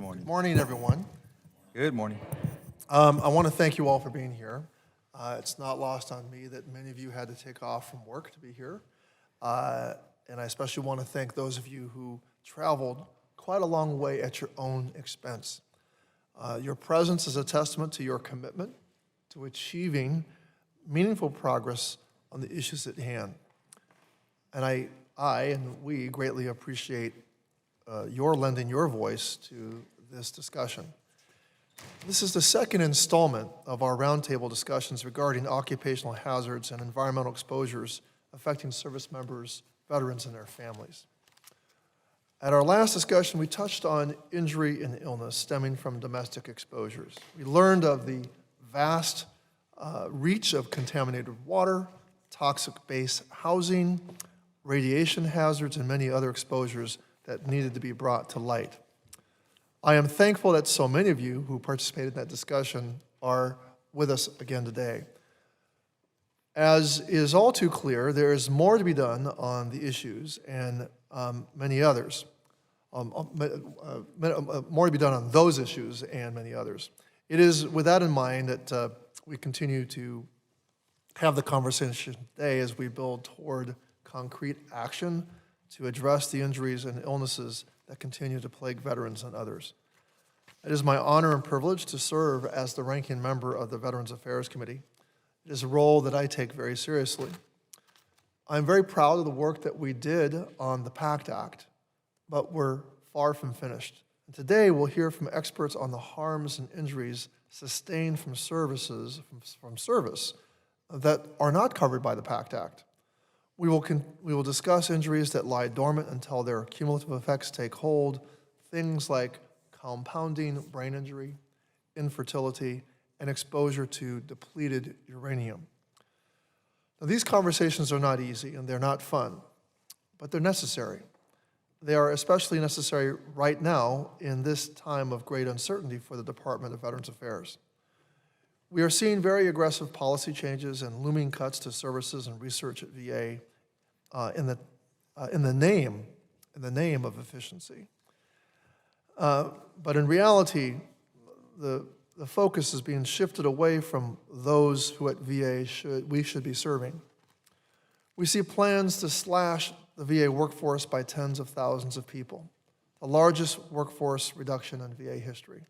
morning. Morning, everyone. Good morning. I want to thank you all for being here. It's not lost on me that many of you had to take off from work to be here. And I especially want to thank those of you who traveled quite a long way at your own expense. Your presence is a testament to your commitment to achieving meaningful progress on the issues at hand. And I and we greatly appreciate your lending your voice to this discussion. This is the second installment of our roundtable discussions regarding occupational hazards and environmental exposures affecting service members, veterans, and their families. At our last discussion, we touched on injury and illness stemming from domestic exposures. We learned of the vast reach of contaminated water, toxic base housing, radiation hazards, and many other exposures that needed to be brought to light. I am thankful that so many of you who participated in that discussion are with us again today. As is all too clear, there is more to be done on the issues and many others. More to be done on those issues and many others. It is with that in mind that we continue to have the conversation today as we build toward concrete action to address the injuries and illnesses that continue to plague veterans and others. It is my honor and privilege to serve as the ranking member of the Veterans Affairs Committee. It is a role that I take very seriously. I'm very proud of the work that we did on the PACT Act, but we're far from finished. And today we'll hear from experts on the harms and injuries sustained from service that are not covered by the PACT Act. We will discuss injuries that lie dormant until their cumulative effects take hold, things like compounding brain injury, infertility, and exposure to depleted uranium. Now, these conversations are not easy and they're not fun, but they're necessary. They are especially necessary right now in this time of great uncertainty for the Department of Veterans Affairs. We are seeing very aggressive policy changes and looming cuts to services and research at VA in the name of efficiency. But in reality, the focus is being shifted away from those who at VA we should be serving. We see plans to slash the VA workforce by tens of thousands of people, the largest workforce reduction in VA history.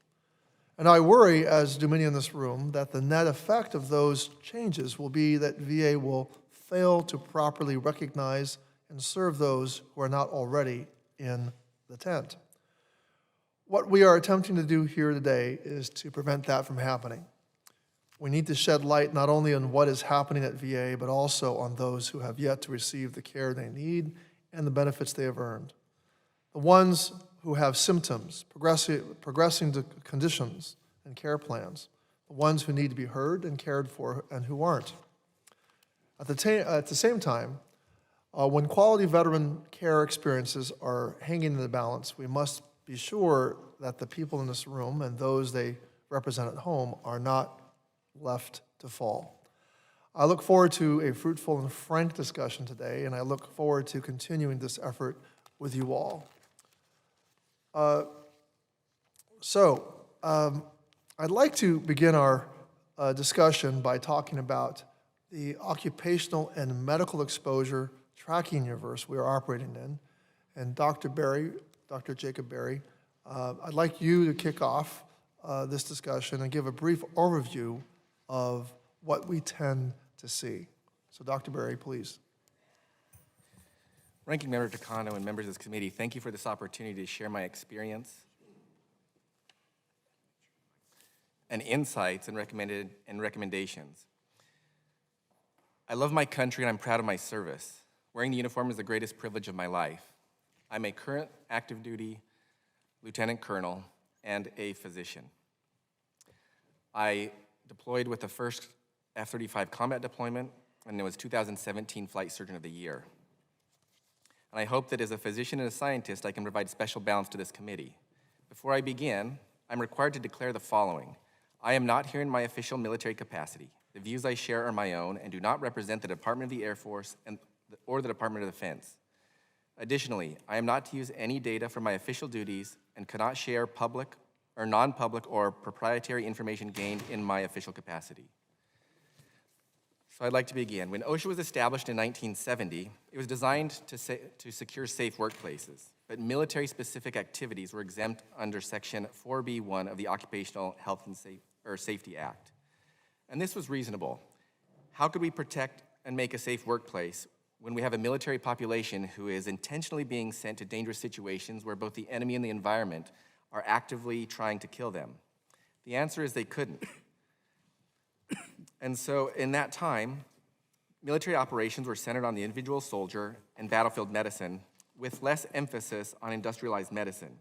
And I worry, as do many in this room, that the net effect of those changes will be that VA will fail to properly recognize and serve those who are not already in the tent. What we are attempting to do here today is to prevent that from happening. We need to shed light not only on what is happening at VA, but also on those who have yet to receive the care they need and the benefits they have earned. The ones who have symptoms, progressing to conditions and care plans, the ones who need to be heard and cared for and who aren't. At the same time, when quality veteran care experiences are hanging in the balance, we must be sure that the people in this room and those they represent at home are not left to fall. I look forward to a fruitful and frank discussion today, and I look forward to continuing this effort with you all. I'd like to begin our discussion by talking about the occupational and medical exposure tracking universe we are operating in. And Dr. Jacob Berry, I'd like you to kick off this discussion and give a brief overview of what we tend to see. So Dr. Berry, please. Ranking Member Takano and members of this committee, thank you for this opportunity to share my experience and insights and recommendations. I love my country and I'm proud of my service. Wearing the uniform is the greatest privilege of my life. I'm a current active duty lieutenant colonel and a physician. I deployed with the first F-35 combat deployment, and it was 2017 Flight Surgeon of the Year. And I hope that as a physician and a scientist, I can provide special balance to this committee. Before I begin, I'm required to declare the following. I am not here in my official military capacity. The views I share are my own and do not represent the Department of the Air Force or the Department of Defense. Additionally, I am not to use any data for my official duties and cannot share public or non-public or proprietary information gained in my official capacity. So I'd like to begin. When OSHA was established in 1970, it was designed to secure safe workplaces, but military-specific activities were exempt under Section 4B1 of the Occupational Health and Safety Act. And this was reasonable. How could we protect and make a safe workplace when we have a military population who is intentionally being sent to dangerous situations where both the enemy and the environment are actively trying to kill them? The answer is they couldn't. And so in that time, military operations were centered on the individual soldier and battlefield medicine with less emphasis on industrialized medicine.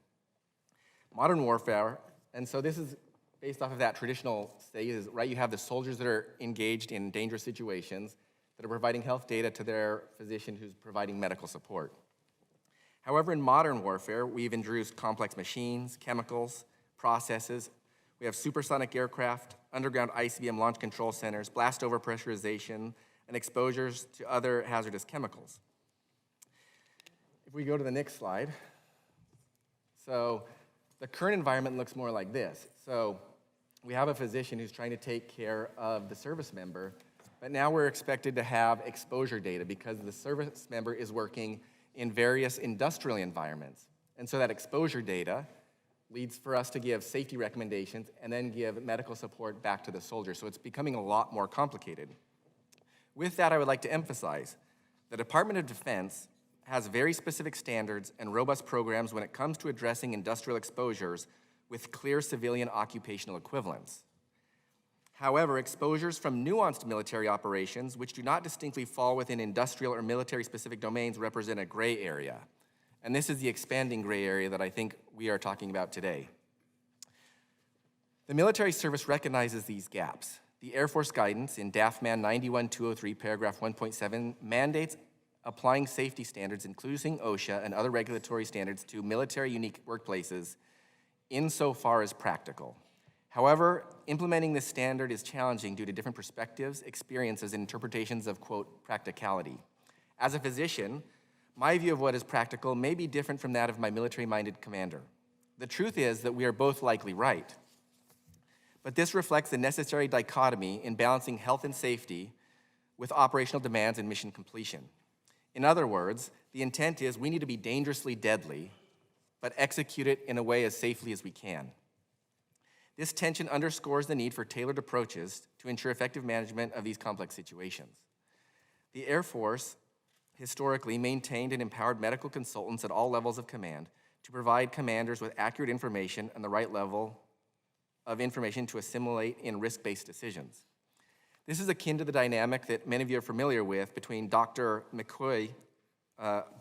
Modern warfare, and so this is based off of that traditional state, is right, you have the soldiers that are engaged in dangerous situations that are providing health data to their physician who's providing medical support. However, in modern warfare, we've introduced complex machines, chemicals, processes. We have supersonic aircraft, underground ICBM launch control centers, blast overpressurization, and exposures to other hazardous chemicals. If we go to the next slide, so the current environment looks more like this. So we have a physician who's trying to take care of the service member, but now we're expected to have exposure data because the service member is working in various industrial environments. And so that exposure data leads for us to give safety recommendations and then give medical support back to the soldier. So it's becoming a lot more complicated. With that, I would like to emphasize the Department of Defense has very specific standards and robust programs when it comes to addressing industrial exposures with clear civilian occupational equivalents. However, exposures from nuanced military operations, which do not distinctly fall within industrial or military-specific domains, represent a gray area. And this is the expanding gray area that I think we are talking about today. The military service recognizes these gaps. The Air Force guidance in DAFMAN 91-203, paragraph 1.7, mandates applying safety standards, including OSHA and other regulatory standards, to military unique workplaces insofar as practical. However, implementing this standard is challenging due to different perspectives, experiences, and interpretations of, quote, practicality. As a physician, my view of what is practical may be different from that of my military-minded commander. The truth is that we are both likely right. But this reflects the necessary dichotomy in balancing health and safety with operational demands and mission completion. In other words, the intent is we need to be dangerously deadly, but execute it in a way as safely as we can. This tension underscores the need for tailored approaches to ensure effective management of these complex situations. The Air Force historically maintained and empowered medical consultants at all levels of command to provide commanders with accurate information and the right level of information to assimilate in risk-based decisions. This is akin to the dynamic that many of you are familiar with between Dr. McCoy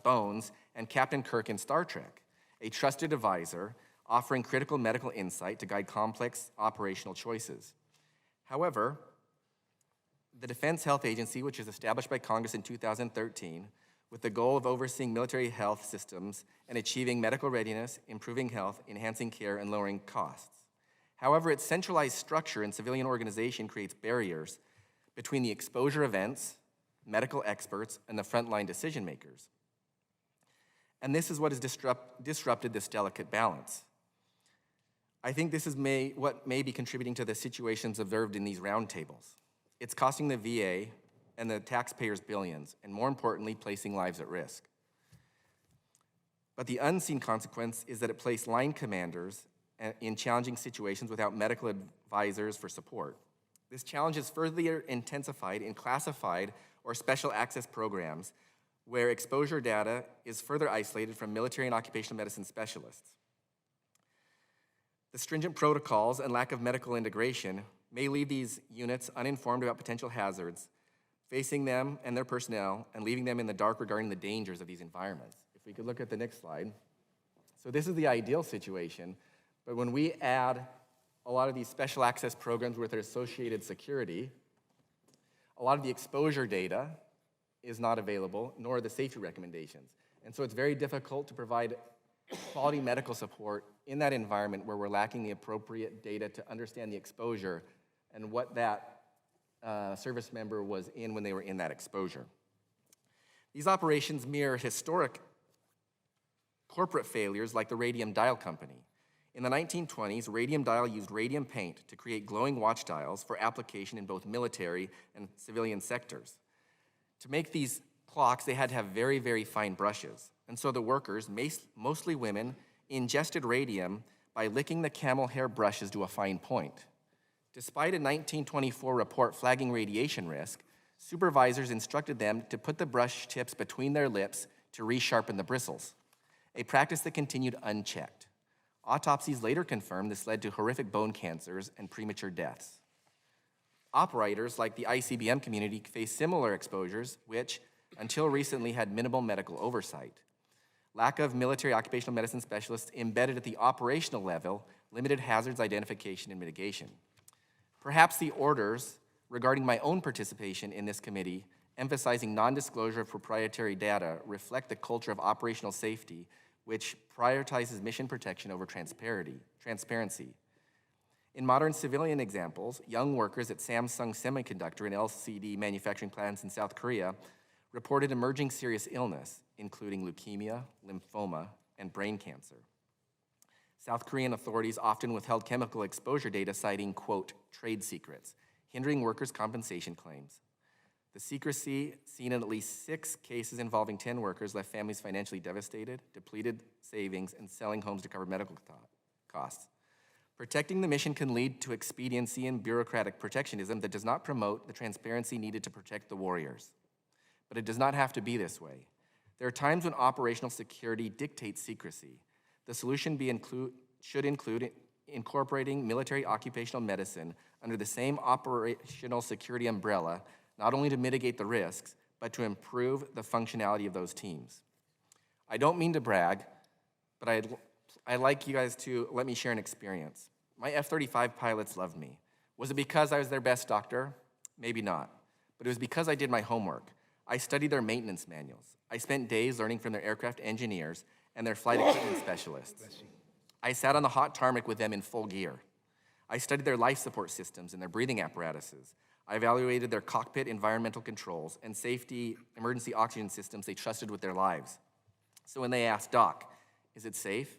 Bones and Captain Kirk in Star Trek, a trusted advisor offering critical medical insight to guide complex operational choices. However, the Defense Health Agency, which was established by Congress in 2013, with the goal of overseeing military health systems and achieving medical readiness, improving health, enhancing care, and lowering costs. However, its centralized structure and civilian organization creates barriers between the exposure events, medical experts, and the frontline decision makers. And this is what has disrupted this delicate balance. I think this is what may be contributing to the situations observed in these roundtables. It's costing the VA and the taxpayers billions, and more importantly, placing lives at risk. But the unseen consequence is that it placed line commanders in challenging situations without medical advisors for support. This challenge is further intensified in classified or special access programs where exposure data is further isolated from military and occupational medicine specialists. The stringent protocols and lack of medical integration may leave these units uninformed about potential hazards facing them and their personnel and leaving them in the dark regarding the dangers of these environments. If we could look at the next slide. So this is the ideal situation, but when we add a lot of these special access programs with their associated security, a lot of the exposure data is not available, nor the safety recommendations. And so it's very difficult to provide quality medical support in that environment where we're lacking the appropriate data to understand the exposure and what that service member was in when they were in that exposure. These operations mirror historic corporate failures like the radium dial company. In the 1920s, radium dial used radium paint to create glowing watch dials for application in both military and civilian sectors. To make these clocks, they had to have very, very fine brushes. And so the workers, mostly women, ingested radium by licking the camel hair brushes to a fine point. Despite a 1924 report flagging radiation risk, supervisors instructed them to put the brush tips between their lips to resharpen the bristles, a practice that continued unchecked. Autopsies later confirmed this led to horrific bone cancers and premature deaths. Operators like the ICBM community faced similar exposures, which, until recently, had minimal medical oversight. Lack of military occupational medicine specialists embedded at the operational level limited hazards identification and mitigation. Perhaps the orders regarding my own participation in this committee, emphasizing non-disclosure of proprietary data, reflect the culture of operational safety, which prioritizes mission protection over transparency. In modern civilian examples, young workers at Samsung Semiconductor and LCD manufacturing plants in South Korea reported emerging serious illness, including leukemia, lymphoma, and brain cancer. South Korean authorities often withheld chemical exposure data, citing, quote, trade secrets, hindering workers' compensation claims. The secrecy seen in at least 6 cases involving 10 workers left families financially devastated, depleted savings, and selling homes to cover medical costs. Protecting the mission can lead to expediency and bureaucratic protectionism that does not promote the transparency needed to protect the warriors. But it does not have to be this way. There are times when operational security dictates secrecy. The solution should include incorporating military occupational medicine under the same operational security umbrella, not only to mitigate the risks, but to improve the functionality of those teams. I don't mean to brag, but I'd like you guys to let me share an experience. My F-35 pilots loved me. Was it because I was their best doctor? Maybe not, but it was because I did my homework. I studied their maintenance manuals. I spent days learning from their aircraft engineers and their flight equipment specialists. I sat on the hot tarmac with them in full gear. I studied their life support systems and their breathing apparatuses. I evaluated their cockpit environmental controls and safety emergency oxygen systems they trusted with their lives. So when they asked, Doc, is it safe?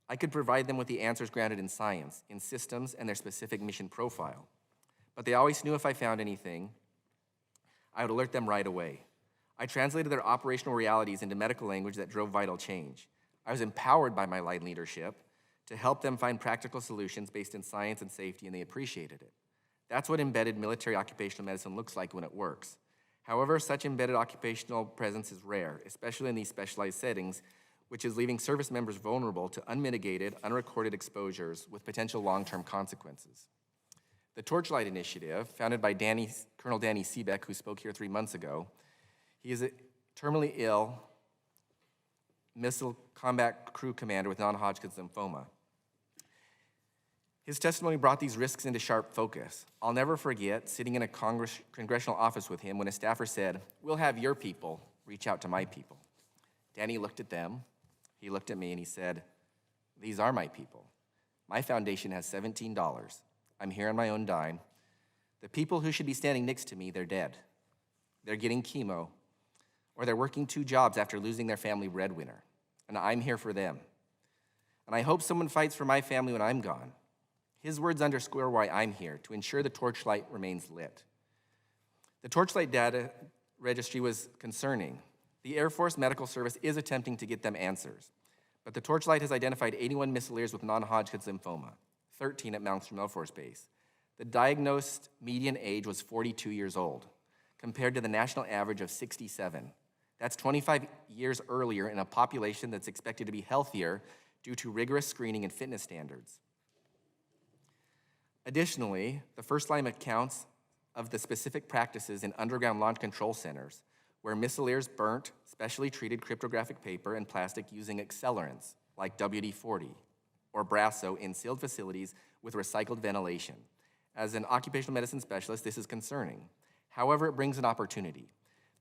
I could provide them with the answers grounded in science, in systems, and their specific mission profile. But they always knew if I found anything, I would alert them right away. I translated their operational realities into medical language that drove vital change. I was empowered by my line leadership to help them find practical solutions based in science and safety, and they appreciated it. That's what embedded military occupational medicine looks like when it works. However, such embedded occupational presence is rare, especially in these specialized settings, which is leaving service members vulnerable to unmitigated, unrecorded exposures with potential long-term consequences. The Torchlight Initiative, founded by Colonel Danny Seebeck, who spoke here 3 months ago, he is a terminally ill missile combat crew commander with non-Hodgkin's lymphoma. His testimony brought these risks into sharp focus. I'll never forget sitting in a congressional office with him when a staffer said, "We'll have your people reach out to my people." Danny looked at them, he looked at me, and he said, "These are my people. My foundation has $17. I'm here on my own dime. The people who should be standing next to me, they're dead. They're getting chemo, or they're working 2 jobs after losing their family breadwinner, and I'm here for them. And I hope someone fights for my family when I'm gone." His words underscore why I'm here, to ensure the Torchlight remains lit. The Torchlight data registry was concerning. The Air Force Medical Service is attempting to get them answers, but the Torchlight has identified 81 missileers with non-Hodgkin's lymphoma, 13 at Malmstrom Air Force Base. The diagnosed median age was 42 years old, compared to the national average of 67. That's 25 years earlier in a population that's expected to be healthier due to rigorous screening and fitness standards. Additionally, the first-line accounts of the specific practices in underground launch control centers where missileers burnt specially treated cryptographic paper and plastic using accelerants like WD-40 or Brasso in sealed facilities with recycled ventilation. As an occupational medicine specialist, this is concerning. However, it brings an opportunity.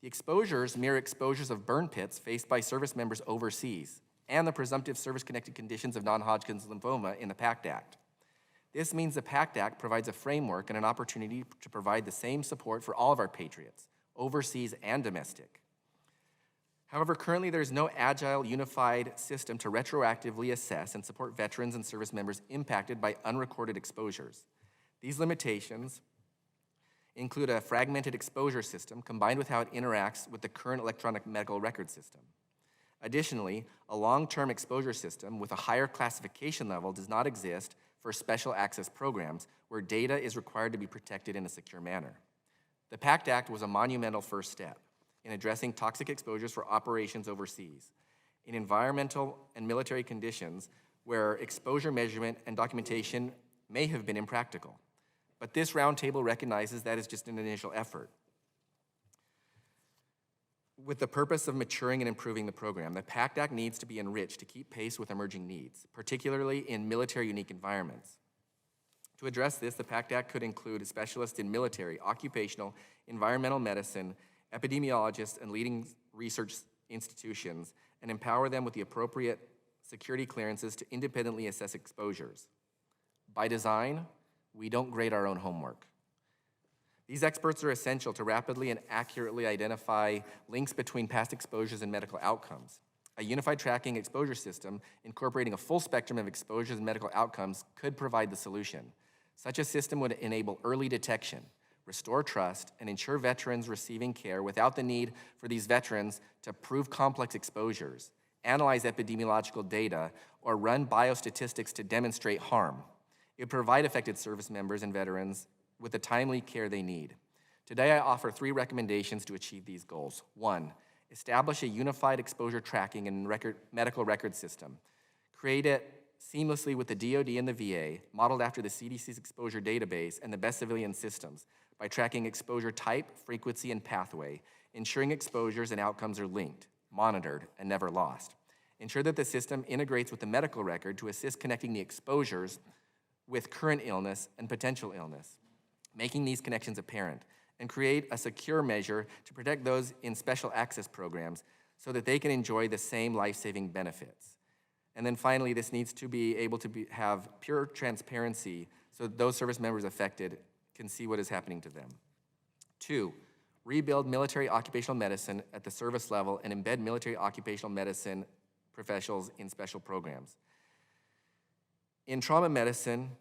The exposures mirror exposures of burn pits faced by service members overseas and the presumptive service-connected conditions of non-Hodgkin's lymphoma in the PACT Act. This means the PACT Act provides a framework and an opportunity to provide the same support for all of our patriots, overseas and domestic. However, currently there is no agile, unified system to retroactively assess and support veterans and service members impacted by unrecorded exposures. These limitations include a fragmented exposure system combined with how it interacts with the current electronic medical record system. Additionally, a long-term exposure system with a higher classification level does not exist for special access programs where data is required to be protected in a secure manner. The PACT Act was a monumental first step in addressing toxic exposures for operations overseas, in environmental and military conditions where exposure measurement and documentation may have been impractical. But this roundtable recognizes that is just an initial effort. With the purpose of maturing and improving the program, the PACT Act needs to be enriched to keep pace with emerging needs, particularly in military unique environments. To address this, the PACT Act could include specialists in military, occupational, environmental medicine, epidemiologists, and leading research institutions, and empower them with the appropriate security clearances to independently assess exposures. By design, we don't grade our own homework. These experts are essential to rapidly and accurately identify links between past exposures and medical outcomes. A unified tracking exposure system incorporating a full spectrum of exposures and medical outcomes could provide the solution. Such a system would enable early detection, restore trust, and ensure veterans receiving care without the need for these veterans to prove complex exposures, analyze epidemiological data, or run biostatistics to demonstrate harm. It would provide affected service members and veterans with the timely care they need. Today, I offer 3 recommendations to achieve these goals. 1, establish a unified exposure tracking and medical record system. Create it seamlessly with the DoD and the VA, modeled after the CDC's exposure database and the best civilian systems by tracking exposure type, frequency, and pathway, ensuring exposures and outcomes are linked, monitored, and never lost. Ensure that the system integrates with the medical record to assist connecting the exposures with current illness and potential illness, making these connections apparent, and create a secure measure to protect those in special access programs so that they can enjoy the same life-saving benefits. And then finally, this needs to be able to have pure transparency so that those service members affected can see what is happening to them. 2, rebuild military occupational medicine at the service level and embed military occupational medicine professionals in special programs. In trauma medicine,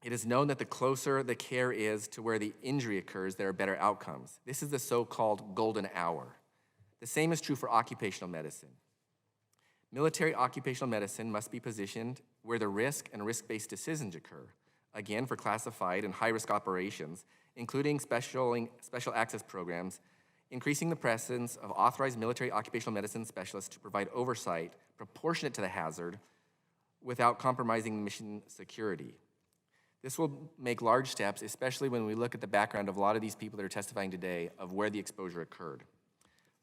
it is known that the closer the care is to where the injury occurs, there are better outcomes. This is the so-called golden hour. The same is true for occupational medicine. Military occupational medicine must be positioned where the risk and risk-based decisions occur, again for classified and high-risk operations, including special access programs, increasing the presence of authorized military occupational medicine specialists to provide oversight proportionate to the hazard without compromising mission security. This will make large steps, especially when we look at the background of a lot of these people that are testifying today of where the exposure occurred.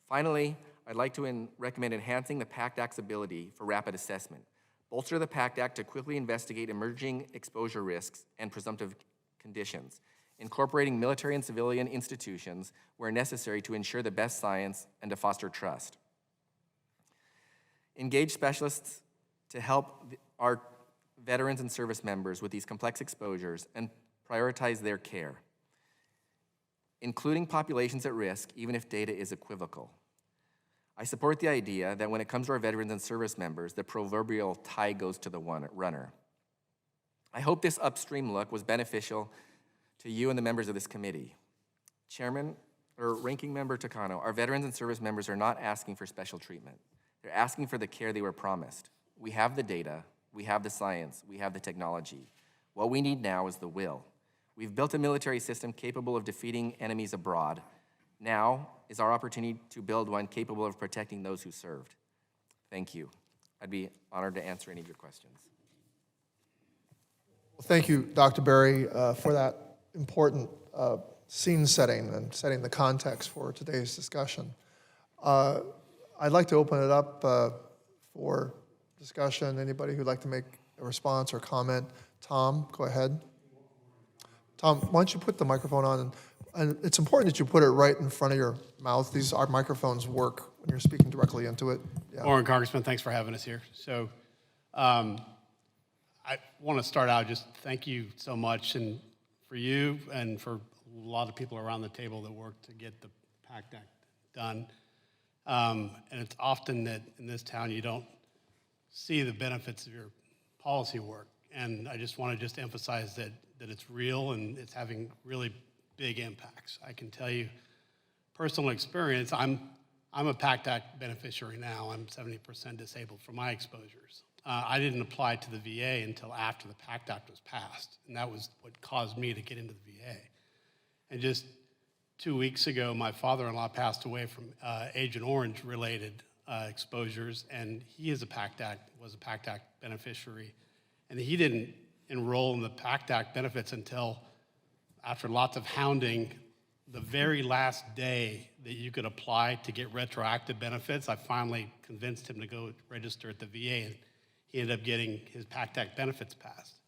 Finally, I'd like to recommend enhancing the PACT Act's ability for rapid assessment. Bolster the PACT Act to quickly investigate emerging exposure risks and presumptive conditions, incorporating military and civilian institutions where necessary to ensure the best science and to foster trust. Engage specialists to help our veterans and service members with these complex exposures and prioritize their care, including populations at risk, even if data is equivocal. I support the idea that when it comes to our veterans and service members, the proverbial tie goes to the runner. I hope this upstream look was beneficial to you and the members of this committee. Ranking Member Takano, our veterans and service members are not asking for special treatment. They're asking for the care they were promised. We have the data, we have the science, we have the technology. What we need now is the will. We've built a military system capable of defeating enemies abroad. Now is our opportunity to build one capable of protecting those who served. Thank you. I'd be honored to answer any of your questions. Well, thank you, Dr. Berry, for that important scene setting and setting the context for today's discussion. I'd like to open it up for discussion. Anybody who'd like to make a response or comment? Tom, go ahead. Tom, why don't you put the microphone on? And it's important that you put it right in front of your mouth. Our microphones work when you're speaking directly into it. Yeah. Warren, Congressman, thanks for having us here. So I want to start out just thank you so much, and for you and for a lot of people around the table that worked to get the PACT Act done. And it's often that in this town you don't see the benefits of your policy work. And I just want to emphasize that it's real and it's having really big impacts. I can tell you personal experience, I'm a PACT Act beneficiary now. I'm 70% disabled from my exposures. I didn't apply to the VA until after the PACT Act was passed, and that was what caused me to get into the VA. And just 2 weeks ago, my father-in-law passed away from Agent Orange-related exposures, and he was a PACT Act beneficiary, and he didn't enroll in the PACT Act benefits until after lots of hounding. The very last day that you could apply to get retroactive benefits, I finally convinced him to go register at the VA, and he ended up getting his PACT Act benefits passed.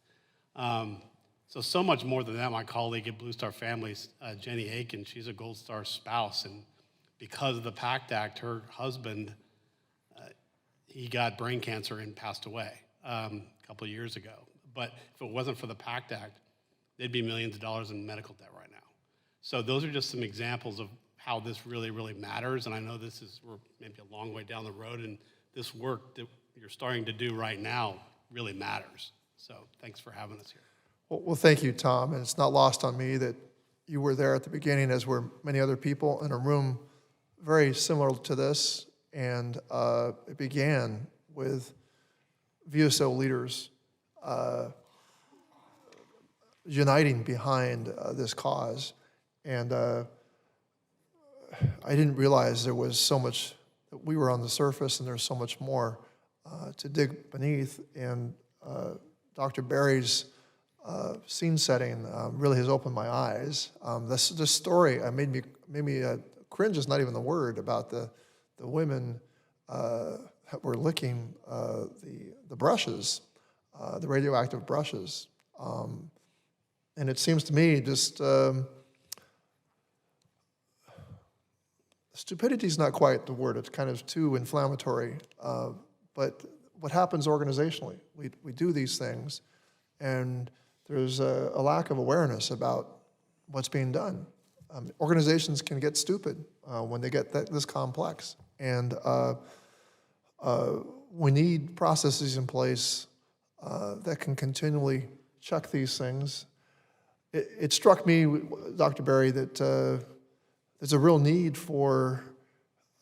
So much more than that. My colleague at Blue Star Families, Jenny Aiken, she's a Gold Star spouse, and because of the PACT Act, her husband, he got brain cancer and passed away a couple of years ago. But if it wasn't for the PACT Act, there'd be millions of dollars in medical debt right now. So those are just some examples of how this really, really matters. And I know we're maybe a long way down the road, and this work that you're starting to do right now really matters. So thanks for having us here. Well, thank you, Tom. And it's not lost on me that you were there at the beginning, as were many other people, in a room very similar to this. And it began with VSO leaders uniting behind this cause. And I didn't realize there was so much, that we were on the surface and there's so much more to dig beneath. And Dr. Berry's scene setting really has opened my eyes. This story made me cringe is not even the word, about the women that were licking the brushes, the radioactive brushes. And it seems to me just stupidity is not quite the word. It's kind of too inflammatory. But what happens organizationally? We do these things, and there's a lack of awareness about what's being done. Organizations can get stupid when they get this complex. And we need processes in place that can continually check these things. It struck me, Dr. Berry, that there's a real need for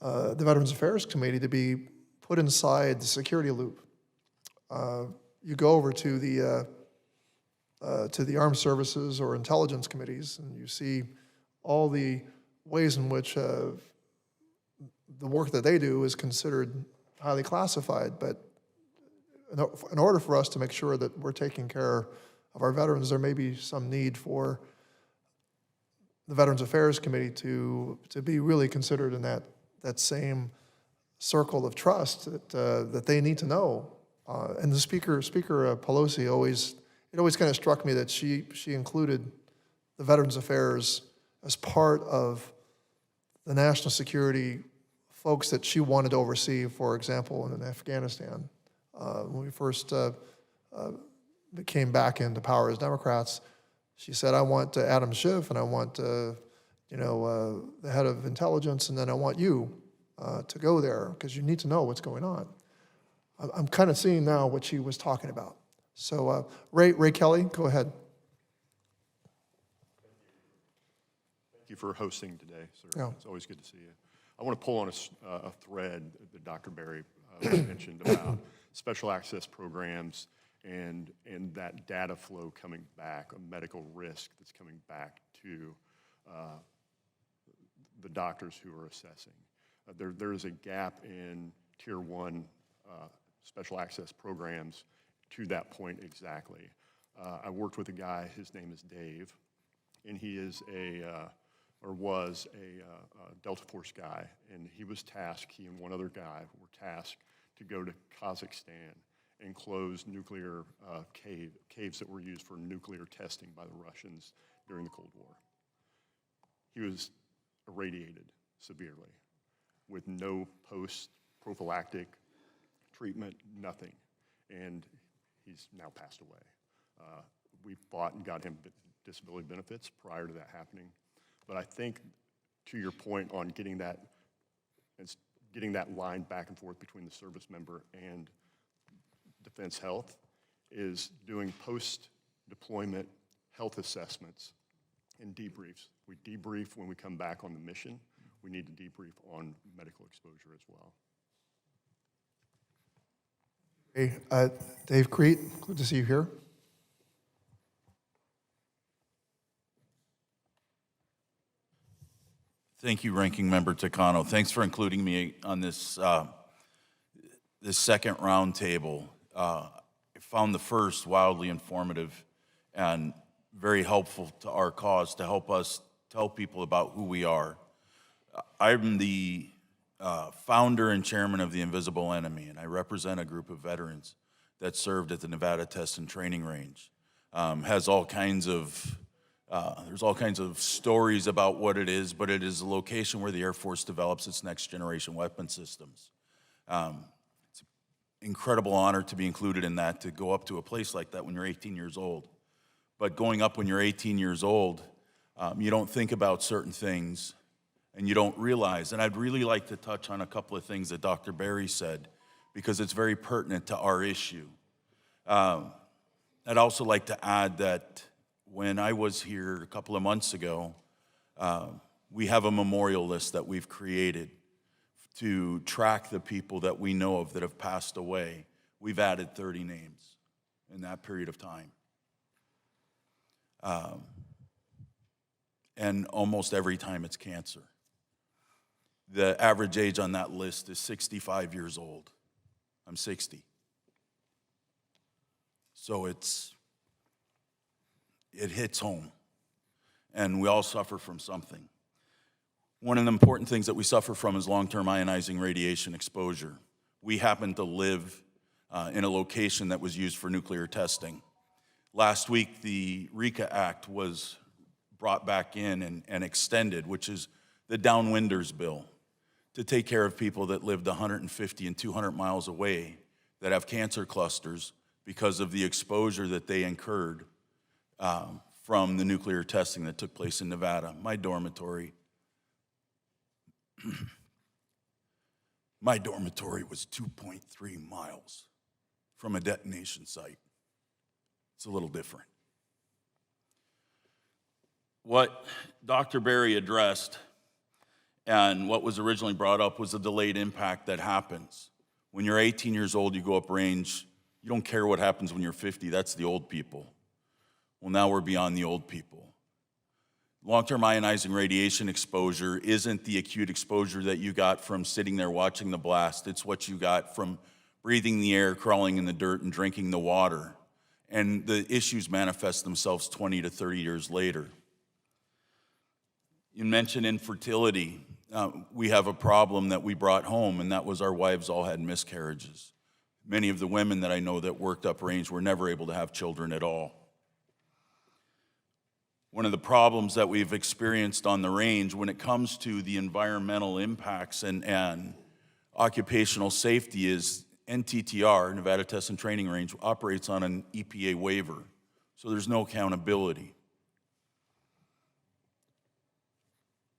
the Veterans Affairs Committee to be put inside the security loop. You go over to the armed services or intelligence committees, and you see all the ways in which the work that they do is considered highly classified. But in order for us to make sure that we're taking care of our veterans, there may be some need for the Veterans Affairs Committee to be really considered in that same circle of trust that they need to know. And the Speaker Pelosi it always kind of struck me that she included the Veterans Affairs as part of the national security folks that she wanted to oversee, for example, in Afghanistan. When we first came back into power as Democrats, she said, I want Adam Schiff, and I want the head of intelligence, and then I want you to go there, because you need to know what's going on. I'm kind of seeing now what she was talking about. So Ray Kelly, go ahead. Thank you for hosting today, sir. Yeah. It's always good to see you. I want to pull on a thread that Dr. Berry mentioned about special access programs and that data flow coming back, a medical risk that's coming back to the doctors who are assessing. There is a gap in Tier 1 special access programs to that point exactly. I worked with a guy, his name is Dave, and he is was a Delta Force guy, and he and one other guy were tasked to go to Kazakhstan and close nuclear caves that were used for nuclear testing by the Russians during the Cold War. He was irradiated severely with no post-prophylactic treatment, nothing, and he's now passed away. We fought and got him disability benefits prior to that happening. But I think, to your point on getting getting that line back and forth between the service member and Defense Health is doing post-deployment health assessments and debriefs. We debrief when we come back on the mission. We need to debrief on medical exposure as well. Hey, Dave Crete, good to see you here. Thank you, Ranking Member Takano. Thanks for including me on this this second roundtable. I found the first wildly informative and very helpful to our cause to help us tell people about who we are. I'm the founder and chairman of the Invisible Enemy, and I represent a group of veterans that served at the Nevada Test and Training Range. Has all kinds of there's all kinds of stories about what it is, but it is a location where the Air Force develops its next generation weapon systems. It's an incredible honor to be included in that, to go up to a place like that when you're 18 years old. But going up when you're 18 years old, you don't think about certain things and you don't realize. And I'd really like to touch on a couple of things that Dr. Berry said, because it's very pertinent to our issue. I'd also like to add that when I was here a couple of months ago, we have a memorial list that we've created to track the people that we know of that have passed away. We've added 30 names in that period of time. And almost every time it's cancer. The average age on that list is 65 years old. I'm 60. So it hits home. And we all suffer from something. One of the important things that we suffer from is long-term ionizing radiation exposure. We happen to live in a location that was used for nuclear testing. Last week, the PACT Act was brought back in and extended, which is the downwinders bill, to take care of people that lived 150 and 200 miles away that have cancer clusters because of the exposure that they incurred from the nuclear testing that took place in Nevada. My dormitory was 2.3 miles from a detonation site. It's a little different. What Dr. Berry addressed and what was originally brought up was the delayed impact that happens. When you're 18 years old, you go up range. You don't care what happens when you're 50. That's the old people. Well, now we're beyond the old people. Long-term ionizing radiation exposure isn't the acute exposure that you got from sitting there watching the blast. It's what you got from breathing the air, crawling in the dirt, and drinking the water. And the issues manifest themselves 20 to 30 years later. You mentioned infertility. We have a problem that we brought home, and that was our wives all had miscarriages. Many of the women that I know that worked up range were never able to have children at all. One of the problems that we've experienced on the range when it comes to the environmental impacts and occupational safety is NTTR, Nevada Test and Training Range, operates on an EPA waiver, so there's no accountability.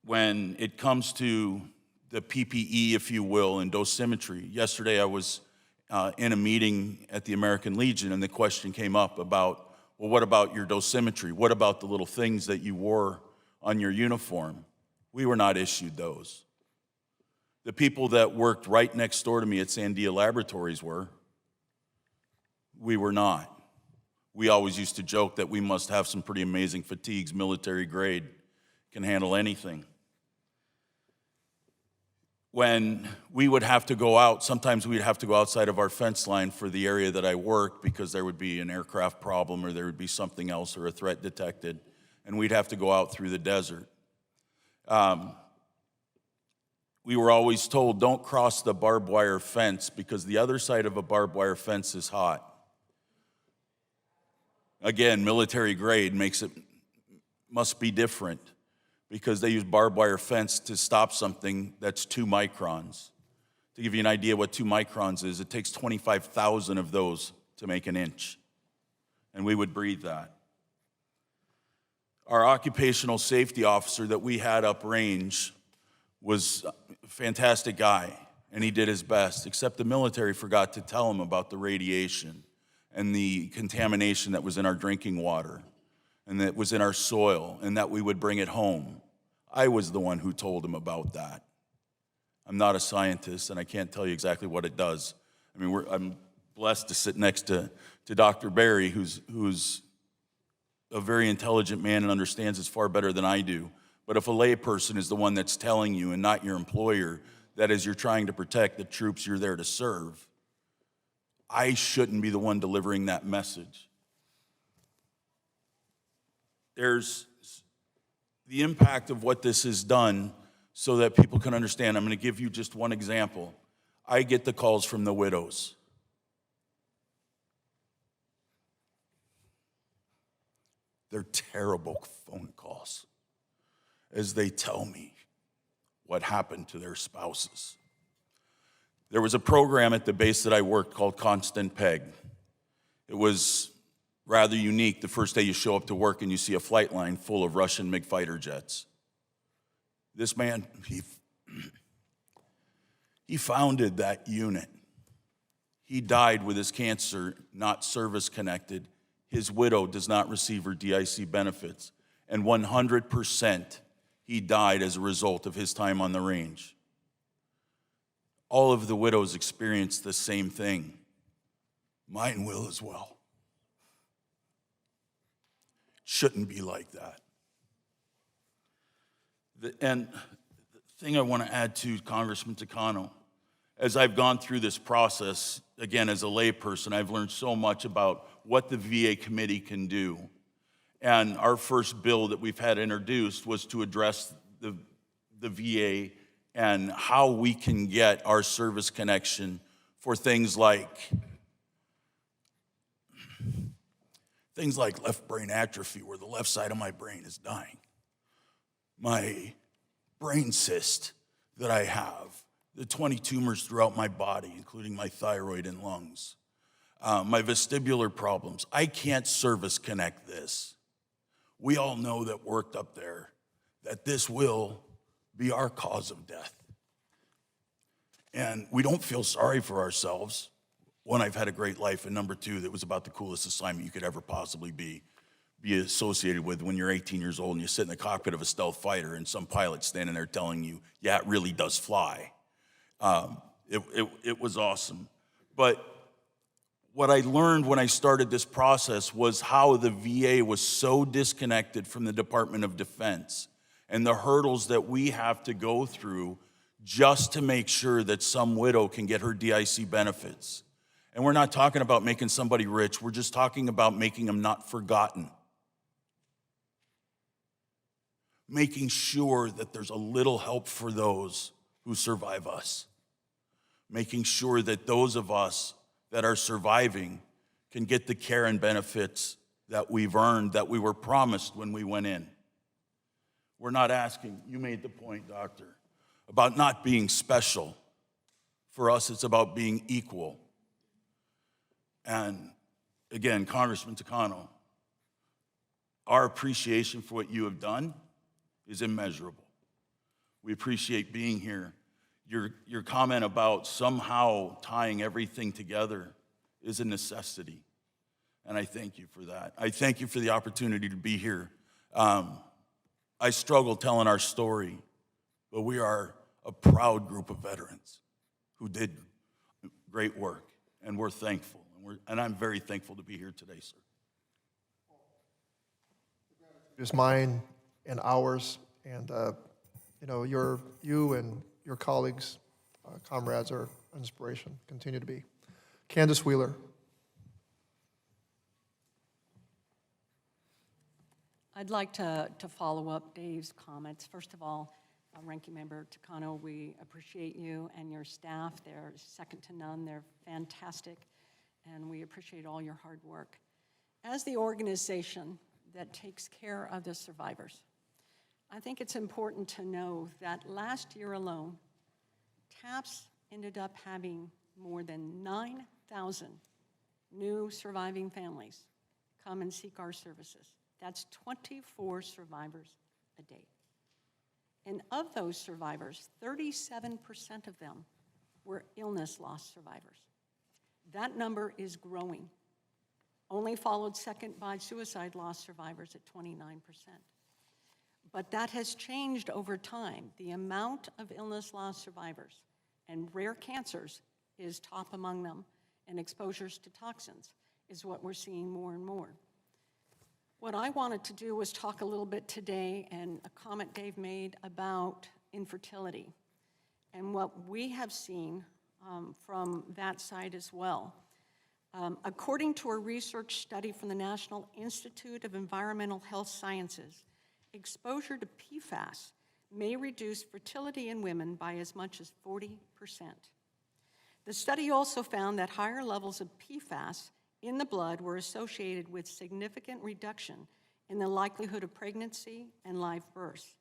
When it comes to the PPE, if you will, and dosimetry, yesterday I was in a meeting at the American Legion, and the question came up about, well, what about your dosimetry? What about the little things that you wore on your uniform? We were not issued those. The people that worked right next door to me at Sandia Laboratories were. We were not. We always used to joke that we must have some pretty amazing fatigues, military grade, can handle anything. When we would have to go out, sometimes we'd have to go outside of our fence line for the area that I worked because there would be an aircraft problem or there would be something else or a threat detected, and we'd have to go out through the desert. We were always told, don't cross the barbed wire fence because the other side of a barbed wire fence is hot. Again, military grade must be different, because they use barbed wire fence to stop something that's 2 microns. To give you an idea what 2 microns is, it takes 25,000 of those to make an inch. And we would breathe that. Our occupational safety officer that we had up range was a fantastic guy. and he did his best, except the military forgot to tell him about the radiation and the contamination that was in our drinking water and that was in our soil and that we would bring it home. I was the one who told him about that. I'm not a scientist, and I can't tell you exactly what it does. I mean, I'm blessed to sit next to Dr. Barry, who's a very intelligent man and understands this far better than I do. But if a layperson is the one that's telling you and not your employer that as you're trying to protect the troops you're there to serve, I shouldn't be the one delivering that message. There's the impact of what this has done so that people can understand. I'm going to give you just one example. I get the calls from the widows. They're terrible phone calls as they tell me what happened to their spouses. There was a program at the base that I worked called Constant Peg. It was rather unique. The first day you show up to work and you see a flight line full of Russian MiG fighter jets. This man, he founded that unit. He died with his cancer, not service-connected. His widow does not receive her DIC benefits. And 100% he died as a result of his time on the range. All of the widows experienced the same thing. Mine will as well. Shouldn't be like that. And the thing I want to add to Congressman Takano, as I've gone through this process, again, as a layperson, I've learned so much about what the VA committee can do. And our first bill that we've had introduced was to address the VA and how we can get our service connection for things like left brain atrophy, where the left side of my brain is dying. My brain cyst that I have, the 20 tumors throughout my body, including my thyroid and lungs, my vestibular problems. I can't service connect this. We all know that worked up there, that this will be our cause of death. And we don't feel sorry for ourselves. One, I've had a great life, and number two, that was about the coolest assignment you could ever possibly be associated with when you're 18 years old and you sit in the cockpit of a stealth fighter and some pilot's standing there telling you, yeah, it really does fly. It was awesome. But what I learned when I started this process was how the VA was so disconnected from the Department of Defense and the hurdles that we have to go through just to make sure that some widow can get her DIC benefits. And we're not talking about making somebody rich. We're just talking about making them not forgotten. Making sure that there's a little help for those who survive us. Making sure that those of us that are surviving can get the care and benefits that we've earned, that we were promised when we went in. We're not asking, you made the point, Doctor, about not being special. For us, it's about being equal. And again, Congressman Takano, our appreciation for what you have done is immeasurable. We appreciate being here. Your comment about somehow tying everything together is a necessity, and I thank you for that. I thank you for the opportunity to be here. I struggle telling our story, but we are a proud group of veterans who did great work, and we're thankful. And I'm very thankful to be here today, sir. It's mine and ours, and you and your colleagues, comrades are an inspiration, continue to be. Candace Wheeler. I'd like to follow up Dave's comments. First of all, Ranking Member Takano, we appreciate you and your staff. They're second to none. They're fantastic, and we appreciate all your hard work. As the organization that takes care of the survivors, I think it's important to know that last year alone, TAPS ended up having more than 9,000 new surviving families come and seek our services. That's 24 survivors a day. And of those survivors, 37% of them were illness loss survivors. That number is growing, only followed second by suicide loss survivors at 29%. But that has changed over time. The amount of illness loss survivors and rare cancers is top among them, and exposures to toxins is what we're seeing more and more. What I wanted to do was talk a little bit today, and a comment Dave made about infertility and what we have seen from that side as well. According to a research study from the National Institute of Environmental Health Sciences, exposure to PFAS may reduce fertility in women by as much as 40%. The study also found that higher levels of PFAS in the blood were associated with significant reduction in the likelihood of pregnancy and live births.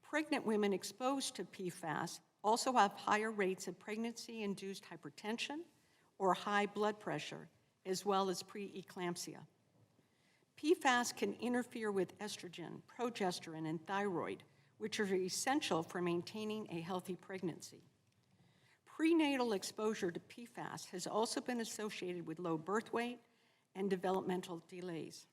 Pregnant women exposed to PFAS also have higher rates of pregnancy-induced hypertension or high blood pressure, as well as preeclampsia. PFAS can interfere with estrogen, progesterone, and thyroid, which are essential for maintaining a healthy pregnancy. Prenatal exposure to PFAS has also been associated with low birth weight and developmental delays.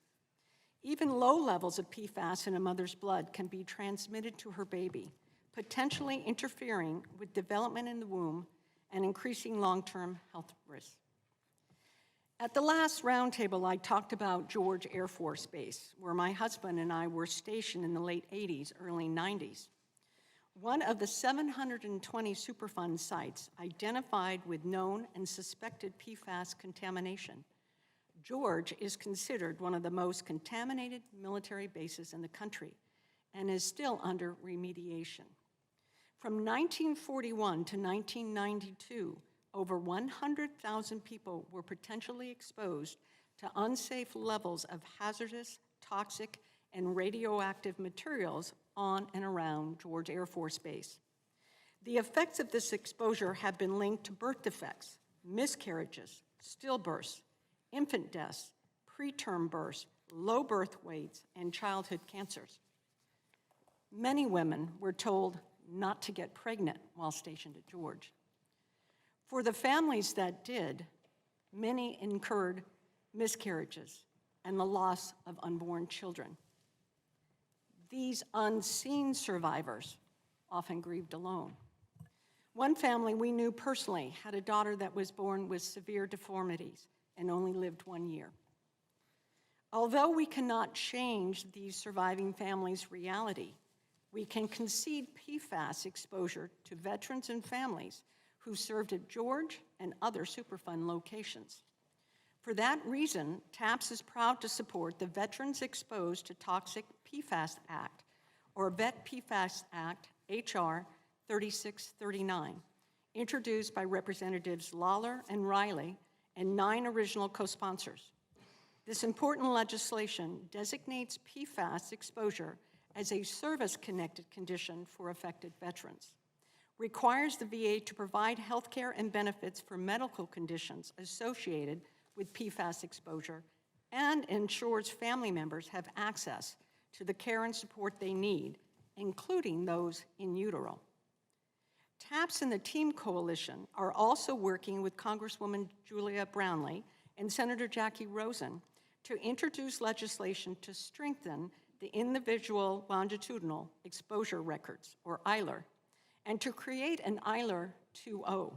Even low levels of PFAS in a mother's blood can be transmitted to her baby, potentially interfering with development in the womb and increasing long-term health risks. At the last roundtable, I talked about George Air Force Base, where my husband and I were stationed in the late 80s, early 90s. One of the 720 Superfund sites identified with known and suspected PFAS contamination. George is considered one of the most contaminated military bases in the country and is still under remediation. From 1941 to 1992, over 100,000 people were potentially exposed to unsafe levels of hazardous, toxic, and radioactive materials on and around George Air Force Base. The effects of this exposure have been linked to birth defects, miscarriages, stillbirths, infant deaths, preterm births, low birth weights, and childhood cancers. Many women were told not to get pregnant while stationed at George. For the families that did, many incurred miscarriages and the loss of unborn children. These unseen survivors often grieved alone. One family we knew personally had a daughter that was born with severe deformities and only lived 1 year. Although we cannot change these surviving families' reality, we can concede PFAS exposure to veterans and families who served at George and other Superfund locations. For that reason, TAPS is proud to support the Veterans Exposed to Toxic PFAS Act, or Vet PFAS Act, H.R. 3639, introduced by Representatives Lawler and Riley and 9 original co-sponsors. This important legislation designates PFAS exposure as a service-connected condition for affected veterans, requires the VA to provide health care and benefits for medical conditions associated with PFAS exposure, and ensures family members have access to the care and support they need, including those in utero. TAPS and the TEAM Coalition are also working with Congresswoman Julia Brownley and Senator Jackie Rosen to introduce legislation to strengthen the individual longitudinal exposure records, or ILR, and to create an ILR 2.0.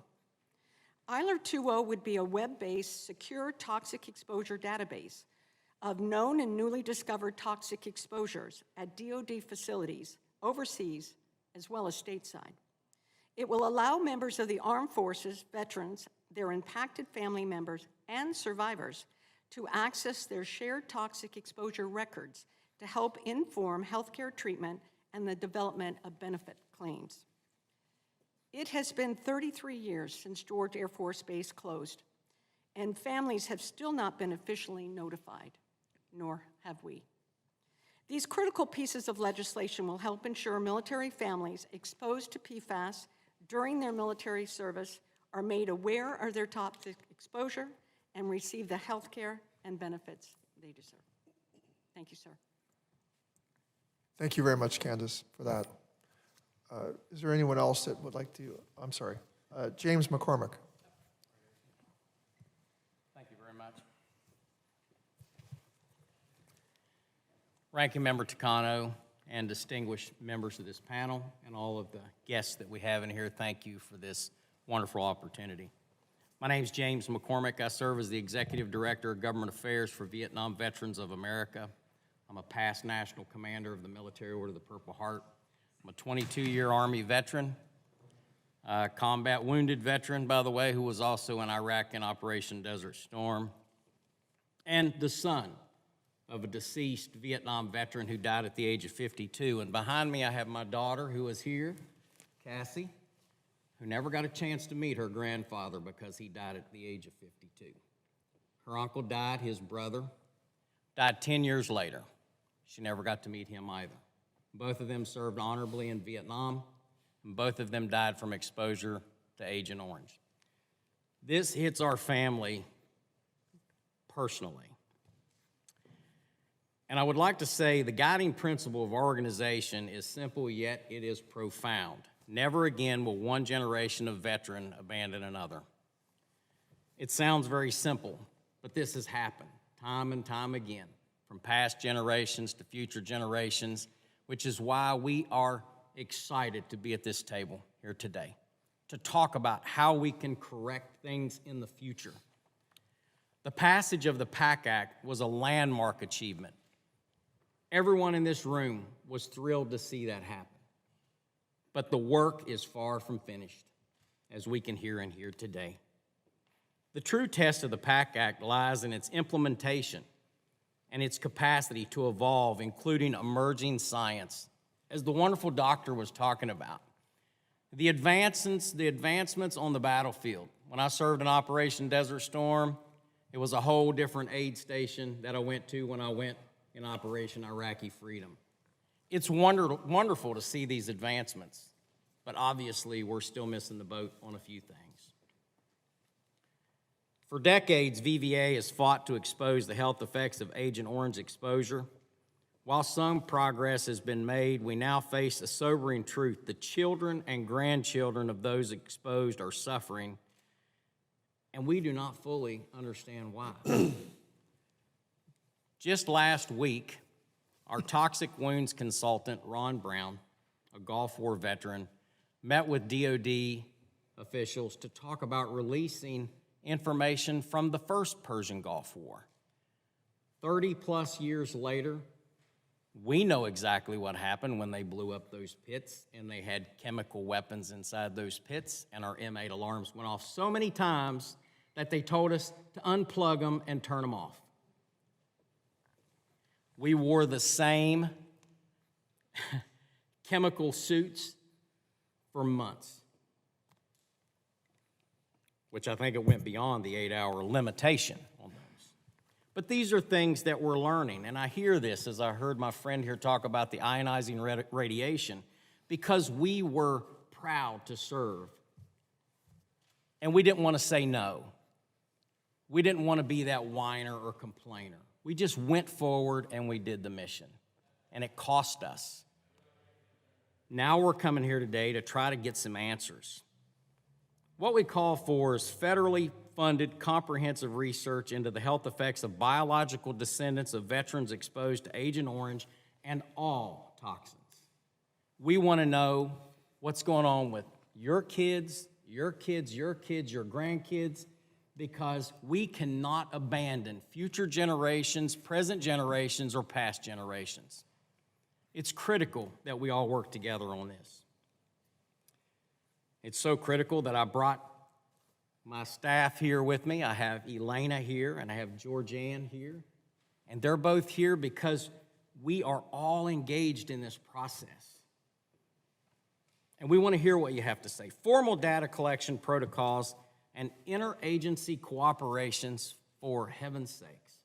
ILR 2.0 would be a web-based, secure toxic exposure database of known and newly discovered toxic exposures at DoD facilities, overseas, as well as stateside. It will allow members of the armed forces, veterans, their impacted family members, and survivors to access their shared toxic exposure records to help inform healthcare treatment and the development of benefit claims. It has been 33 years since George Air Force Base closed, and families have still not been officially notified, nor have we. These critical pieces of legislation will help ensure military families exposed to PFAS during their military service are made aware of their toxic exposure and receive the health care and benefits they deserve. Thank you, sir. Thank you very much, Candace, for that. Is there anyone else that would like to, I'm sorry, James McCormick. Thank you very much. Ranking Member Takano and distinguished members of this panel and all of the guests that we have in here, thank you for this wonderful opportunity. My name is James McCormick. I serve as the Executive Director of Government Affairs for Vietnam Veterans of America. I'm a past National Commander of the Military Order of the Purple Heart. I'm a 22-year Army veteran, combat wounded veteran, by the way, who was also in Iraq in Operation Desert Storm, and the son of a deceased Vietnam veteran who died at the age of 52. And behind me, I have my daughter who is here, Cassie, who never got a chance to meet her grandfather because he died at the age of 52. Her uncle died, his brother died 10 years later. She never got to meet him either. Both of them served honorably in Vietnam, and both of them died from exposure to Agent Orange. This hits our family personally. And I would like to say the guiding principle of our organization is simple, yet it is profound. Never again will one generation of veteran abandon another. It sounds very simple, but this has happened time and time again, from past generations to future generations, which is why we are excited to be at this table here today, to talk about how we can correct things in the future. The passage of the PACT Act was a landmark achievement. Everyone in this room was thrilled to see that happen. But the work is far from finished, as we can hear in here today. The true test of the PACT Act lies in its implementation and its capacity to evolve, including emerging science, as the wonderful doctor was talking about. The advancements on the battlefield. When I served in Operation Desert Storm, it was a whole different aid station that I went to when I went in Operation Iraqi Freedom. It's wonderful to see these advancements, but obviously we're still missing the boat on a few things. For decades, VVA has fought to expose the health effects of Agent Orange exposure. While some progress has been made, we now face a sobering truth. The children and grandchildren of those exposed are suffering, and we do not fully understand why. Just last week, our toxic wounds consultant, Ron Brown, a Gulf War veteran, met with DOD officials to talk about releasing information from the first Persian Gulf War. 30-plus years later, we know exactly what happened when they blew up those pits and they had chemical weapons inside those pits, and our M8 alarms went off so many times that they told us to unplug them and turn them off. We wore the same chemical suits for months, which I think it went beyond the 8-hour limitation on those. But these are things that we're learning, and I hear this as I heard my friend here talk about the ionizing radiation, because we were proud to serve, and we didn't want to say no. We didn't want to be that whiner or complainer. We just went forward and we did the mission, and it cost us. Now we're coming here today to try to get some answers. What we call for is federally funded comprehensive research into the health effects of biological descendants of veterans exposed to Agent Orange and all toxins. We want to know what's going on with your kids, your kids, your kids, your grandkids, because we cannot abandon future generations, present generations, or past generations. It's critical that we all work together on this. It's so critical that I brought my staff here with me. I have Elena here, and I have Georgianne here. And they're both here because we are all engaged in this process. And we want to hear what you have to say. Formal data collection protocols and interagency cooperations, for heaven's sakes.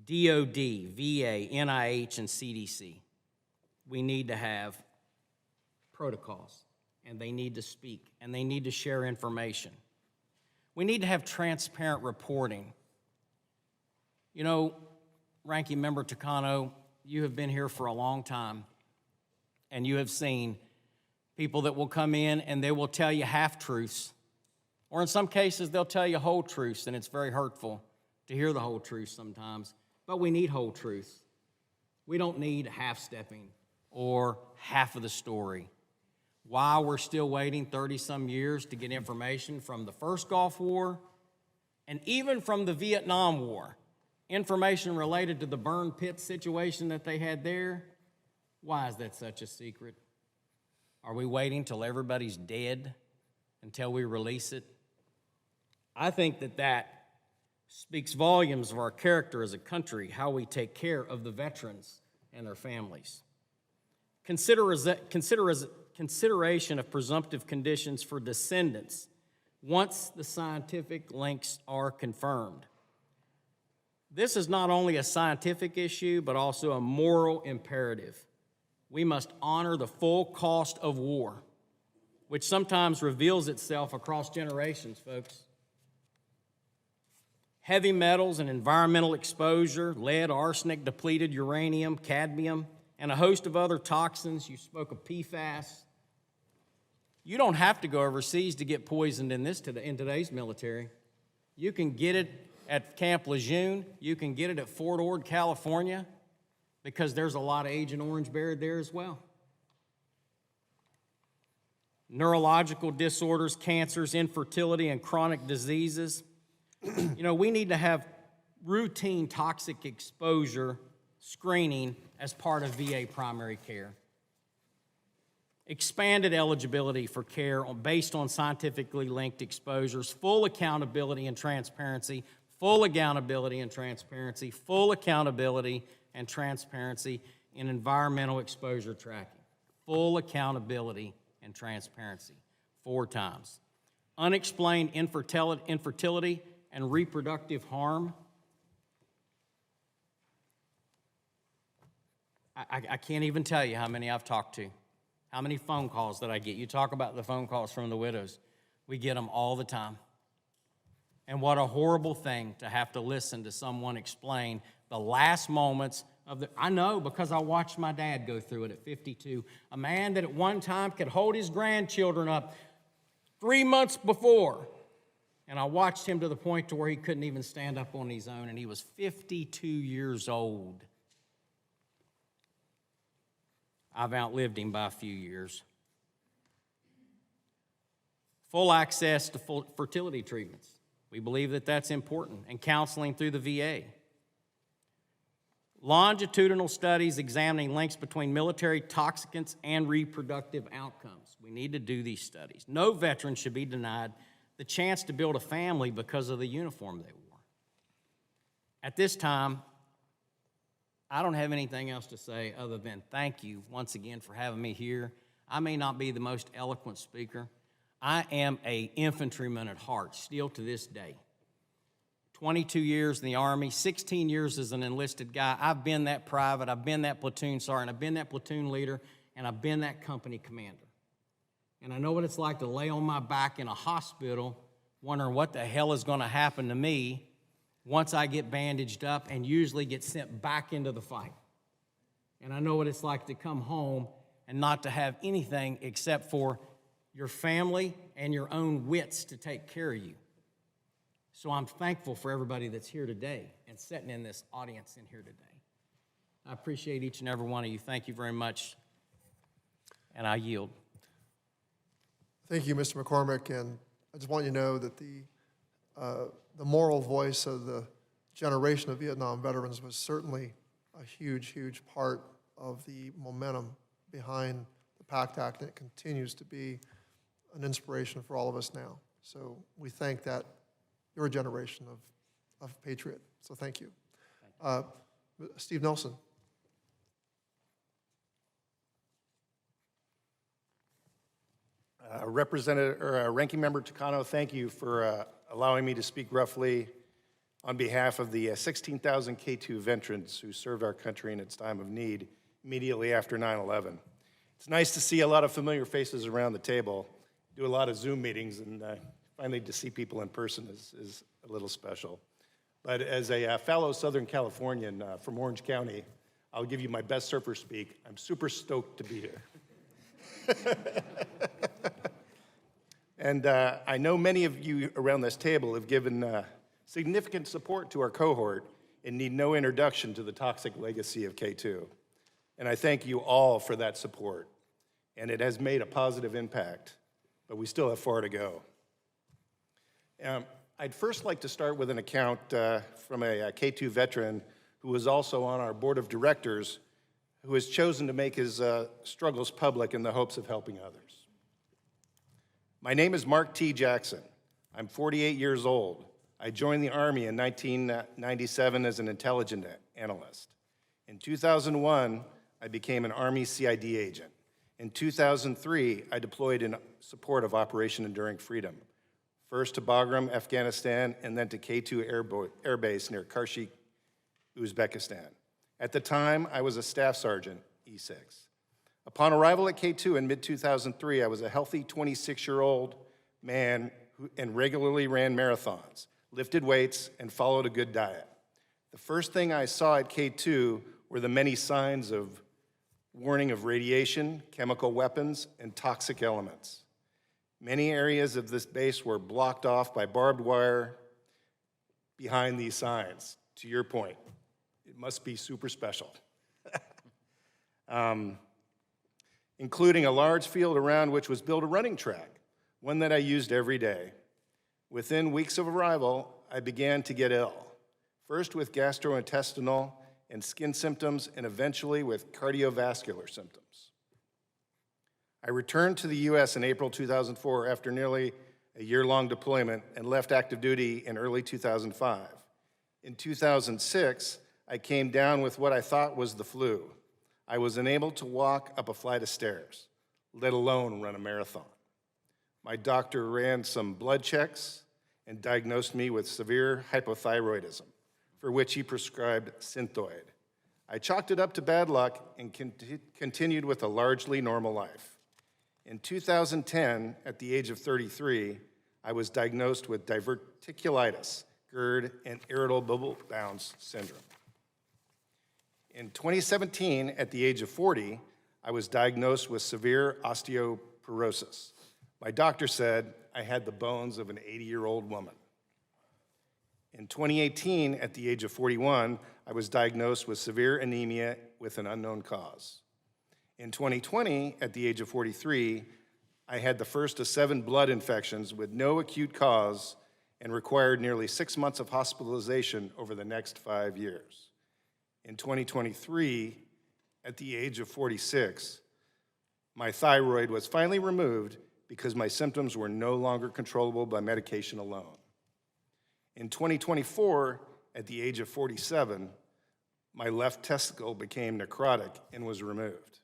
DOD, VA, NIH, and CDC. We need to have protocols, and they need to speak, and they need to share information. We need to have transparent reporting. You know, Ranking Member Takano, you have been here for a long time, and you have seen People that will come in and they will tell you half-truths, or in some cases, they'll tell you whole truths, and it's very hurtful to hear the whole truth sometimes, but we need whole truth. We don't need half-stepping or half of the story. While we're still waiting 30-some years to get information from the first Gulf War and even from the Vietnam War, information related to the burn pit situation that they had there, why is that such a secret? Are we waiting till everybody's dead until we release it? I think that speaks volumes of our character as a country, how we take care of the veterans and their families. Consideration of presumptive conditions for descendants once the scientific links are confirmed. This is not only a scientific issue, but also a moral imperative. We must honor the full cost of war, which sometimes reveals itself across generations, folks. Heavy metals and environmental exposure, lead, arsenic, depleted uranium, cadmium, and a host of other toxins. You spoke of PFAS. You don't have to go overseas to get poisoned in today's military. You can get it at Camp Lejeune. You can get it at Fort Ord, California, because there's a lot of Agent Orange buried there as well. Neurological disorders, cancers, infertility, and chronic diseases. You know, we need to have routine toxic exposure screening as part of VA primary care. Expanded eligibility for care based on scientifically linked exposures, full accountability and transparency, full accountability and transparency, full accountability and transparency in environmental exposure tracking. Full accountability and transparency, 4 times. Unexplained infertility and reproductive harm. I can't even tell you how many I've talked to, how many phone calls that I get. You talk about the phone calls from the widows. We get them all the time. And what a horrible thing to have to listen to someone explain the last moments of the, I know because I watched my dad go through it at 52. A man that at one time could hold his grandchildren up 3 months before. And I watched him to the point to where he couldn't even stand up on his own, and he was 52 years old. I've outlived him by a few years. Full access to full fertility treatments. We believe that that's important, and counseling through the VA. Longitudinal studies examining links between military toxicants and reproductive outcomes. We need to do these studies. No veteran should be denied the chance to build a family because of the uniform they wore. At this time, I don't have anything else to say other than thank you once again for having me here. I may not be the most eloquent speaker. I am an infantryman at heart, still to this day. 22 years in the Army, 16 years as an enlisted guy. I've been that private, I've been that platoon sergeant, I've been that platoon leader, and I've been that company commander. And I know what it's like to lay on my back in a hospital wondering what the hell is going to happen to me once I get bandaged up and usually get sent back into the fight. And I know what it's like to come home and not to have anything except for your family and your own wits to take care of you. So I'm thankful for everybody that's here today and sitting in this audience in here today. I appreciate each and every one of you. Thank you very much, and I yield. Thank you, Mr. McCormick, and I just want you to know that the moral voice of the generation of Vietnam veterans was certainly a huge, huge part of the momentum behind the PACT Act, and it continues to be an inspiration for all of us now. So we thank that your generation of patriot. So thank you. Steve Nelson. Ranking Member Takano, thank you for allowing me to speak roughly on behalf of the 16,000 K2 veterans who served our country in its time of need immediately after 9/11. It's nice to see a lot of familiar faces around the table, do a lot of Zoom meetings, and finally to see people in person is a little special. But as a fellow Southern Californian from Orange County, I'll give you my best surfer speak. I'm super stoked to be here. And I know many of you around this table have given significant support to our cohort and need no introduction to the toxic legacy of K2. And I thank you all for that support. And it has made a positive impact, but we still have far to go. I'd first like to start with an account from a K2 veteran who was also on our board of directors, who has chosen to make his struggles public in the hopes of helping others. My name is Mark T. Jackson. I'm 48 years old. I joined the Army in 1997 as an intelligence analyst. In 2001, I became an Army CID agent. In 2003, I deployed in support of Operation Enduring Freedom, first to Bagram, Afghanistan, and then to K2 Air Base near Karshi, Uzbekistan. At the time, I was a staff sergeant, E6. Upon arrival at K2 in mid-2003, I was a healthy 26-year-old man and regularly ran marathons, lifted weights, and followed a good diet. The first thing I saw at K2 were the many signs of warning of radiation, chemical weapons, and toxic elements. Many areas of this base were blocked off by barbed wire behind these signs. To your point, it must be super special. Including a large field around which was built a running track, one that I used every day. Within weeks of arrival, I began to get ill, first with gastrointestinal and skin symptoms, and eventually with cardiovascular symptoms. I returned to the U.S. in April 2004 after nearly a year-long deployment and left active duty in early 2005. In 2006, I came down with what I thought was the flu. I was unable to walk up a flight of stairs, let alone run a marathon. My doctor ran some blood checks and diagnosed me with severe hypothyroidism, for which he prescribed Synthroid. I chalked it up to bad luck and continued with a largely normal life. In 2010, at the age of 33, I was diagnosed with diverticulitis, GERD, and irritable bowel syndrome. In 2017, at the age of 40, I was diagnosed with severe osteoporosis. My doctor said I had the bones of an 80-year-old woman. In 2018, at the age of 41, I was diagnosed with severe anemia with an unknown cause. In 2020, at the age of 43, I had the first of 7 blood infections with no acute cause and required nearly 6 months of hospitalization over the next 5 years. In 2023, at the age of 46, my thyroid was finally removed because my symptoms were no longer controllable by medication alone. In 2024, at the age of 47, my left testicle became necrotic and was removed.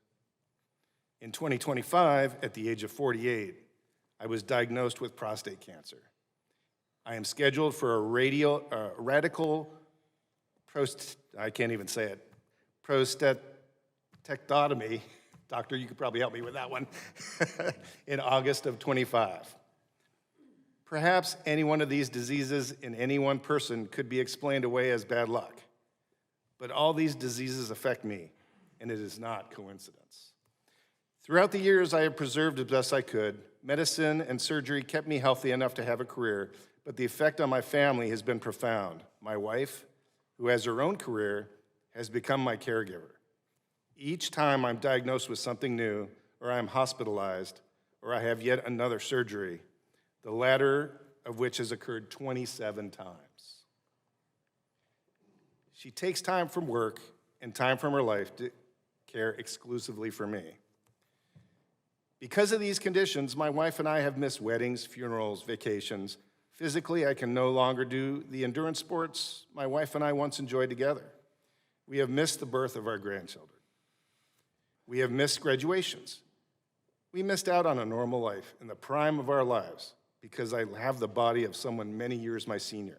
In 2025, at the age of 48, I was diagnosed with prostate cancer. I am scheduled for a radical prostatectomy. Doctor, you could probably help me with that one, in August of 25. Perhaps any one of these diseases in any one person could be explained away as bad luck. But all these diseases affect me, and it is not coincidence. Throughout the years, I have preserved as best I could. Medicine and surgery kept me healthy enough to have a career, but the effect on my family has been profound. My wife, who has her own career, has become my caregiver. Each time I'm diagnosed with something new, or I'm hospitalized, or I have yet another surgery, the latter of which has occurred 27 times. She takes time from work and time from her life to care exclusively for me. Because of these conditions, my wife and I have missed weddings, funerals, vacations. Physically, I can no longer do the endurance sports my wife and I once enjoyed together. We have missed the birth of our grandchildren. We have missed graduations. We missed out on a normal life in the prime of our lives because I have the body of someone many years my senior.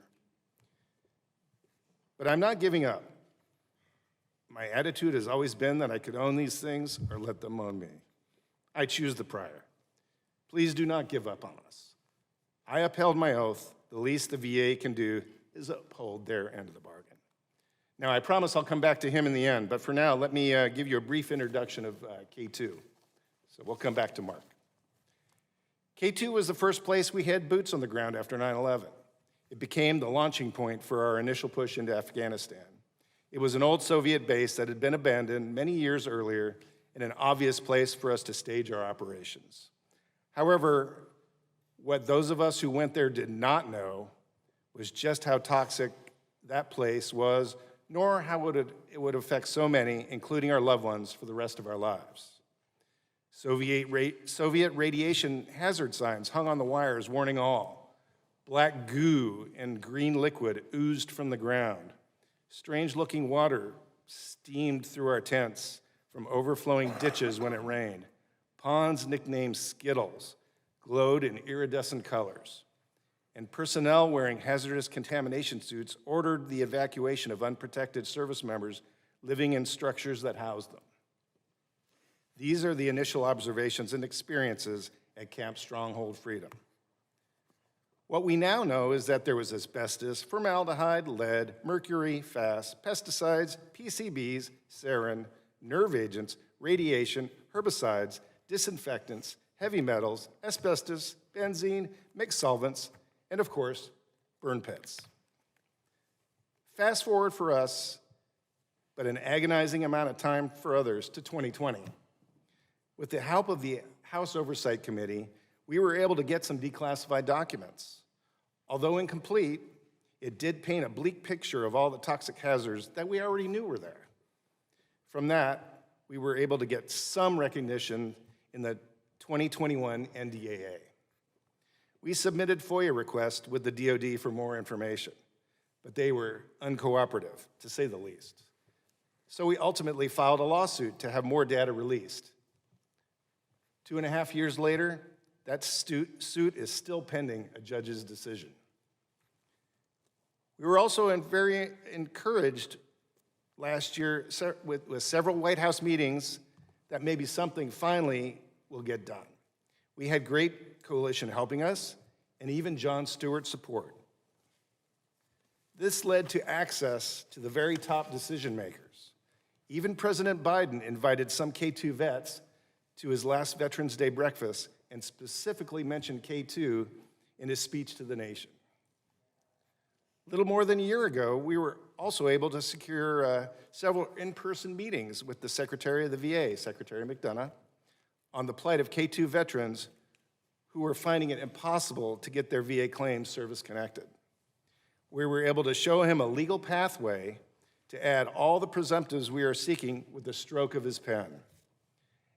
But I'm not giving up. My attitude has always been that I could own these things or let them own me. I choose the prior. Please do not give up on us. I upheld my oath. The least the VA can do is uphold their end of the bargain. Now, I promise I'll come back to him in the end, but for now, let me give you a brief introduction of K2. So we'll come back to Mark. K2 was the first place we had boots on the ground after 9/11. It became the launching point for our initial push into Afghanistan. It was an old Soviet base that had been abandoned many years earlier and an obvious place for us to stage our operations. However, what those of us who went there did not know was just how toxic that place was, nor how it would affect so many, including our loved ones, for the rest of our lives. Soviet radiation hazard signs hung on the wires warning all. Black goo and green liquid oozed from the ground. Strange-looking water steamed through our tents from overflowing ditches when it rained. Ponds nicknamed Skittles glowed in iridescent colors. And personnel wearing hazardous contamination suits ordered the evacuation of unprotected service members living in structures that housed them. These are the initial observations and experiences at Camp Stronghold Freedom. What we now know is that there was asbestos, formaldehyde, lead, mercury, FAS, pesticides, PCBs, sarin, nerve agents, radiation, herbicides, disinfectants, heavy metals, asbestos, benzene, mixed solvents, and of course, burn pits. Fast forward for us, but an agonizing amount of time for others, to 2020. With the help of the House Oversight Committee, we were able to get some declassified documents. Although incomplete, it did paint a bleak picture of all the toxic hazards that we already knew were there. From that, we were able to get some recognition in the 2021 NDAA. We submitted FOIA requests with the DoD for more information, but they were uncooperative, to say the least. So we ultimately filed a lawsuit to have more data released. 2.5 years later, that suit is still pending a judge's decision. We were also very encouraged last year with several White House meetings that maybe something finally will get done. We had great coalition helping us, and even Jon Stewart's support. This led to access to the very top decision makers. Even President Biden invited some K2 vets to his last Veterans Day breakfast and specifically mentioned K2 in his speech to the nation. A little more than a year ago, we were also able to secure several in-person meetings with the Secretary of the VA, Secretary McDonough, on the plight of K2 veterans who were finding it impossible to get their VA claims service-connected. We were able to show him a legal pathway to add all the presumptives we are seeking with the stroke of his pen.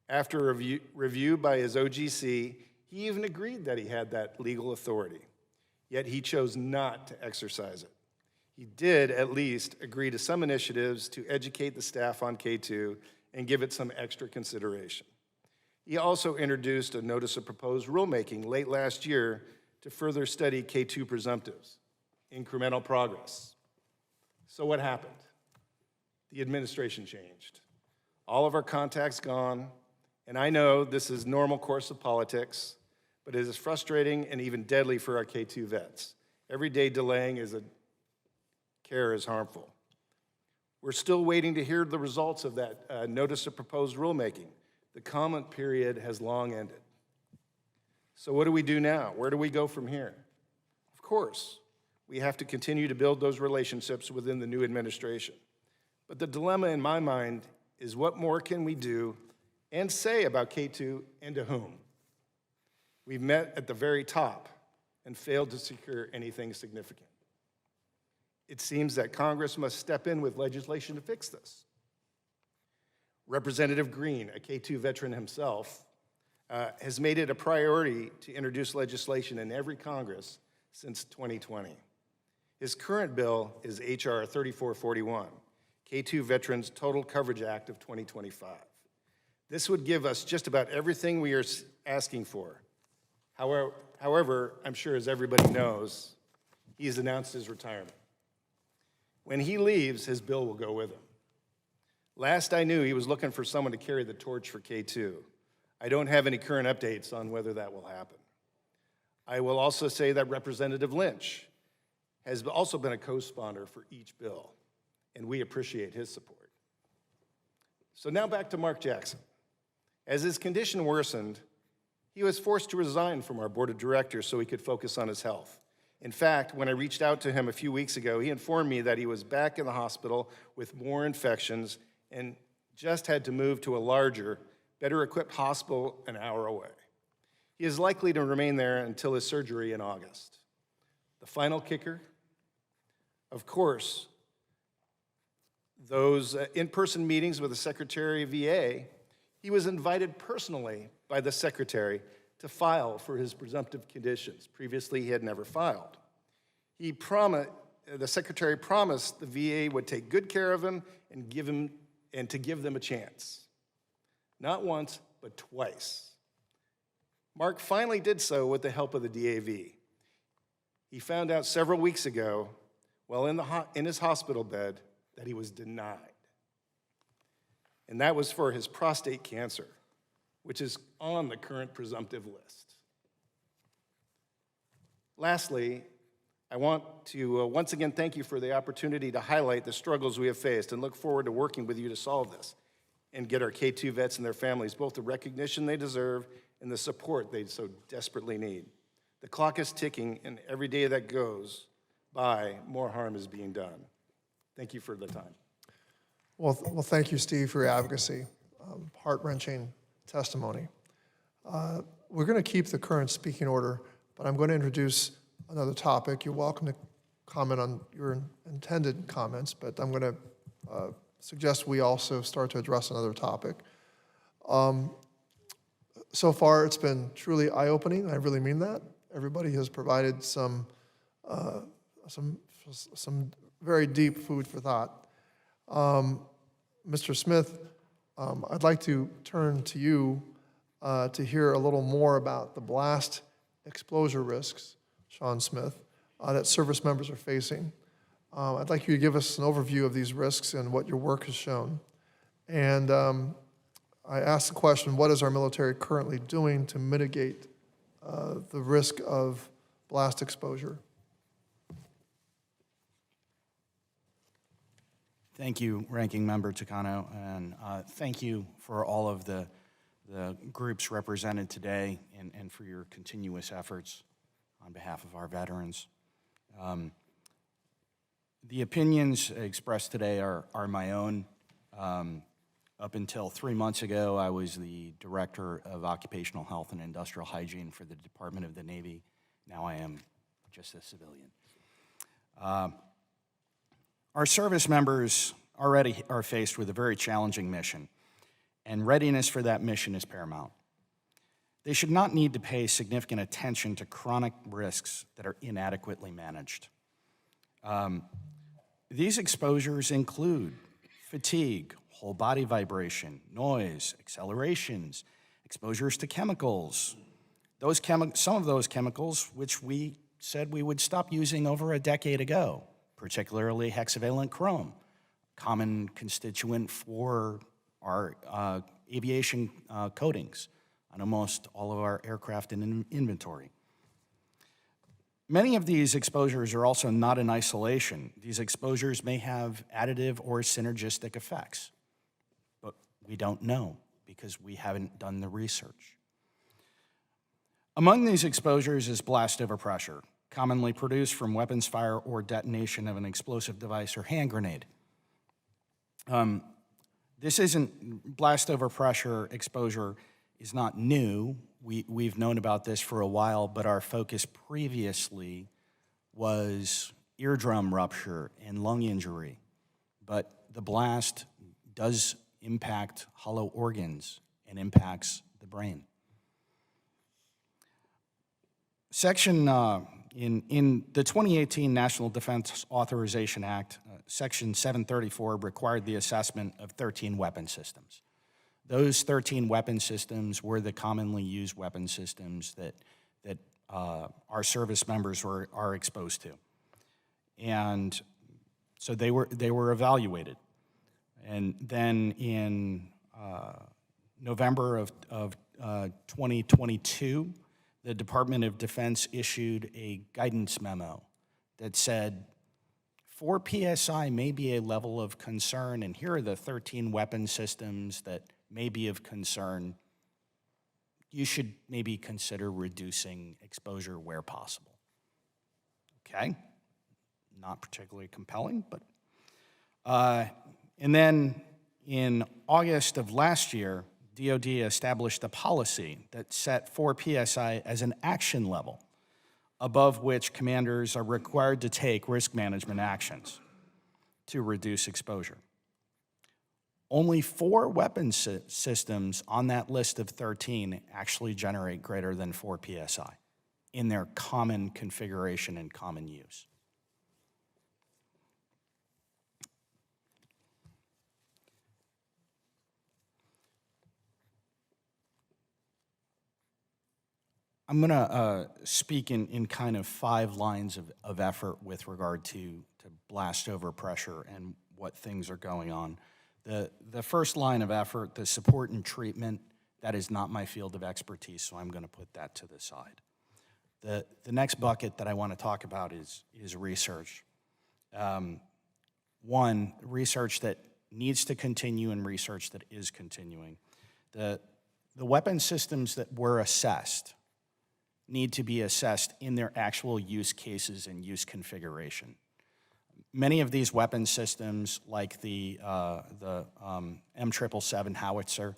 After a review by his OGC, he even agreed that he had that legal authority, yet he chose not to exercise it. He did at least agree to some initiatives to educate the staff on K2 and give it some extra consideration. He also introduced a notice of proposed rulemaking late last year to further study K2 presumptives, incremental progress. So what happened? The administration changed. All of our contacts gone, and I know this is normal course of politics, but it is frustrating and even deadly for our K2 vets. Every day delaying care is harmful. We're still waiting to hear the results of that notice of proposed rulemaking. The comment period has long ended. So what do we do now? Where do we go from here? Of course, we have to continue to build those relationships within the new administration. But the dilemma in my mind is what more can we do and say about K2 and to whom? We've met at the very top and failed to secure anything significant. It seems that Congress must step in with legislation to fix this. Representative Green, a K2 veteran himself, has made it a priority to introduce legislation in every Congress since 2020. His current bill is H.R. 3441, K2 Veterans Total Coverage Act of 2025. This would give us just about everything we are asking for. However, I'm sure as everybody knows, he's announced his retirement. When he leaves, his bill will go with him. Last I knew, he was looking for someone to carry the torch for K2. I don't have any current updates on whether that will happen. I will also say that Representative Lynch has also been a co-sponsor for each bill, and we appreciate his support. So now back to Mark Jackson. As his condition worsened, he was forced to resign from our board of directors so he could focus on his health. In fact, when I reached out to him a few weeks ago, he informed me that he was back in the hospital with more infections and just had to move to a larger, better equipped hospital an hour away. He is likely to remain there until his surgery in August. The final kicker, of course, those in-person meetings with the Secretary of VA, he was invited personally by the Secretary to file for his presumptive conditions. Previously, he had never filed. The Secretary promised the VA would take good care of him and to give them a chance. Not once, but twice. Mark finally did so with the help of the DAV. He found out several weeks ago, while in his hospital bed, that he was denied. And that was for his prostate cancer, which is on the current presumptive list. Lastly, I want to once again thank you for the opportunity to highlight the struggles we have faced and look forward to working with you to solve this and get our K-2 vets and their families both the recognition they deserve and the support they so desperately need. The clock is ticking, and every day that goes by, more harm is being done. Thank you for the time. Well, thank you, Steve, for your advocacy. Heart-wrenching testimony. We're going to keep the current speaking order, but I'm going to introduce another topic. You're welcome to comment on your intended comments, but I'm going to suggest we also start to address another topic. So far, it's been truly eye-opening. I really mean that. Everybody has provided some very deep food for thought. Mr. Smith, I'd like to turn to you to hear a little more about the blast exposure risks, Sean Smith, that service members are facing. I'd like you to give us an overview of these risks and what your work has shown. And I asked the question, what is our military currently doing to mitigate the risk of blast exposure? Thank you, Ranking Member Takano, and thank you for all of the groups represented today and for your continuous efforts on behalf of our veterans. The opinions expressed today are my own. Up until 3 months ago, I was the Director of Occupational Health and Industrial Hygiene for the Department of the Navy. Now I am just a civilian. Our service members already are faced with a very challenging mission, and readiness for that mission is paramount. They should not need to pay significant attention to chronic risks that are inadequately managed. These exposures include fatigue, whole body vibration, noise, accelerations, exposures to chemicals. Some of those chemicals which we said we would stop using over a decade ago, particularly hexavalent chrome, common constituent for our aviation coatings on almost all of our aircraft in inventory. Many of these exposures are also not in isolation. These exposures may have additive or synergistic effects, but we don't know because we haven't done the research. Among these exposures is blast overpressure, commonly produced from weapons fire or detonation of an explosive device or hand grenade. Blast overpressure exposure is not new. We've known about this for a while, but our focus previously was eardrum rupture and lung injury. But the blast does impact hollow organs and impacts the brain. In the 2018 National Defense Authorization Act, Section 734 required the assessment of 13 weapon systems. Those 13 weapon systems were the commonly used weapon systems that our service members are exposed to. And so they were evaluated. And then in November of 2022, the Department of Defense issued a guidance memo that said, 4 PSI may be a level of concern, and here are the 13 weapon systems that may be of concern you should maybe consider reducing exposure where possible. Okay? Not particularly compelling, but. And then in August of last year, DoD established a policy that set 4 PSI as an action level, above which commanders are required to take risk management actions to reduce exposure. Only 4 weapon systems on that list of 13 actually generate greater than 4 PSI in their common configuration and common use. I'm going to speak in kind of 5 lines of effort with regard to blast over pressure and what things are going on. The first line of effort, the support and treatment, that is not my field of expertise, so I'm going to put that to the side. The next bucket that I want to talk about is research. One, research that needs to continue and research that is continuing. The weapon systems that were assessed need to be assessed in their actual use cases and use configuration. Many of these weapon systems, like the M777 howitzer,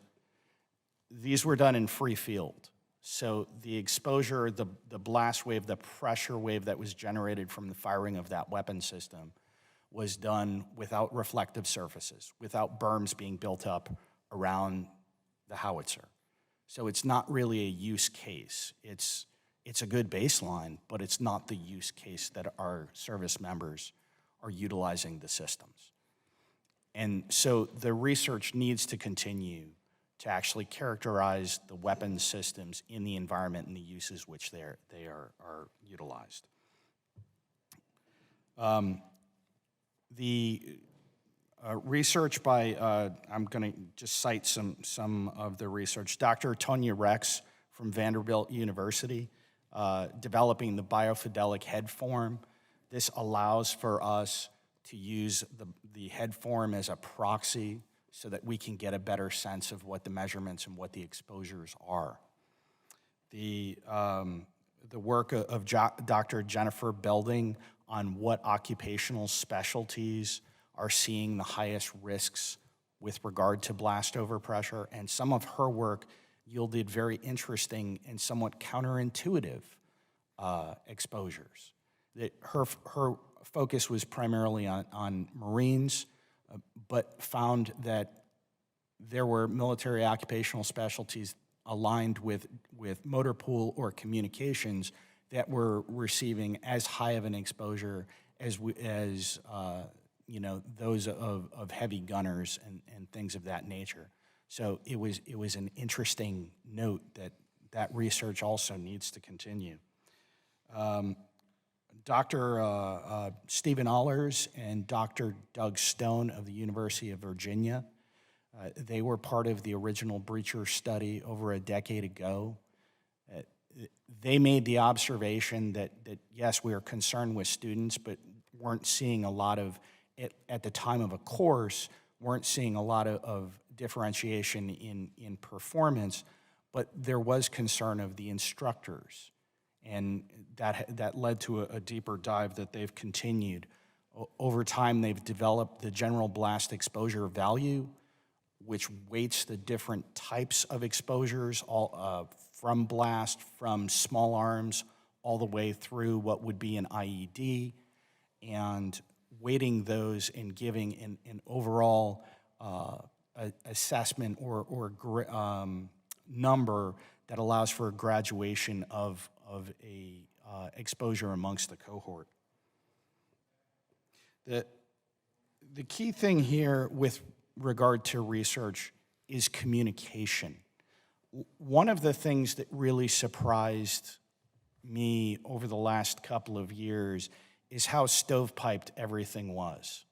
these were done in free field. So the exposure, the blast wave, the pressure wave that was generated from the firing of that weapon system was done without reflective surfaces, without berms being built up around the howitzer. So it's not really a use case. It's a good baseline, but it's not the use case that our service members are utilizing the systems. And so the research needs to continue to actually characterize the weapons systems in the environment and the uses which they are utilized. The research by, I'm going to just cite some of the research. Dr. Tonya Rex from Vanderbilt University, developing the biofidelic head form. This allows for us to use the head form as a proxy so that we can get a better sense of what the measurements and what the exposures are. The work of Dr. Jennifer Belding on what occupational specialties are seeing the highest risks with regard to blast overpressure, and some of her work yielded very interesting and somewhat counterintuitive exposures. Her focus was primarily on Marines, but found that there were military occupational specialties aligned with motor pool or communications that were receiving as high of an exposure as those of heavy gunners and things of that nature. So it was an interesting note that research also needs to continue. Dr. Stephen Allers and Dr. Doug Stone of the University of Virginia, they were part of the original Breacher study over a decade ago. They made the observation that yes, we are concerned with students, but weren't seeing a lot of, at the time of a course, weren't seeing a lot of differentiation in performance, but there was concern of the instructors. And that led to a deeper dive that they've continued. Over time, they've developed the general blast exposure value, which weights the different types of exposures, all from blast, from small arms, all the way through what would be an IED, and weighting those and giving an overall assessment or number that allows for a graduation of a exposure amongst the cohort. The key thing here with regard to research is communication. One of the things that really surprised me over the last couple of years is how stovepiped everything was.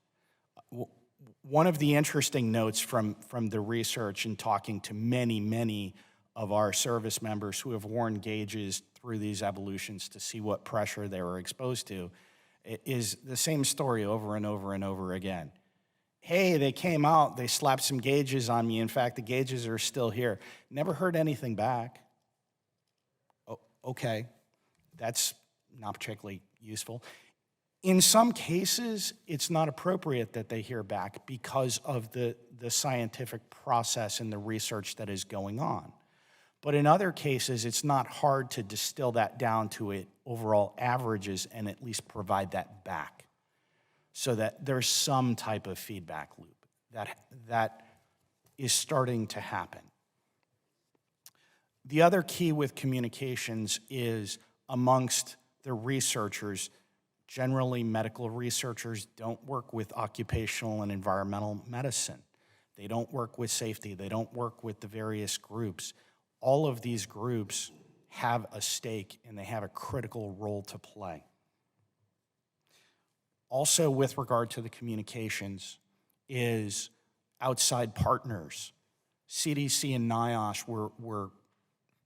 One of the interesting notes from the research and talking to many of our service members who have worn gauges through these evolutions to see what pressure they were exposed to is the same story over and over and over again. Hey, they came out, they slapped some gauges on me. In fact, the gauges are still here. Never heard anything back. Okay, that's not particularly useful. In some cases, it's not appropriate that they hear back because of the scientific process and the research that is going on. But in other cases, it's not hard to distill that down to it overall averages and at least provide that back so that there's some type of feedback loop that is starting to happen. The other key with communications is amongst the researchers. Generally, medical researchers don't work with occupational and environmental medicine. They don't work with safety. They don't work with the various groups. All of these groups have a stake and they have a critical role to play. Also, with regard to the communications, is outside partners. CDC and NIOSH were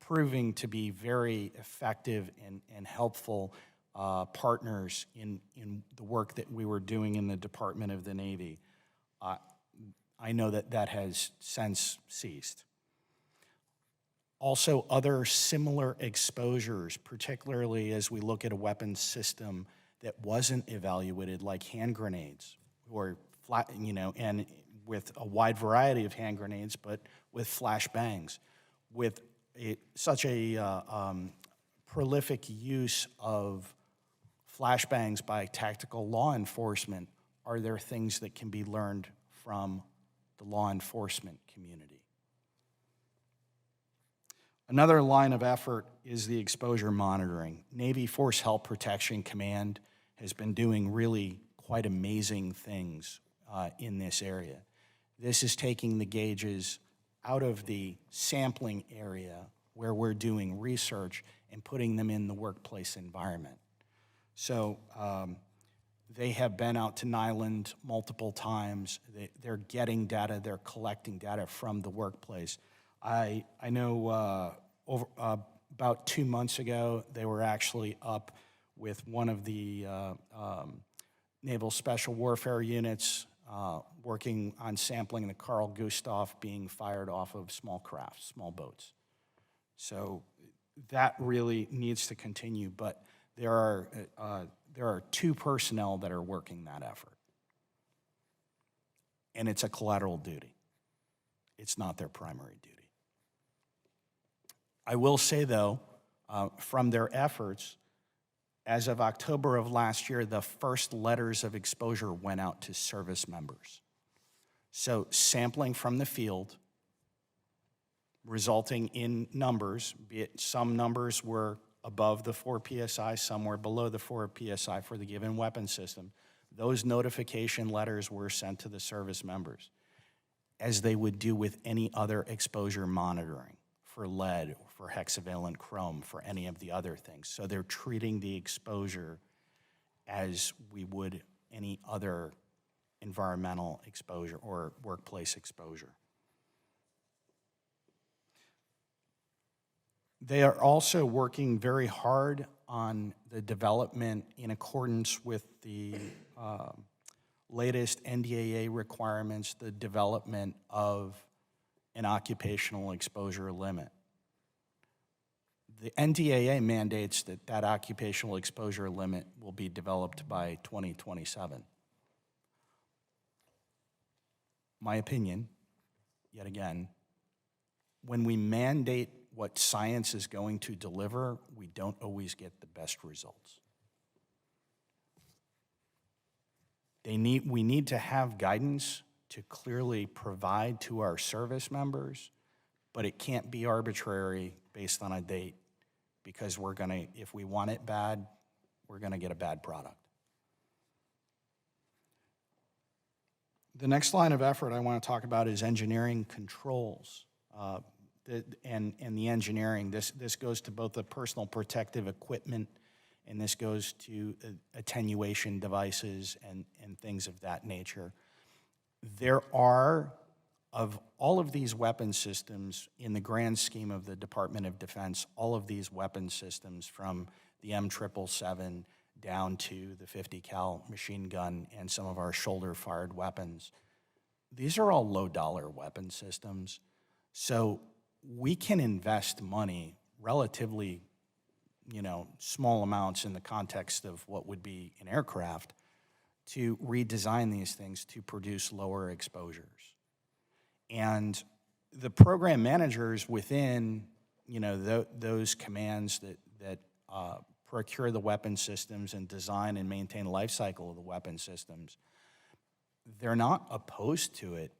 proving to be very effective and helpful partners in the work that we were doing in the Department of the Navy. I know that has since ceased. Also, other similar exposures, particularly as we look at a weapons system that wasn't evaluated, like hand grenades, or and with a wide variety of hand grenades, but with flashbangs, with such a prolific use of flashbangs by tactical law enforcement. Are there things that can be learned from the law enforcement community? Another line of effort is the exposure monitoring. Navy Force Health Protection Command has been doing really quite amazing things in this area. This is taking the gauges out of the sampling area where we're doing research and putting them in the workplace environment. So they have been out to Nyland multiple times. They're getting data, they're collecting data from the workplace. I know about 2 months ago, they were actually up with one of the Naval Special Warfare units working on sampling the Carl Gustaf being fired off of small crafts, small boats. So that really needs to continue, but there are 2 personnel that are working that effort. And it's a collateral duty. It's not their primary duty. I will say, though, from their efforts, as of October of last year, the first letters of exposure went out to service members. So sampling from the field, resulting in numbers, be it some numbers were above the 4 PSI, some were below the 4 PSI for the given weapon system. Those notification letters were sent to the service members, as they would do with any other exposure monitoring for lead, for hexavalent chrome, for any of the other things. So they're treating the exposure as we would any other environmental exposure or workplace exposure. They are also working very hard on the development in accordance with the latest NDAA requirements, the development of an occupational exposure limit. The NDAA mandates that that occupational exposure limit will be developed by 2027. My opinion, yet again, when we mandate what science is going to deliver, we don't always get the best results. We need to have guidance to clearly provide to our service members, but it can't be arbitrary based on a date, because if we want it bad, we're gonna get a bad product. The next line of effort I want to talk about is engineering controls. And the engineering, this goes to both the personal protective equipment, and this goes to attenuation devices and things of that nature. There are, of all of these weapon systems, in the grand scheme of the Department of Defense, all of these weapon systems from the M777 down to the 50 cal machine gun and some of our shoulder-fired weapons, these are all low-dollar weapon systems. So we can invest money relatively small amounts in the context of what would be an aircraft, to redesign these things to produce lower exposures. And the program managers within, those commands that procure the weapon systems and design and maintain the life cycle of the weapon systems, they're not opposed to it,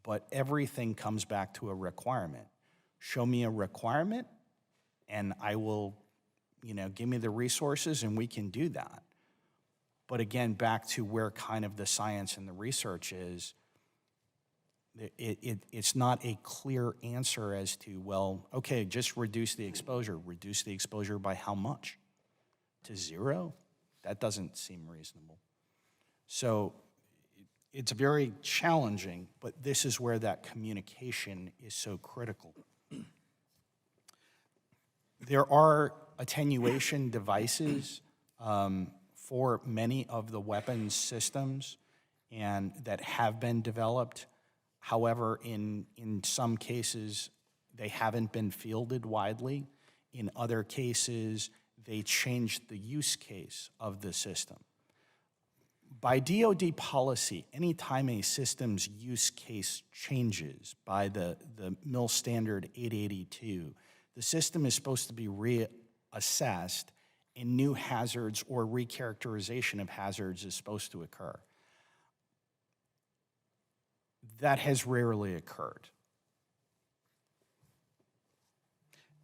but everything comes back to a requirement. Show me a requirement, and I will, give me the resources, and we can do that. But again, back to where kind of the science and the research is, it's not a clear answer as to, well, okay, just reduce the exposure. Reduce the exposure by how much? To zero? That doesn't seem reasonable. So it's very challenging, but this is where that communication is so critical. There are attenuation devices for many of the weapons systems and that have been developed. However, in some cases, they haven't been fielded widely. In other cases, they changed the use case of the system. By DoD policy, anytime a system's use case changes by the MIL standard 882, the system is supposed to be reassessed and new hazards or recharacterization of hazards is supposed to occur. That has rarely occurred.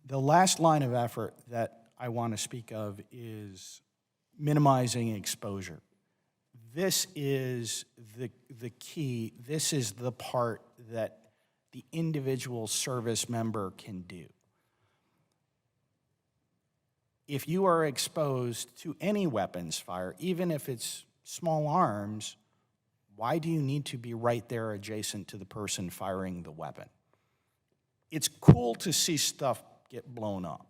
The last line of effort that I want to speak of is minimizing exposure. This is the key. This is the part that the individual service member can do. If you are exposed to any weapons fire, even if it's small arms, why do you need to be right there adjacent to the person firing the weapon? It's cool to see stuff get blown up.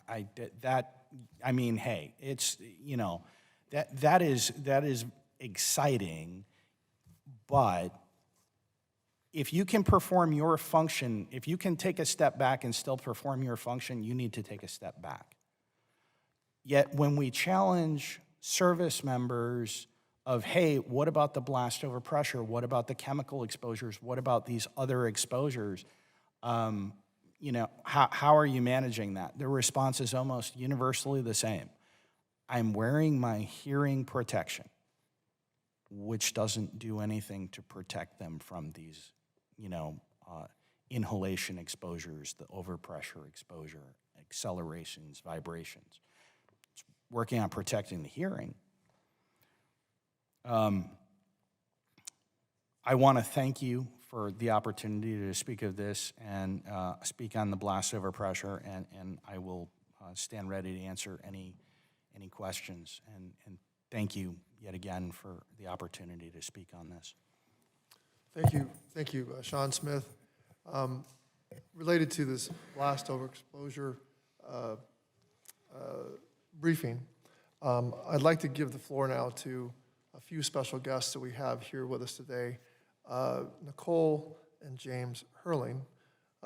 Hey, it's, that is exciting, but if you can perform your function, if you can take a step back and still perform your function, you need to take a step back. Yet when we challenge service members of, hey, what about the blast overpressure? What about the chemical exposures? What about these other exposures? How are you managing that? The response is almost universally the same. I'm wearing my hearing protection, which doesn't do anything to protect them from these, inhalation exposures, the overpressure exposure, accelerations, vibrations. It's working on protecting the hearing. I want to thank you for the opportunity to speak of this and speak on the blast overpressure, and I will stand ready to answer any questions. And thank you yet again for the opportunity to speak on this. Thank you, Sean Smith. Related to this blast overexposure briefing, I'd like to give the floor now to a few special guests that we have here with us today. Nicole and James Hurling.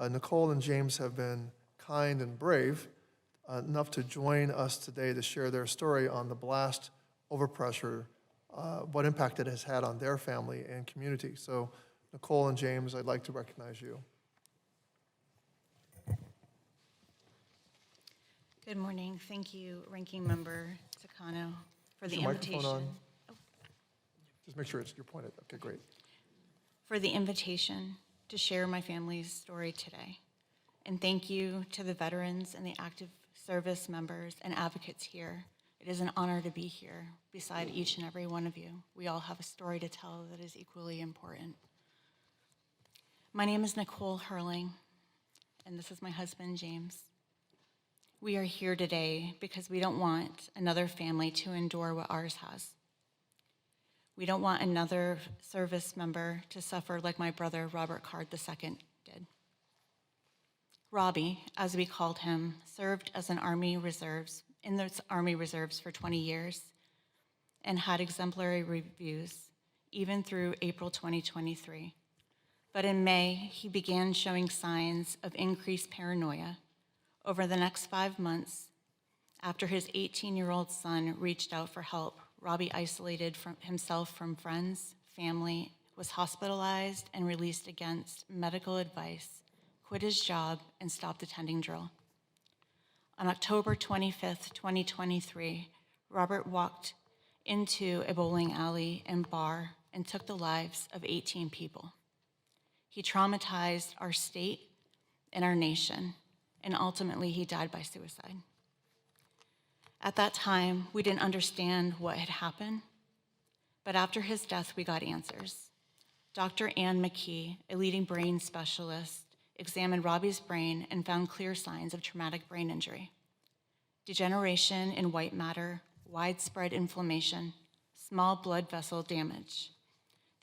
Nicole and James have been kind and brave enough to join us today to share their story on the blast overpressure, what impact it has had on their family and community. So Nicole and James, I'd like to recognize you. Good morning. Thank you, Ranking Member Takano, for the Is your microphone invitation. on? Just make sure you're pointed. Okay, great. For the invitation to share my family's story today. And thank you to the veterans and the active service members and advocates here. It is an honor to be here beside each and every one of you. We all have a story to tell that is equally important. My name is Nicole Hurling, and this is my husband, James. We are here today because we don't want another family to endure what ours has. We don't want another service member to suffer like my brother, Robert Card II, did. Robbie, as we called him, served as in the Army Reserves for 20 years and had exemplary reviews, even through April 2023. But in May, he began showing signs of increased paranoia. Over the next 5 months, After his 18-year-old son reached out for help, Robbie isolated himself from friends, family, was hospitalized and released against medical advice, quit his job, and stopped attending drill. On October 25th, 2023, Robert walked into a bowling alley and bar and took the lives of 18 people. He traumatized our state and our nation, and ultimately he died by suicide. At that time, we didn't understand what had happened, but after his death, we got answers. Dr. Ann McKee, a leading brain specialist, examined Robbie's brain and found clear signs of traumatic brain injury: degeneration in white matter, widespread inflammation, small blood vessel damage.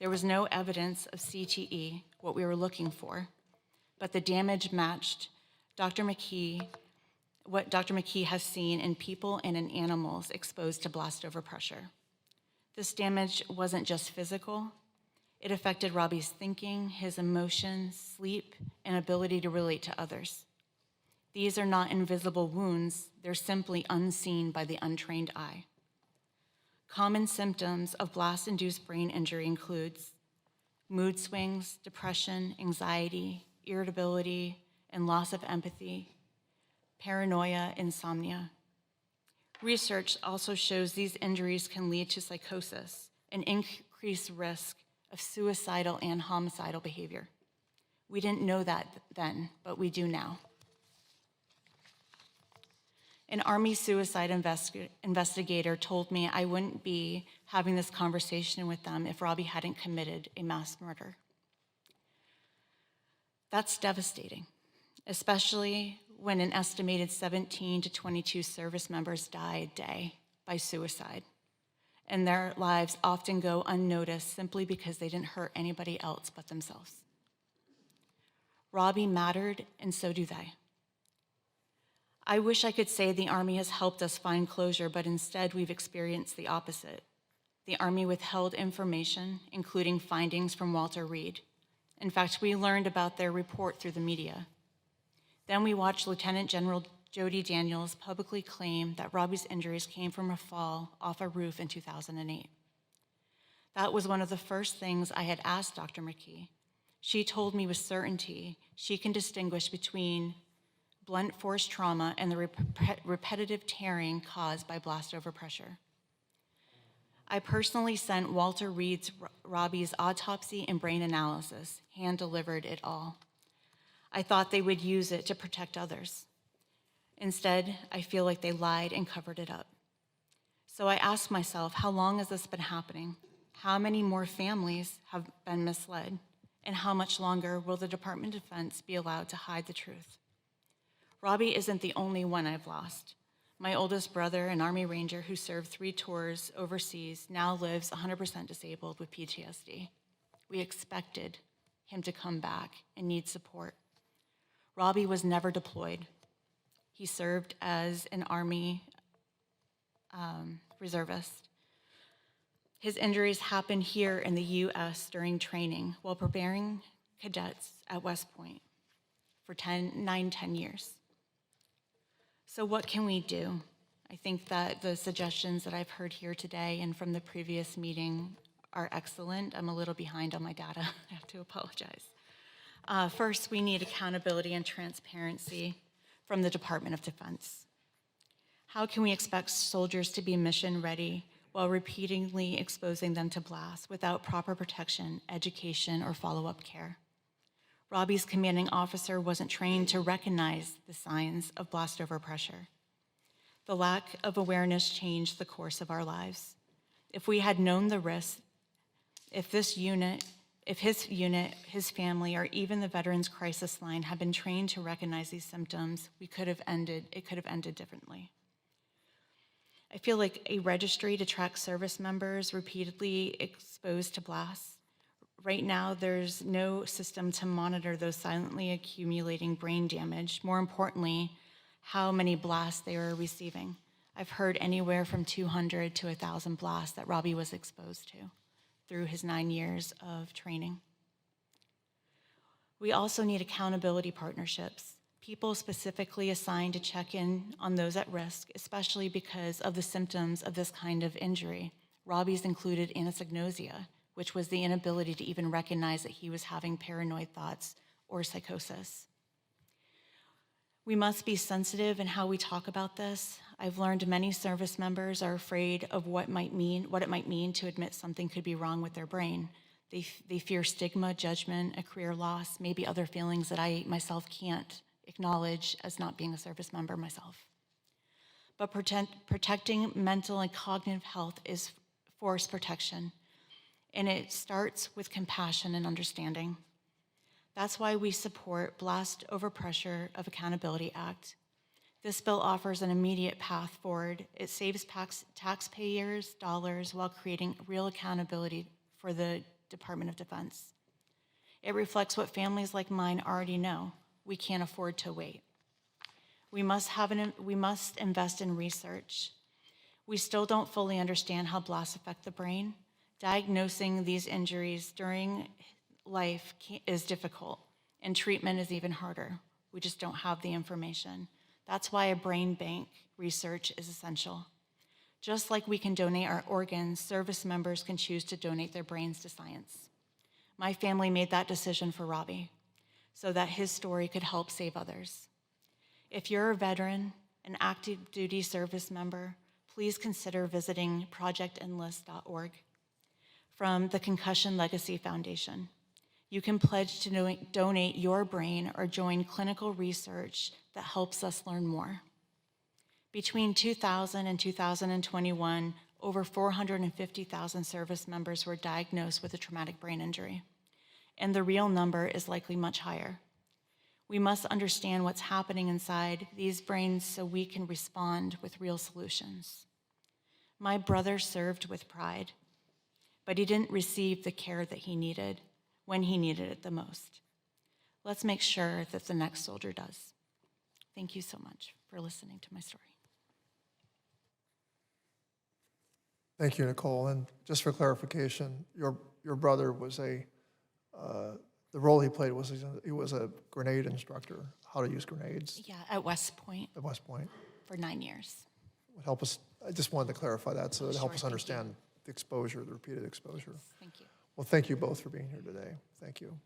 There was no evidence of CTE, what we were looking for, but the damage matched what Dr. McKee has seen in people and in animals exposed to blast overpressure. This damage wasn't just physical. It affected Robbie's thinking, his emotions, sleep, and ability to relate to others. These are not invisible wounds, they're simply unseen by the untrained eye. Common symptoms of blast-induced brain injury includes mood swings, depression, anxiety, irritability, and loss of empathy, paranoia, insomnia. Research also shows these injuries can lead to psychosis, an increased risk of suicidal and homicidal behavior. We didn't know that then, but we do now. An Army suicide investigator told me I wouldn't be having this conversation with them if Robbie hadn't committed a mass murder. That's devastating, especially when an estimated 17 to 22 service members die a day by suicide, and their lives often go unnoticed simply because they didn't hurt anybody else but themselves. Robbie mattered, and so do they. I wish I could say the Army has helped us find closure, but instead we've experienced the opposite. The Army withheld information, including findings from Walter Reed. In fact, we learned about their report through the media. Then we watched Lieutenant General Jody Daniels publicly claim that Robbie's injuries came from a fall off a roof in 2008. That was one of the first things I had asked Dr. McKee. She told me with certainty she can distinguish between blunt force trauma and the repetitive tearing caused by blast overpressure. I personally sent Walter Reed's Robbie's autopsy and brain analysis, hand-delivered it all. I thought they would use it to protect others. Instead, I feel like they lied and covered it up. So I asked myself, how long has this been happening? How many more families have been misled? And how much longer will the Department of Defense be allowed to hide the truth? Robbie isn't the only one I've lost. My oldest brother, an Army Ranger who served 3 tours overseas, now lives 100% disabled with PTSD. We expected him to come back and need support. Robbie was never deployed. He served as an Army reservist. His injuries happened here in the U.S. during training while preparing cadets at West Point for 10 years. So what can we do? I think that the suggestions that I've heard here today and from the previous meeting are excellent. I'm a little behind on my data. I have to apologize. First, we need accountability and transparency from the Department of Defense. How can we expect soldiers to be mission ready while repeatedly exposing them to blasts without proper protection, education, or follow-up care? Robbie's commanding officer wasn't trained to recognize the signs of blast overpressure. The lack of awareness changed the course of our lives. If we had known the risk, if his unit, his family, or even the Veterans Crisis Line had been trained to recognize these symptoms, it could have ended differently. I feel like a registry to track service members repeatedly exposed to blasts. Right now, there's no system to monitor those silently accumulating brain damage. More importantly, how many blasts they are receiving. I've heard anywhere from 200 to 1,000 blasts that Robbie was exposed to through his 9 years of training. We also need accountability partnerships. people specifically assigned to check in on those at risk, especially because of the symptoms of this kind of injury. Robbie's included anosognosia, which was the inability to even recognize that he was having paranoid thoughts or psychosis. We must be sensitive in how we talk about this. I've learned many service members are afraid of what it might mean to admit something could be wrong with their brain. They fear stigma, judgment, a career loss, maybe other feelings that I myself can't acknowledge as not being a service member myself. But protecting mental and cognitive health is force protection, and it starts with compassion and understanding. That's why we support Blast Overpressure of Accountability Act. This bill offers an immediate path forward. It saves taxpayers dollars while creating real accountability for the Department of Defense. It reflects what families like mine already know. We can't afford to wait. We must invest in research. We still don't fully understand how blasts affect the brain. Diagnosing these injuries during life is difficult, and treatment is even harder. We just don't have the information. That's why a brain bank research is essential. Just like we can donate our organs, service members can choose to donate their brains to science. My family made that decision for Robbie so that his story could help save others. If you're a veteran, an active duty service member, please consider visiting projectenlist.org. From the Concussion Legacy Foundation. You can pledge to donate your brain or join clinical research that helps us learn more. Between 2000 and 2021, over 450,000 service members were diagnosed with a traumatic brain injury, and the real number is likely much higher. We must understand what's happening inside these brains so we can respond with real solutions. My brother served with pride, but he didn't receive the care that he needed when he needed it the most. Let's make sure that the next soldier does. Thank you so much for listening to my story. Thank you, Nicole. And just for clarification, your brother was the role he played was he was a grenade instructor, how to use grenades Yeah, at West Point at West Point. for 9 years. Would help us, I just wanted to clarify that so it helps us Sure, thank understand the exposure, the repeated exposure. Thank you. Well, thank you both for being here today. Thank you.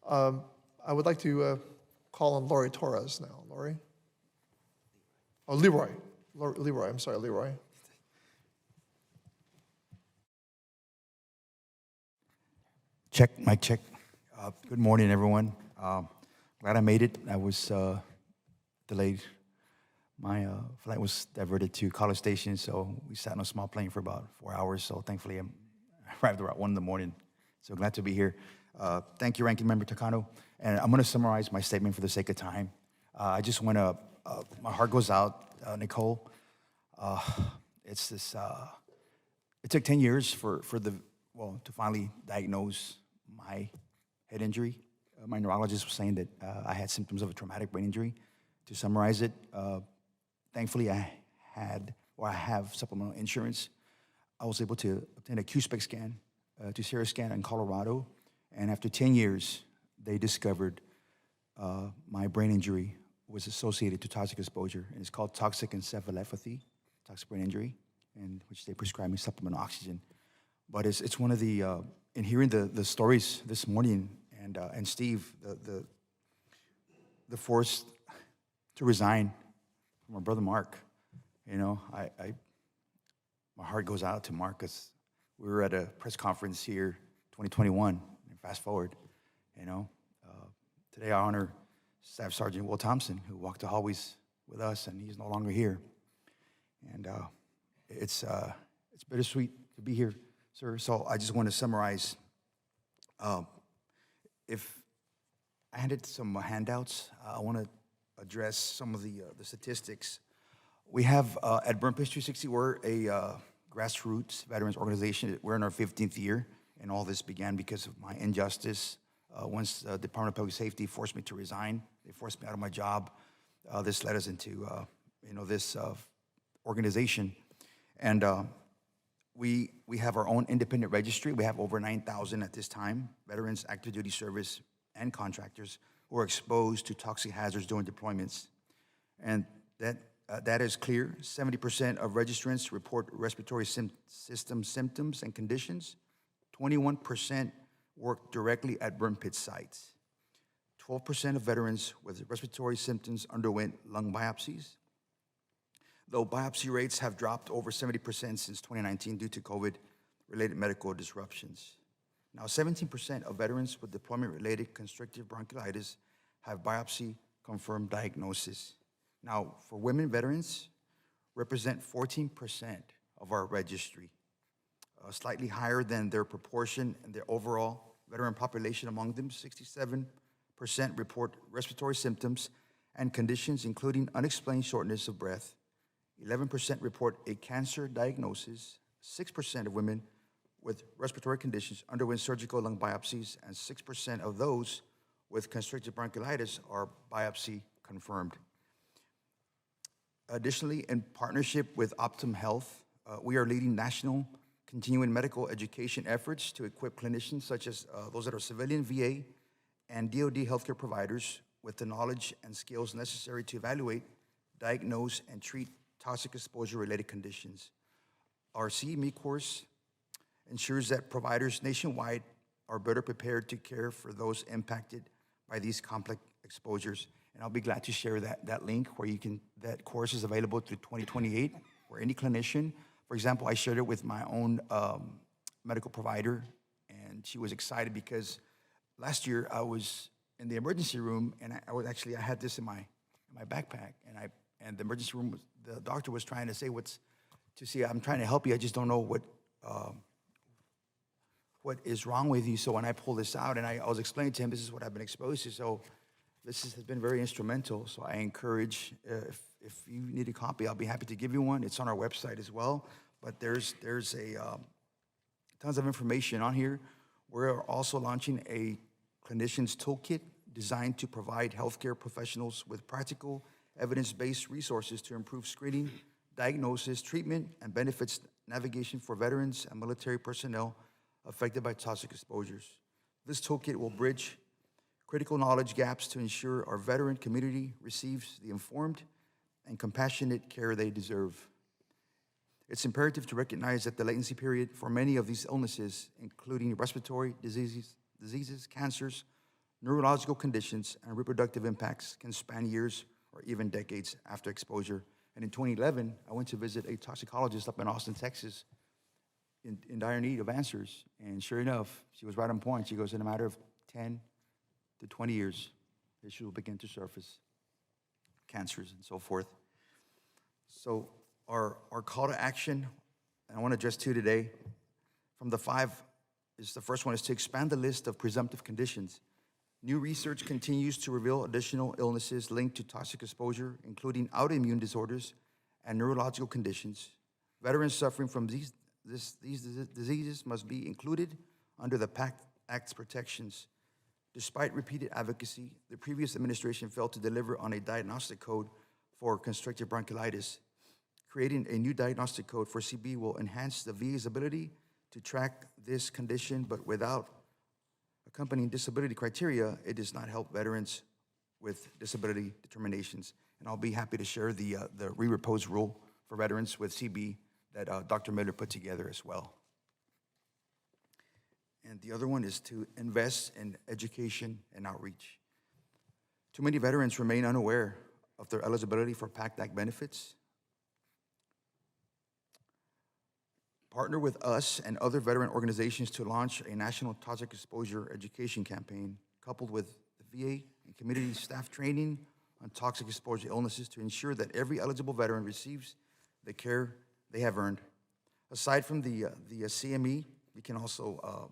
I would like to call on Lori Torres now. Lori? Oh, Leroy. Leroy, I'm sorry, Leroy. Check, mic check. Good morning, everyone. Glad I made it. I was delayed. My flight was diverted to College Station, so we sat on a small plane for about 4 hours. So thankfully, I arrived around 1 in the morning. So glad to be here. Thank you, Ranking Member Takano. And I'm going to summarize my statement for the sake of time. I just want to, my heart goes out, Nicole. It's this, it took 10 years to finally diagnose my head injury. My neurologist was saying that I had symptoms of a traumatic brain injury. To summarize it, thankfully I have supplemental insurance. I was able to obtain a Q-spec scan, to CT scan in Colorado, and after 10 years, they discovered my brain injury was associated to toxic exposure, and it's called toxic encephalopathy, toxic brain injury, in which they prescribed me supplemental oxygen. But it's one of the, in hearing the stories this morning, and Steve, the force to resign from my brother Mark, you know, my heart goes out to Mark because we were at a press conference here, 2021, and fast forward, you know. Today I honor Staff Sergeant Will Thompson, who walked the hallways with us, and he's no longer here. And it's bittersweet to be here, sir. So I just want to summarize. If I handed some handouts, I want to address some of the statistics. We have, at Burn Page 360, we're a grassroots veterans organization. We're in our 15th year, and all this began because of my injustice. Once the Department of Public Safety forced me to resign, they forced me out of my job. This led us into, this organization. And we have our own independent registry. We have over 9,000 at this time, veterans, active duty service, and contractors. who are exposed to toxic hazards during deployments. And that is clear. 70% of registrants report respiratory system symptoms and conditions. 21% work directly at burn pit sites. 12% of veterans with respiratory symptoms underwent lung biopsies, though biopsy rates have dropped over 70% since 2019 due to COVID-related medical disruptions. Now, 17% of veterans with deployment-related constrictive bronchiolitis have biopsy-confirmed diagnosis. Now, for women veterans, represent 14% of our registry, slightly higher than their proportion in the overall veteran population. Among them, 67% report respiratory symptoms and conditions, including unexplained shortness of breath. 11% report a cancer diagnosis. 6% of women with respiratory conditions underwent surgical lung biopsies, and 6% of those with constrictive bronchiolitis are biopsy confirmed. Additionally, in partnership with Optum Health, we are leading national continuing medical education efforts to equip clinicians, such as those that are civilian, VA, and DoD healthcare providers with the knowledge and skills necessary to evaluate, diagnose, and treat toxic exposure-related conditions. Our CME course ensures that providers nationwide are better prepared to care for those impacted by these complex exposures. And I'll be glad to share that link where that course is available through 2028, where any clinician, for example, I shared it with my own medical provider, and she was excited because last year I was in the emergency room, and I had this in my backpack, and the emergency room, the doctor was trying to say I'm trying to help you, I just don't know what is wrong with you. So when I pulled this out, and I was explaining to him, this is what I've been exposed to, so this has been very instrumental. So I encourage, if you need a copy, I'll be happy to give you one. It's on our website as well, but there's tons of information on here. We're also launching a clinician's toolkit designed to provide healthcare professionals with practical, evidence-based resources to improve screening, diagnosis, treatment, and benefits navigation for veterans and military personnel affected by toxic exposures. This toolkit will bridge critical knowledge gaps to ensure our veteran community receives the informed and compassionate care they deserve. It's imperative to recognize that the latency period for many of these illnesses, including respiratory diseases, cancers, neurological conditions, and reproductive impacts, can span years or even decades after exposure. And in 2011, I went to visit a toxicologist up in Austin, Texas, in dire need of answers. And sure enough, she was right on point. She goes, in a matter of 10 to 20 years, issues will begin to surface, cancers and so forth. So our call to action, and I want to address two today. From the five, the first one is to expand the list of presumptive conditions. New research continues to reveal additional illnesses linked to toxic exposure, including autoimmune disorders and neurological conditions. Veterans suffering from these diseases must be included under the PACT Act's protections. Despite repeated advocacy, the previous administration failed to deliver on a diagnostic code for constrictive bronchiolitis. Creating a new diagnostic code for CB will enhance the VA's ability to track this condition, but without accompanying disability criteria, it does not help veterans with disability determinations. And I'll be happy to share the re-repose rule for veterans with CB that Dr. Miller put together as well. And the other one is to invest in education and outreach. Too many veterans remain unaware of their eligibility for PACT Act benefits. Partner with us and other veteran organizations to launch a national toxic exposure education campaign, coupled with the VA and community staff training on toxic exposure illnesses to ensure that every eligible veteran receives the care they have earned. Aside from the CME, we can also,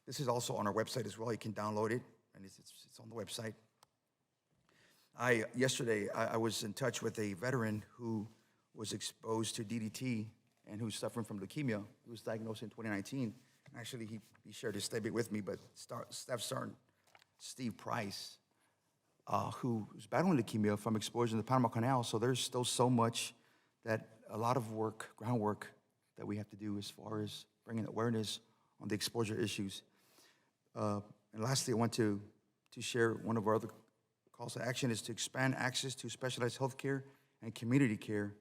this is also on our website as well. You can download it, and it's on the website. Yesterday, I was in touch with a veteran who was exposed to DDT and who's suffering from leukemia. He was diagnosed in 2019. Actually, he shared his statement with me, but Staff Sergeant Steve Price, who's battling leukemia from exposure in the Panama Canal, so there's still so much that a lot of work, groundwork, that we have to do as far as bringing awareness on the exposure issues. And lastly, I want to to share one of our other calls to action is to expand access to specialized health care and community care.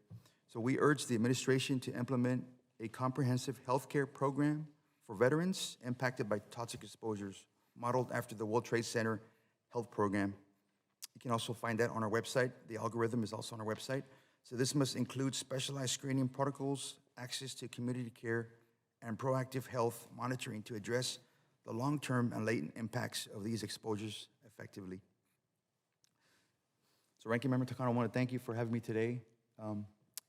So we urge the administration to implement a comprehensive health care program for veterans impacted by toxic exposures, modeled after the World Trade Center health program. You can also find that on our website. The algorithm is also on our website. So this must include specialized screening protocols, access to community care, and proactive health monitoring to address the long-term and latent impacts of these exposures effectively. So Ranking Member Takano, I want to thank you for having me today. And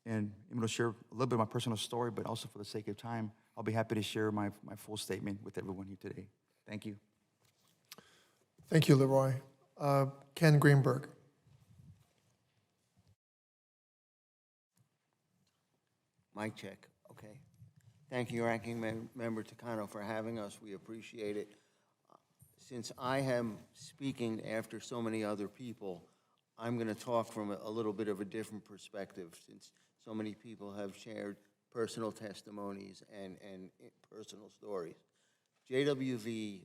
I'm going to share a little bit of my personal story, but also for the sake of time, I'll be happy to share my full statement with everyone here today. Thank you. Thank you, Leroy. Ken Greenberg. Mic check, okay. Thank you, Ranking Member Takano, for having us. We appreciate it. Since I am speaking after so many other people, I'm going to talk from a little bit of a different perspective, since so many people have shared personal testimonies and personal stories. JWV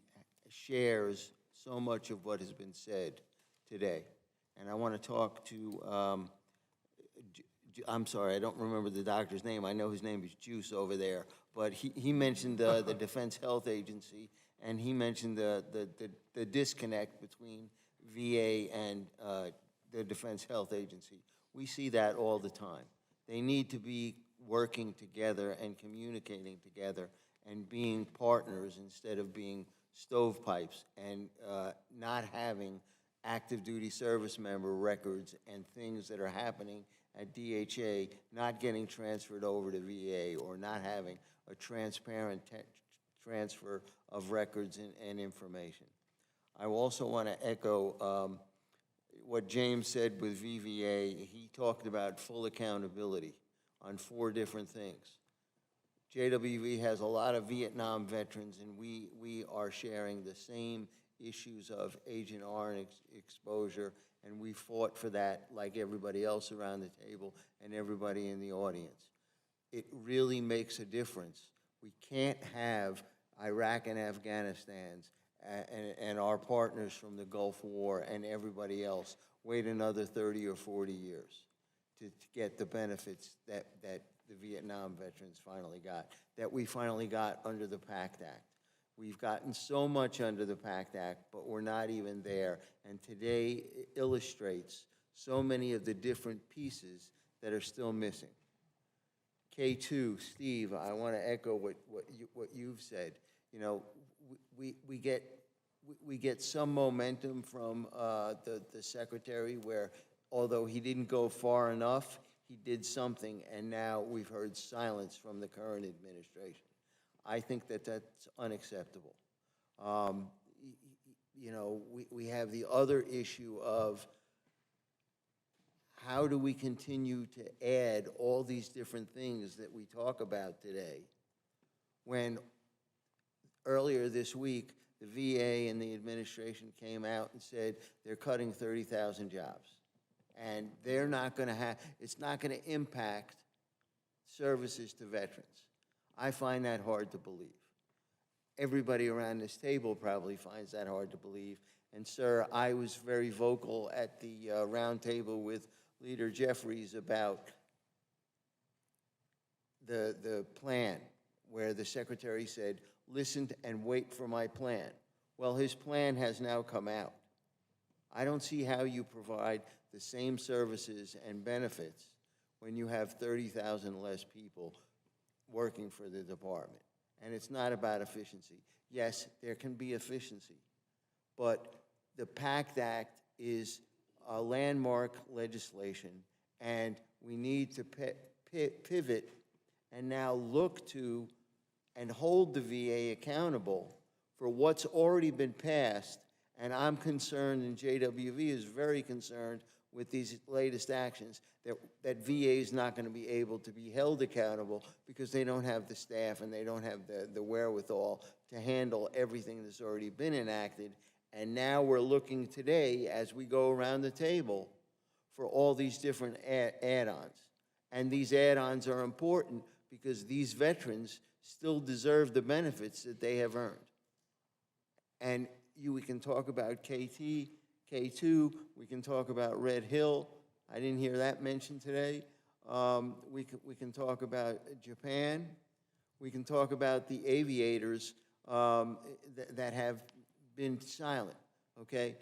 shares so much of what has been said today, and I want to talk to, I'm sorry, I don't remember the doctor's name. I know his name is Juice over there, but he mentioned the Defense Health Agency, and he mentioned the disconnect between VA and the Defense Health Agency. We see that all the time. They need to be working together and communicating together and being partners instead of being stovepipes, and not having active duty service member records and things that are happening at DHA not getting transferred over to VA, or not having a transparent transfer of records and information. I also want to echo what James said with VVA. He talked about full accountability on 4 different things. JWV has a lot of Vietnam veterans, and we are sharing the same issues of Agent Orange exposure, and we fought for that like everybody else around the table and everybody in the audience. It really makes a difference. We can't have Iraq and Afghanistan's and our partners from the Gulf War and everybody else wait another 30 or 40 years to get the benefits that the Vietnam veterans finally got, that we finally got under the PACT Act. We've gotten so much under the PACT Act, but we're not even there. And today illustrates so many of the different pieces that are still missing. K2, Steve, I want to echo what you've said. You know, we get some momentum from the secretary, where although he didn't go far enough, he did something, and now we've heard silence from the current administration. I think that that's unacceptable. You know, we have the other issue of how do we continue to add all these different things that we talk about today, when earlier this week the VA and the administration came out and said they're cutting 30,000 jobs. And they're not going to have, it's not going to impact services to veterans. I find that hard to believe. Everybody around this table probably finds that hard to believe. And sir, I was very vocal at the roundtable with Leader Jeffries about the plan, where the secretary said, listen and wait for my plan. Well, his plan has now come out. I don't see how you provide the same services and benefits when you have 30,000 less people working for the department. And it's not about efficiency. Yes, there can be efficiency, but the PACT Act is a landmark legislation, and we need to pivot and now look to and hold the VA accountable for what's already been passed. And I'm concerned, and JWV is very concerned with these latest actions, that VA is not going to be able to be held accountable because they don't have the staff and they don't have the wherewithal to handle everything that's already been enacted. And now we're looking today, as we go around the table, for all these different add-ons. And these add-ons are important because these veterans still deserve the benefits that they have earned. And we can talk about KT, K2, we can talk about Red Hill. I didn't hear that mentioned today. We can talk about Japan. We can talk about the aviators that have been silent, okay?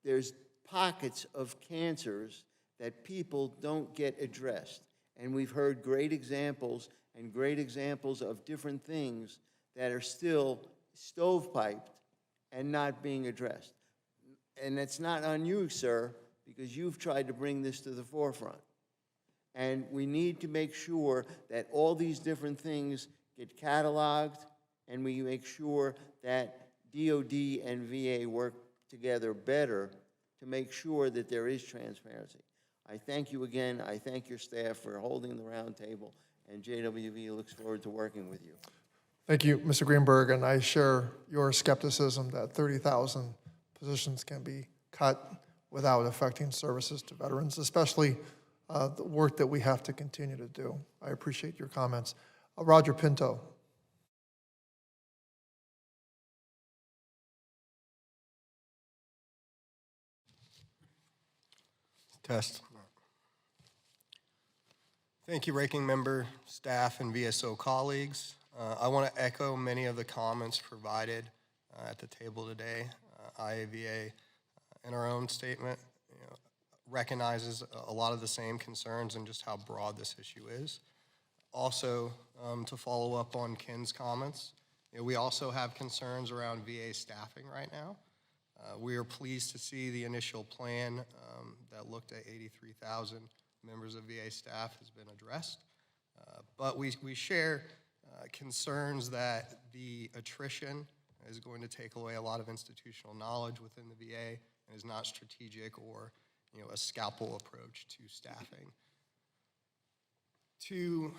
There's pockets of cancers that people don't get addressed. And we've heard great examples of different things that are still stovepiped and not being addressed. And it's not on you, sir, because you've tried to bring this to the forefront. And we need to make sure that all these different things get cataloged, and we make sure that DOD and VA work together better to make sure that there is transparency. I thank you again. I thank your staff for holding the roundtable, and JWV looks forward to working with you. Thank you, Mr. Greenberg, and I share your skepticism that 30,000 positions can be cut without affecting services to veterans, especially the work that we have to continue to do. I appreciate your comments. Roger Pinto. Test. Thank you, Ranking Member, staff, and VSO colleagues. I want to echo many of the comments provided at the table today. IAVA, in our own statement, recognizes a lot of the same concerns and just how broad this issue is. Also, to follow up on Ken's comments, we also have concerns around VA staffing right now. We are pleased to see the initial plan that looked at 83,000 members of VA staff has been addressed. But we share concerns that the attrition is going to take away a lot of institutional knowledge within the VA and is not strategic or a scalpel approach to staffing. To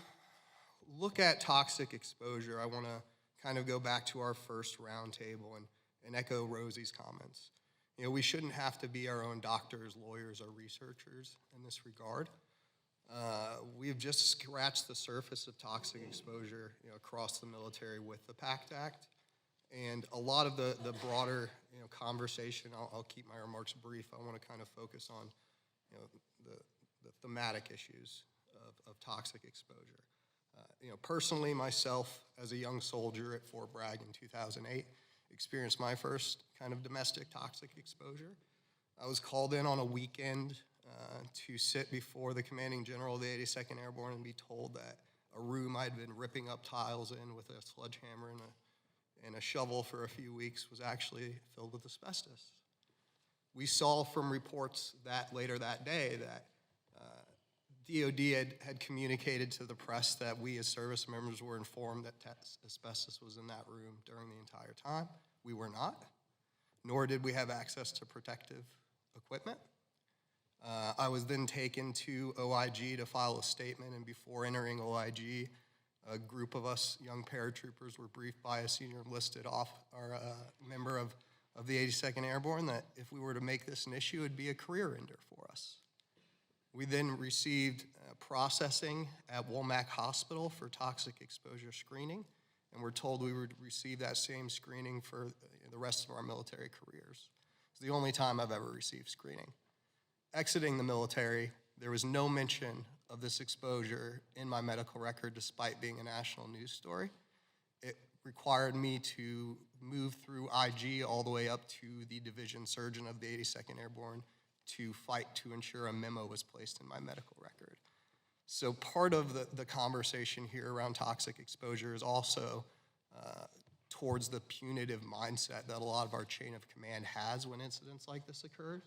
look at toxic exposure, I want to kind of go back to our first roundtable and echo Rosie's comments. We shouldn't have to be our own doctors, lawyers, or researchers in this regard. We've just scratched the surface of toxic exposure across the military with the PACT Act. And a lot of the broader conversation, I'll keep my remarks brief. I want to kind of focus on the thematic issues of toxic exposure. Personally, myself, as a young soldier at Fort Bragg in 2008, experienced my first kind of domestic toxic exposure. I was called in on a weekend to sit before the commanding general of the 82nd Airborne and be told that a room I'd been ripping up tiles in with a sledgehammer and a shovel for a few weeks was actually filled with asbestos. We saw from reports that later that day that DOD had communicated to the press that we as service members were informed that asbestos was in that room during the entire time. We were not, nor did we have access to protective equipment. I was then taken to OIG to file a statement, and before entering OIG, a group of us young paratroopers were briefed by a senior enlisted member of the 82nd Airborne that if we were to make this an issue, it'd be a career ender for us. We then received processing at Womack Hospital for toxic exposure screening, and we're told we would receive that same screening for the rest of our military careers. It's the only time I've ever received screening. Exiting the military, there was no mention of this exposure in my medical record despite being a national news story. It required me to move through IG all the way up to the division surgeon of the 82nd Airborne to fight to ensure a memo was placed in my medical record. So part of the conversation here around toxic exposure is also towards the punitive mindset that a lot of our chain of command has when incidents like this occur,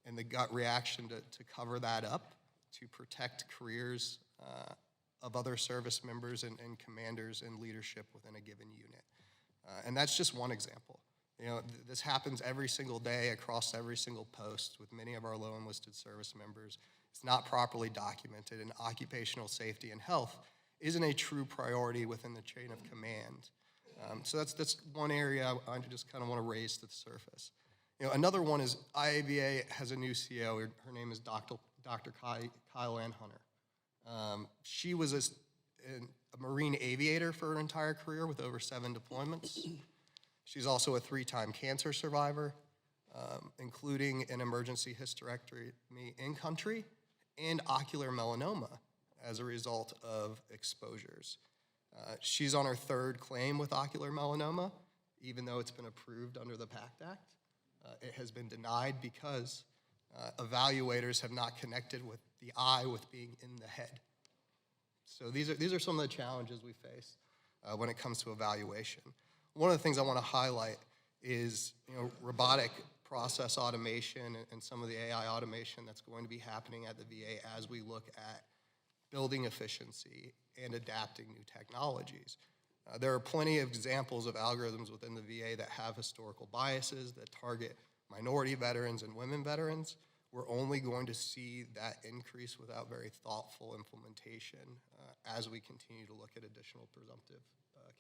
and the gut reaction to cover that up, to protect careers of other service members and commanders and leadership within a given unit. And that's just one example. This happens every single day across every single post with many of our low enlisted service members. It's not properly documented, and occupational safety and health isn't a true priority within the chain of command. So that's one area I just kind of want to raise to the surface. Another one is IAVA has a new CEO. Her name is Dr. Kyle Ann Hunter. She was a Marine aviator for her entire career with over 7 deployments. She's also a 3-time cancer survivor, including an emergency hysterectomy in country and ocular melanoma as a result of exposures. She's on her 3rd claim with ocular melanoma, even though it's been approved under the PACT Act. It has been denied because evaluators have not connected with the eye with being in the head. So these are some of the challenges we face when it comes to evaluation. One of the things I want to highlight is robotic process automation and some of the AI automation that's going to be happening at the VA as we look at building efficiency and adapting new technologies. There are plenty of examples of algorithms within the VA that have historical biases that target minority veterans and women veterans. We're only going to see that increase without very thoughtful implementation as we continue to look at additional presumptive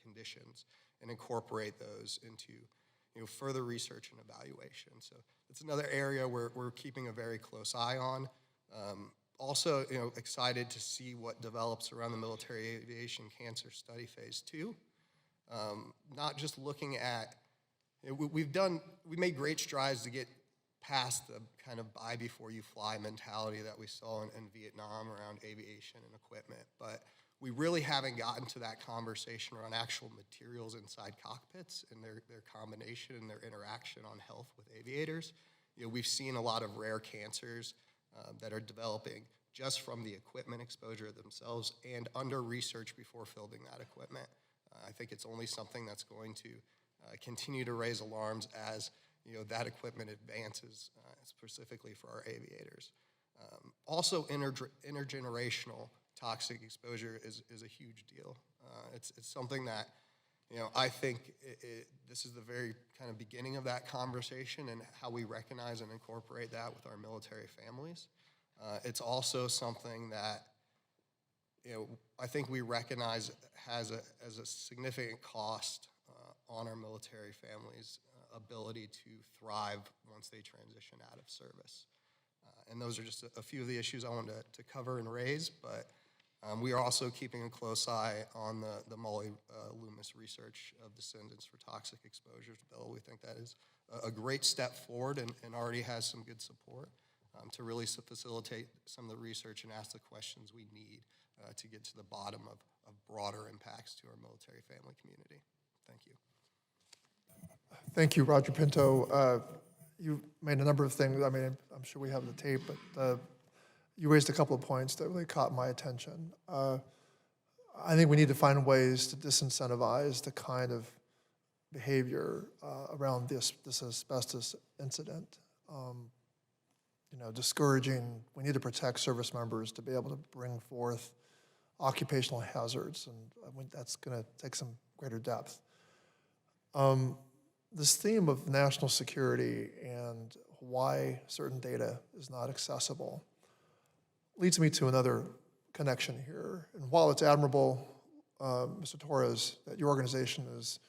conditions and incorporate those into further research and evaluation. So it's another area where we're keeping a very close eye on. Also, excited to see what develops around the military aviation cancer study phase 2. Not just looking at, we made great strides to get past the kind of buy before you fly mentality that we saw in Vietnam around aviation and equipment, but we really haven't gotten to that conversation around actual materials inside cockpits and their combination and their interaction on health with aviators. We've seen a lot of rare cancers that are developing just from the equipment exposure themselves and under research before fielding that equipment. I think it's only something that's going to continue to raise alarms as that equipment advances, specifically for our aviators. Also, intergenerational toxic exposure is a huge deal. It's something that I think this is the very kind of beginning of that conversation and how we recognize and incorporate that with our military families. It's also something that I think we recognize as a significant cost on our military families' ability to thrive once they transition out of service. And those are just a few of the issues I wanted to cover and raise, but we are also keeping a close eye on the Molly Loomis research of descendants for toxic exposures bill. We think that is a great step forward and already has some good support to really facilitate some of the research and ask the questions we need to get to the bottom of broader impacts to our military family community. Thank you. Thank you, Roger Pinto. You made a number of things. I mean, I'm sure we have the tape, but you raised a couple of points that really caught my attention. I think we need to find ways to disincentivize the kind of behavior around this asbestos incident. Discouraging. We need to protect service members to be able to bring forth occupational hazards, and I think that's going to take some greater depth. This theme of national security and why certain data is not accessible leads me to another connection here. And while it's admirable, Mr. Torres, that your organization is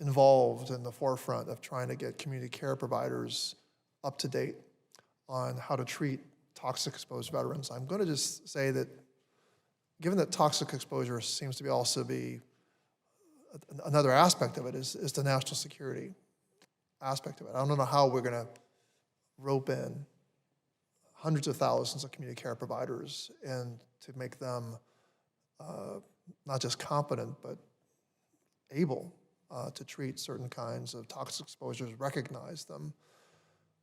involved in the forefront of trying to get community care providers up to date on how to treat toxic exposed veterans, I'm going to just say that given that toxic exposure seems to be also be another aspect of it is the national security aspect of it. I don't know how we're going to rope in hundreds of thousands of community care providers and to make them not just competent, but able to treat certain kinds of toxic exposures, recognize them.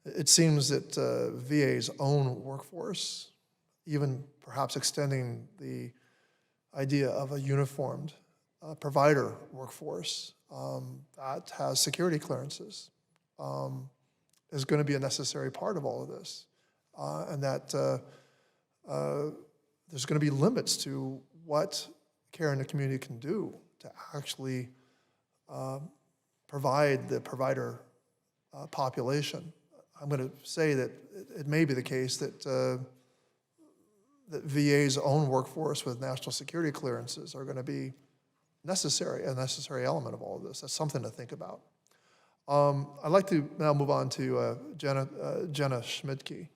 It seems that VA's own workforce, even perhaps extending the idea of a uniformed provider workforce that has security clearances, is going to be a necessary part of all of this. And that there's going to be limits to what care in the community can do to actually provide the provider population. I'm going to say that it may be the case that that VA's own workforce with national security clearances are going to be a necessary element of all of this. That's something to think about. I'd like to now move on to Jenna Schmidtke.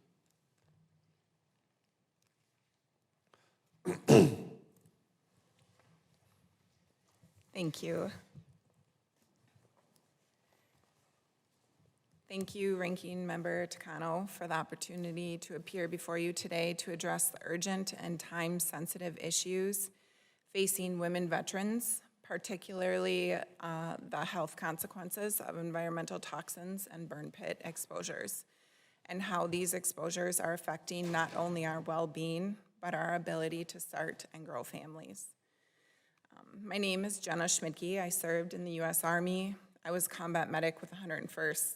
Thank you. Thank you, Ranking Member Takano, for the opportunity to appear before you today to address the urgent and time-sensitive issues facing women veterans, particularly the health consequences of environmental toxins and burn pit exposures, and how these exposures are affecting not only our well-being, but our ability to start and grow families. My name is Jenna Schmidtke. I served in the U.S. Army. I was combat medic with the 101st.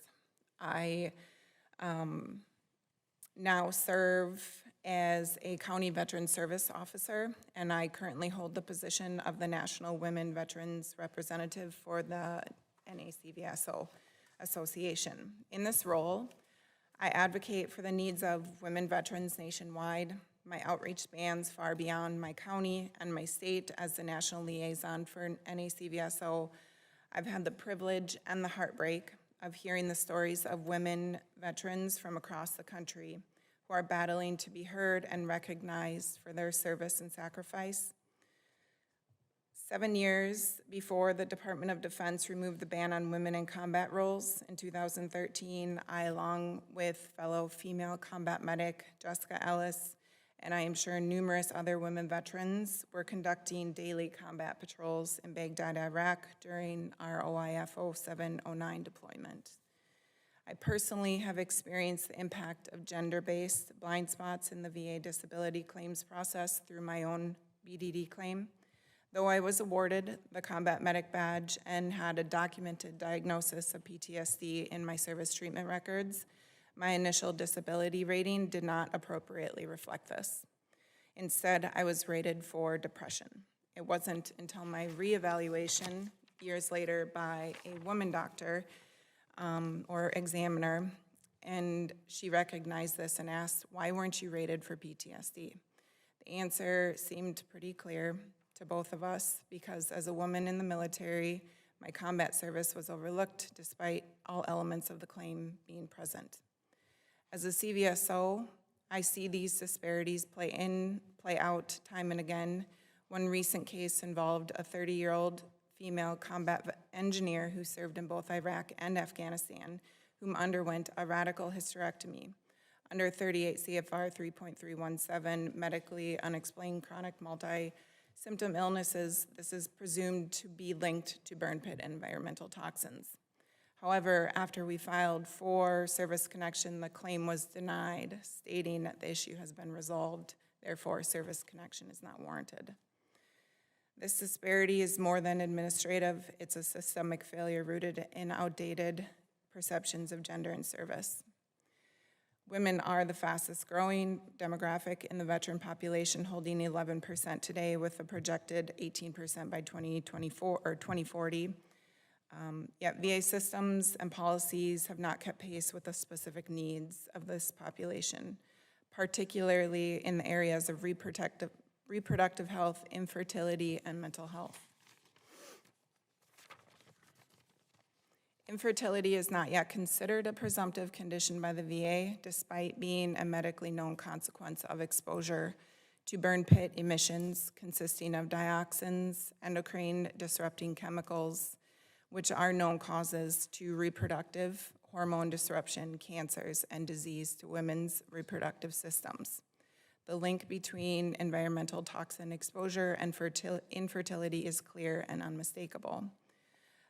I now serve as a county veteran service officer, and I currently hold the position of the National Women Veterans Representative for the NACVSO Association. In this role, I advocate for the needs of women veterans nationwide. My outreach spans far beyond my county and my state. As the national liaison for NACVSO, I've had the privilege and the heartbreak of hearing the stories of women veterans from across the country who are battling to be heard and recognized for their service and sacrifice. 7 years before the Department of Defense removed the ban on women in combat roles in 2013, I, along with fellow female combat medic Jessica Ellis, and I am sure numerous other women veterans, were conducting daily combat patrols in Baghdad, Iraq during our OIF 07-09 deployment. I personally have experienced the impact of gender-based blind spots in the VA disability claims process through my own BDD claim. Though I was awarded the combat medic badge and had a documented diagnosis of PTSD in my service treatment records, my initial disability rating did not appropriately reflect this. Instead, I was rated for depression. It wasn't until my reevaluation years later by a woman doctor or examiner, and she recognized this and asked, "Why weren't you rated for PTSD?" The answer seemed pretty clear to both of us, because as a woman in the military, my combat service was overlooked despite all elements of the claim being present. As a CVSO, I see these disparities play out time and again. One recent case involved a 30-year-old female combat engineer who served in both Iraq and Afghanistan, whom underwent a radical hysterectomy. Under 38 CFR 3.317, medically unexplained chronic multi-symptom illnesses, this is presumed to be linked to burn pit environmental toxins. However, after we filed for service connection, the claim was denied, stating that the issue has been resolved, therefore service connection is not warranted. This disparity is more than administrative. It's a systemic failure rooted in outdated perceptions of gender and service. Women are the fastest growing demographic in the veteran population, holding 11% today with a projected 18% by 2024 or 2040. Yet VA systems and policies have not kept pace with the specific needs of this population, particularly in the areas of reproductive health, infertility, and mental health. Infertility is not yet considered a presumptive condition by the VA, despite being a medically known consequence of exposure to burn pit emissions consisting of dioxins, endocrine-disrupting chemicals, which are known causes to reproductive hormone disruption, cancers, and disease to women's reproductive systems. The link between environmental toxin exposure and infertility is clear and unmistakable.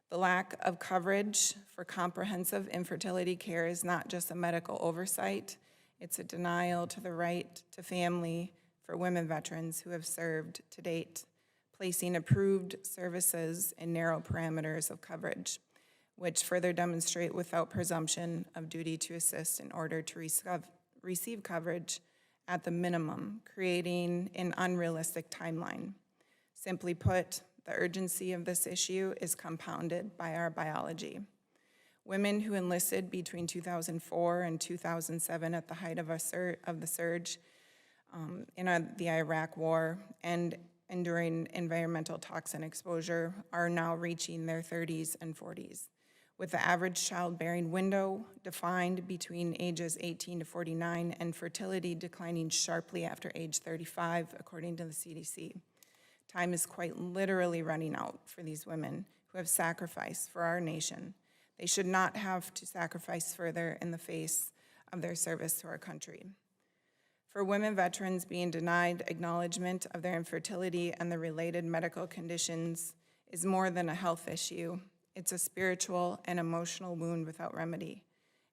The lack of coverage for comprehensive infertility care is not just a medical oversight, it's a denial to the right to family for women veterans who have served to date, placing approved services in narrow parameters of coverage, which further demonstrate without presumption of duty to assist in order to receive coverage at the minimum, creating an unrealistic timeline. Simply put, the urgency of this issue is compounded by our biology. Women who enlisted between 2004 and 2007 at the height of the surge in the Iraq War and enduring environmental toxin exposure are now reaching their 30s and 40s, with the average childbearing window defined between ages 18 to 49 and fertility declining sharply after age 35, according to the CDC. Time is quite literally running out for these women who have sacrificed for our nation. They should not have to sacrifice further in the face of their service to our country. For women veterans, being denied acknowledgement of their infertility and the related medical conditions is more than a health issue. It's a spiritual and emotional wound without remedy.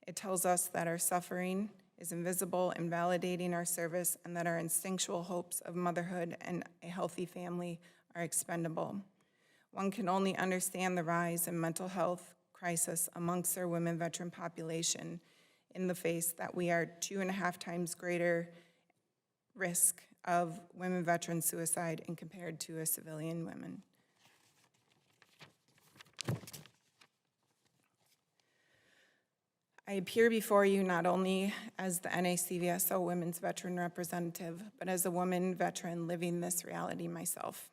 It tells us that our suffering is invisible, invalidating our service, and that our instinctual hopes of motherhood and a healthy family are expendable. One can only understand the rise in mental health crisis amongst our women veteran population in the face that we are 2.5 times greater risk of women veteran suicide and compared to a civilian women. I appear before you not only as the NACVSO Women's Veteran Representative, but as a woman veteran living this reality myself.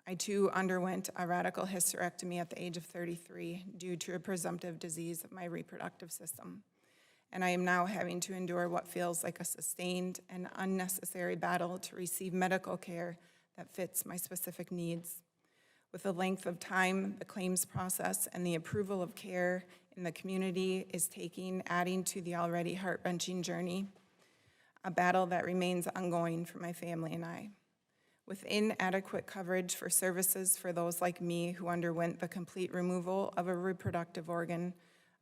I too underwent a radical hysterectomy at the age of 33 due to a presumptive disease of my reproductive system. And I am now having to endure what feels like a sustained and unnecessary battle to receive medical care that fits my specific needs. With the length of time, the claims process, and the approval of care in the community is adding to the already heart-wrenching journey, a battle that remains ongoing for my family and I. With inadequate coverage for services for those like me who underwent the complete removal of a reproductive organ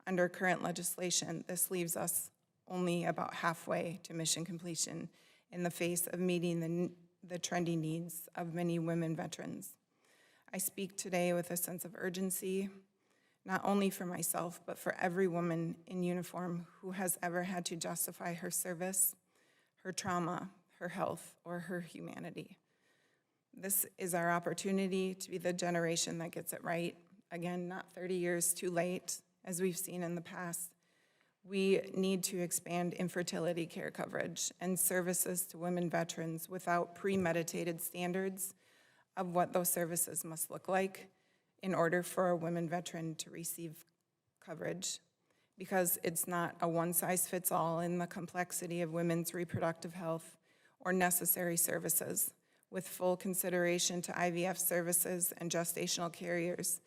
under current legislation, this leaves us only about halfway to mission completion in the face of meeting the trending needs of many women veterans. I speak today with a sense of urgency, not only for myself, but for every woman in uniform who has ever had to justify her service, her trauma, her health, or her humanity. This is our opportunity to be the generation that gets it right. Again, not 30 years too late, as we've seen in the past. We need to expand infertility care coverage and services to women veterans without premeditated standards of what those services must look like in order for a women veteran to receive coverage, because it's not a one-size-fits-all in the complexity of women's reproductive health or necessary services, with full consideration to IVF services and gestational carriers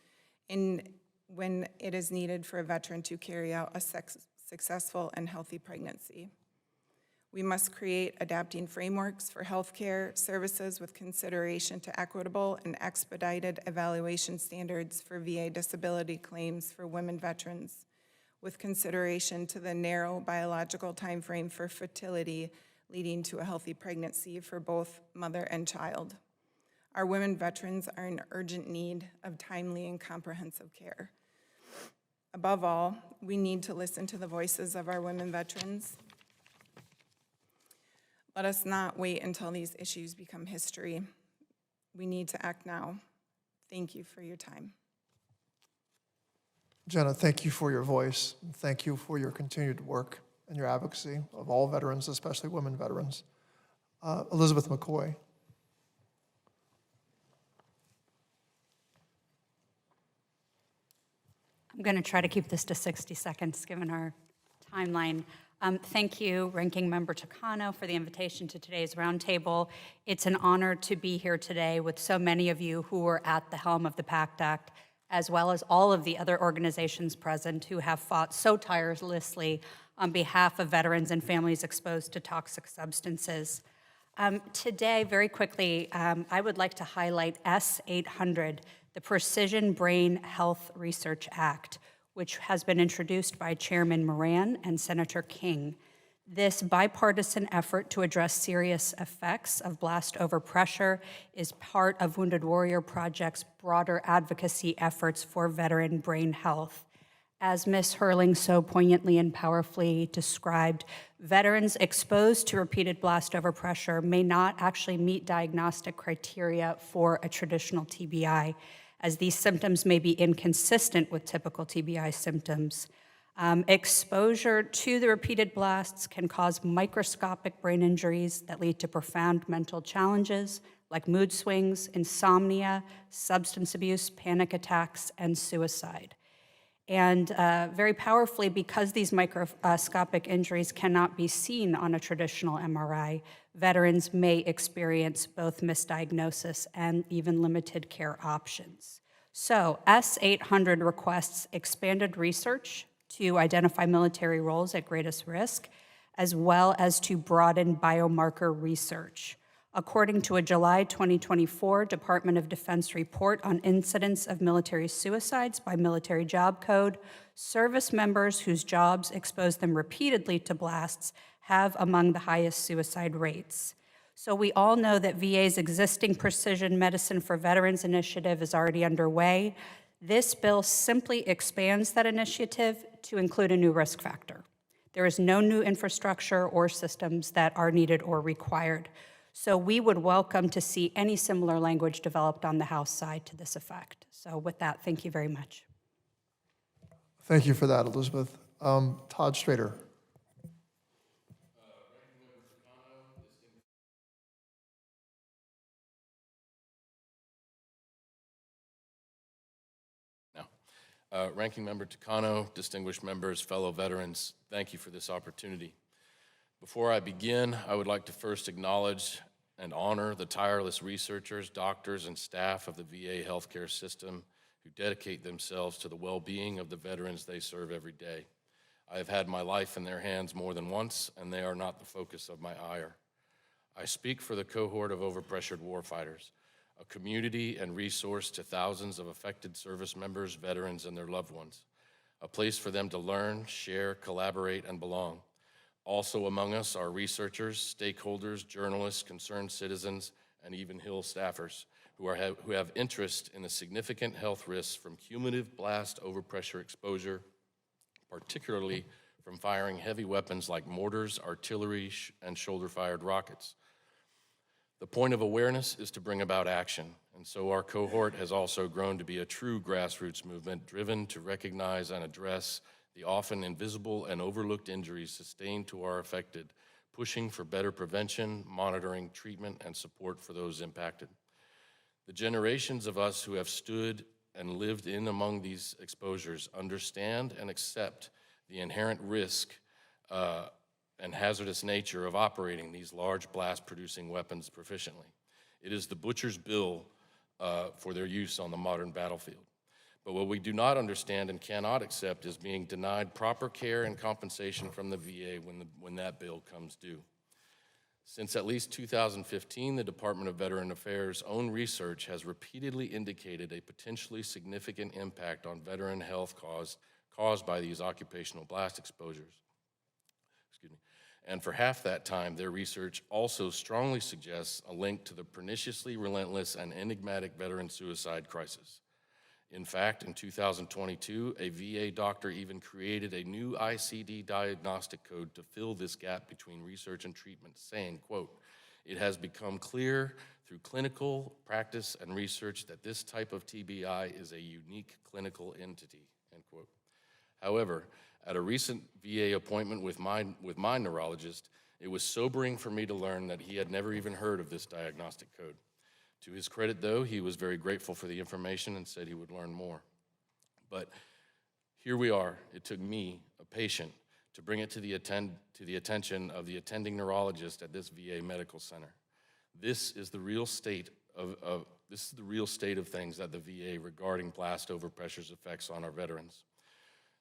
when it is needed for a veteran to carry out a successful and healthy pregnancy. We must create adapting frameworks for healthcare services with consideration to equitable and expedited evaluation standards for VA disability claims for women veterans, with consideration to the narrow biological timeframe for fertility leading to a healthy pregnancy for both mother and child. Our women veterans are in urgent need of timely and comprehensive care. Above all, we need to listen to the voices of our women veterans. Let us not wait until these issues become history. We need to act now. Thank you for your time. Jenna, thank you for your voice, and thank you for your continued work and your advocacy of all veterans, especially women veterans. Elizabeth McCoy. I'm going to try to keep this to 60 seconds, given our timeline. Thank you, Ranking Member Takano, for the invitation to today's roundtable. It's an honor to be here today with so many of you who were at the helm of the PACT Act, as well as all of the other organizations present who have fought so tirelessly on behalf of veterans and families exposed to toxic substances. Today, very quickly, I would like to highlight S-800, the Precision Brain Health Research Act, which has been introduced by Chairman Moran and Senator King. This bipartisan effort to address serious effects of blast overpressure is part of Wounded Warrior Project's broader advocacy efforts for veteran brain health. As Ms. Hurling so poignantly and powerfully described, veterans exposed to repeated blast overpressure may not actually meet diagnostic criteria for a traditional TBI, as these symptoms may be inconsistent with typical TBI symptoms. Exposure to the repeated blasts can cause microscopic brain injuries that lead to profound mental challenges like mood swings, insomnia, substance abuse, panic attacks, and suicide. And very powerfully, because these microscopic injuries cannot be seen on a traditional MRI, veterans may experience both misdiagnosis and even limited care options. So S-800 requests expanded research to identify military roles at greatest risk, as well as to broaden biomarker research. According to a July 2024 Department of Defense report on incidents of military suicides by military job code, service members whose jobs expose them repeatedly to blasts have among the highest suicide rates. So we all know that VA's existing Precision Medicine for Veterans initiative is already underway. This bill simply expands that initiative to include a new risk factor. There is no new infrastructure or systems that are needed or required. So we would welcome to see any similar language developed on the House side to this effect. So with that, thank you very much. Thank you for that, Elizabeth. Todd Strader. Ranking Member Takano, distinguished members, fellow veterans, thank you for this opportunity. Before I begin, I would like to first acknowledge and honor the tireless researchers, doctors, and staff of the VA healthcare system who dedicate themselves to the well-being of the veterans they serve every day. I have had my life in their hands more than once, and they are not the focus of my ire. I speak for the cohort of overpressured warfighters, a community and resource to thousands of affected service members, veterans, and their loved ones, a place for them to learn, share, collaborate, and belong. Also among us are researchers, stakeholders, journalists, concerned citizens, and even Hill staffers who have interest in the significant health risks from cumulative blast overpressure exposure, particularly from firing heavy weapons like mortars, artillery, and shoulder-fired rockets. The point of awareness is to bring about action, and so our cohort has also grown to be a true grassroots movement driven to recognize and address the often invisible and overlooked injuries sustained to our affected, pushing for better prevention, monitoring, treatment, and support for those impacted. The generations of us who have stood and lived in among these exposures understand and accept the inherent risk and hazardous nature of operating these large blast-producing weapons proficiently. It is the butcher's bill for their use on the modern battlefield. But what we do not understand and cannot accept is being denied proper care and compensation from the VA when that bill comes due. Since at least 2015, the Department of Veteran Affairs' own research has repeatedly indicated a potentially significant impact on veteran health caused by these occupational blast exposures. And for half that time, their research also strongly suggests a link to the perniciously relentless and enigmatic veteran suicide crisis. In fact, in 2022, a VA doctor even created a new ICD diagnostic code to fill this gap between research and treatment, saying, quote, "It has become clear through clinical practice and research that this type of TBI is a unique clinical entity," end quote. However, at a recent VA appointment with my neurologist, it was sobering for me to learn that he had never even heard of this diagnostic code. To his credit, though, he was very grateful for the information and said he would learn more. But here we are. It took me, a patient, to bring it to the attention of the attending neurologist at this VA medical center. This is the real state of things at the VA regarding blast overpressure's effects on our veterans.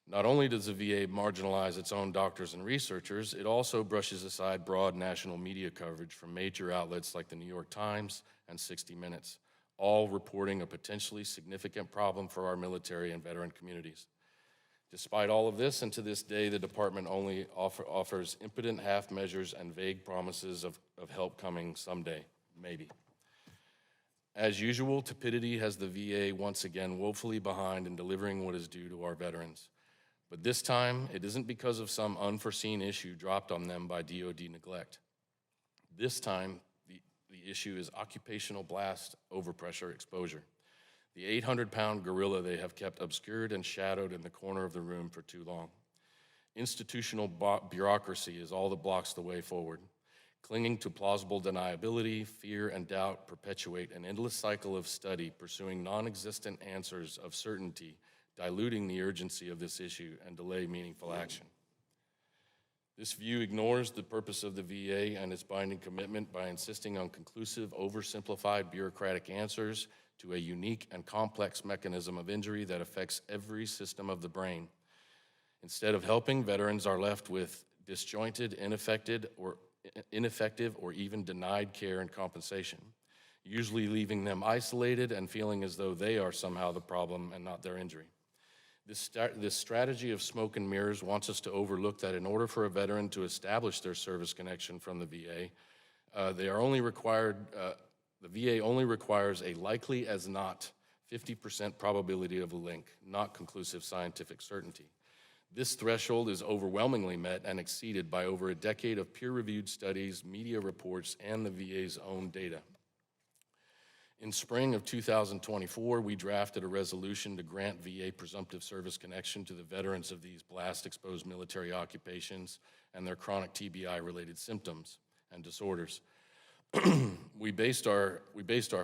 Not only does the VA marginalize its own doctors and researchers, it also brushes aside broad national media coverage from major outlets like the New York Times and 60 Minutes, all reporting a potentially significant problem for our military and veteran communities. Despite all of this, and to this day, the department only offers impotent half measures and vague promises of help coming someday, maybe. As usual, tepidity has the VA once again woefully behind in delivering what is due to our veterans. But this time, it isn't because of some unforeseen issue dropped on them by DoD neglect. This time, the issue is occupational blast overpressure exposure, the 800-pound gorilla they have kept obscured and shadowed in the corner of the room for too long. Institutional bureaucracy is all that blocks the way forward. Clinging to plausible deniability, fear, and doubt perpetuate an endless cycle of study pursuing non-existent answers of certainty, diluting the urgency of this issue and delay meaningful action. This view ignores the purpose of the VA and its binding commitment by insisting on conclusive, oversimplified bureaucratic answers to a unique and complex mechanism of injury that affects every system of the brain. Instead of helping, veterans are left with disjointed, ineffective, or even denied care and compensation, usually leaving them isolated and feeling as though they are somehow the problem and not their injury. This strategy of smoke and mirrors wants us to overlook that in order for a veteran to establish their service connection from the VA, the VA only requires a likely as not 50% probability of a link, not conclusive scientific certainty. This threshold is overwhelmingly met and exceeded by over a decade of peer-reviewed studies, media reports, and the VA's own data. In spring of 2024, we drafted a resolution to grant VA presumptive service connection to the veterans of these blast-exposed military occupations and their chronic TBI-related symptoms and disorders. We based our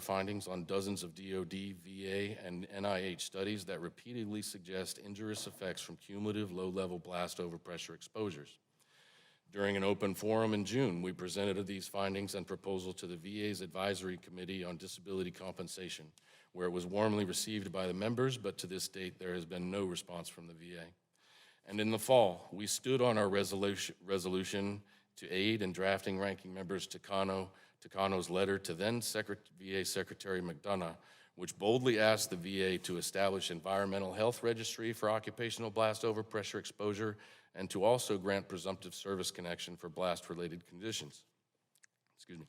findings on dozens of DoD, VA, and NIH studies that repeatedly suggest injurious effects from cumulative low-level blast overpressure exposures. During an open forum in June, we presented these findings and proposal to the VA's Advisory Committee on Disability Compensation, where it was warmly received by the members, but to this date, there has been no response from the VA. And in the fall, we stood on our resolution to aid in drafting Ranking Members Takano's letter to then VA Secretary McDonough, which boldly asked the VA to establish environmental health registry for occupational blast overpressure exposure and to also grant presumptive service connection for blast-related conditions. Excuse me.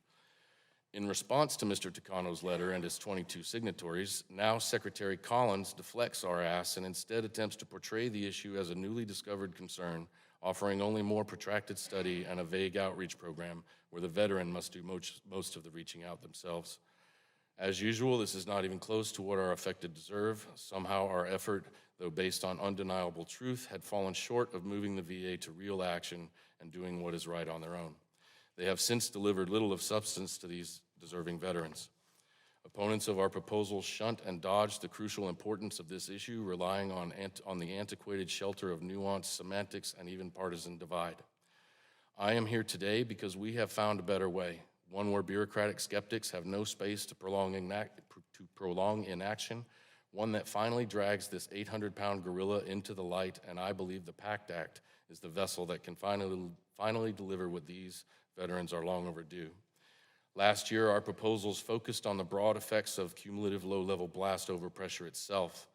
In response to Mr. Takano's letter and his 22 signatories, now Secretary Collins deflects our ask and instead attempts to portray the issue as a newly discovered concern, offering only more protracted study and a vague outreach program where the veteran must do most of the reaching out themselves. As usual, this is not even close to what our affected deserve. Somehow our effort, though based on undeniable truth, had fallen short of moving the VA to real action and doing what is right on their own. They have since delivered little of substance to these deserving veterans. Opponents of our proposal shunt and dodge the crucial importance of this issue, relying on the antiquated shelter of nuanced semantics and even partisan divide. I am here today because we have found a better way, one where bureaucratic skeptics have no space to prolong inaction, one that finally drags this 800-pound gorilla into the light, and I believe the PACT Act is the vessel that can finally deliver what these veterans are long overdue. Last year, our proposals focused on the broad effects of cumulative low-level blast overpressure itself,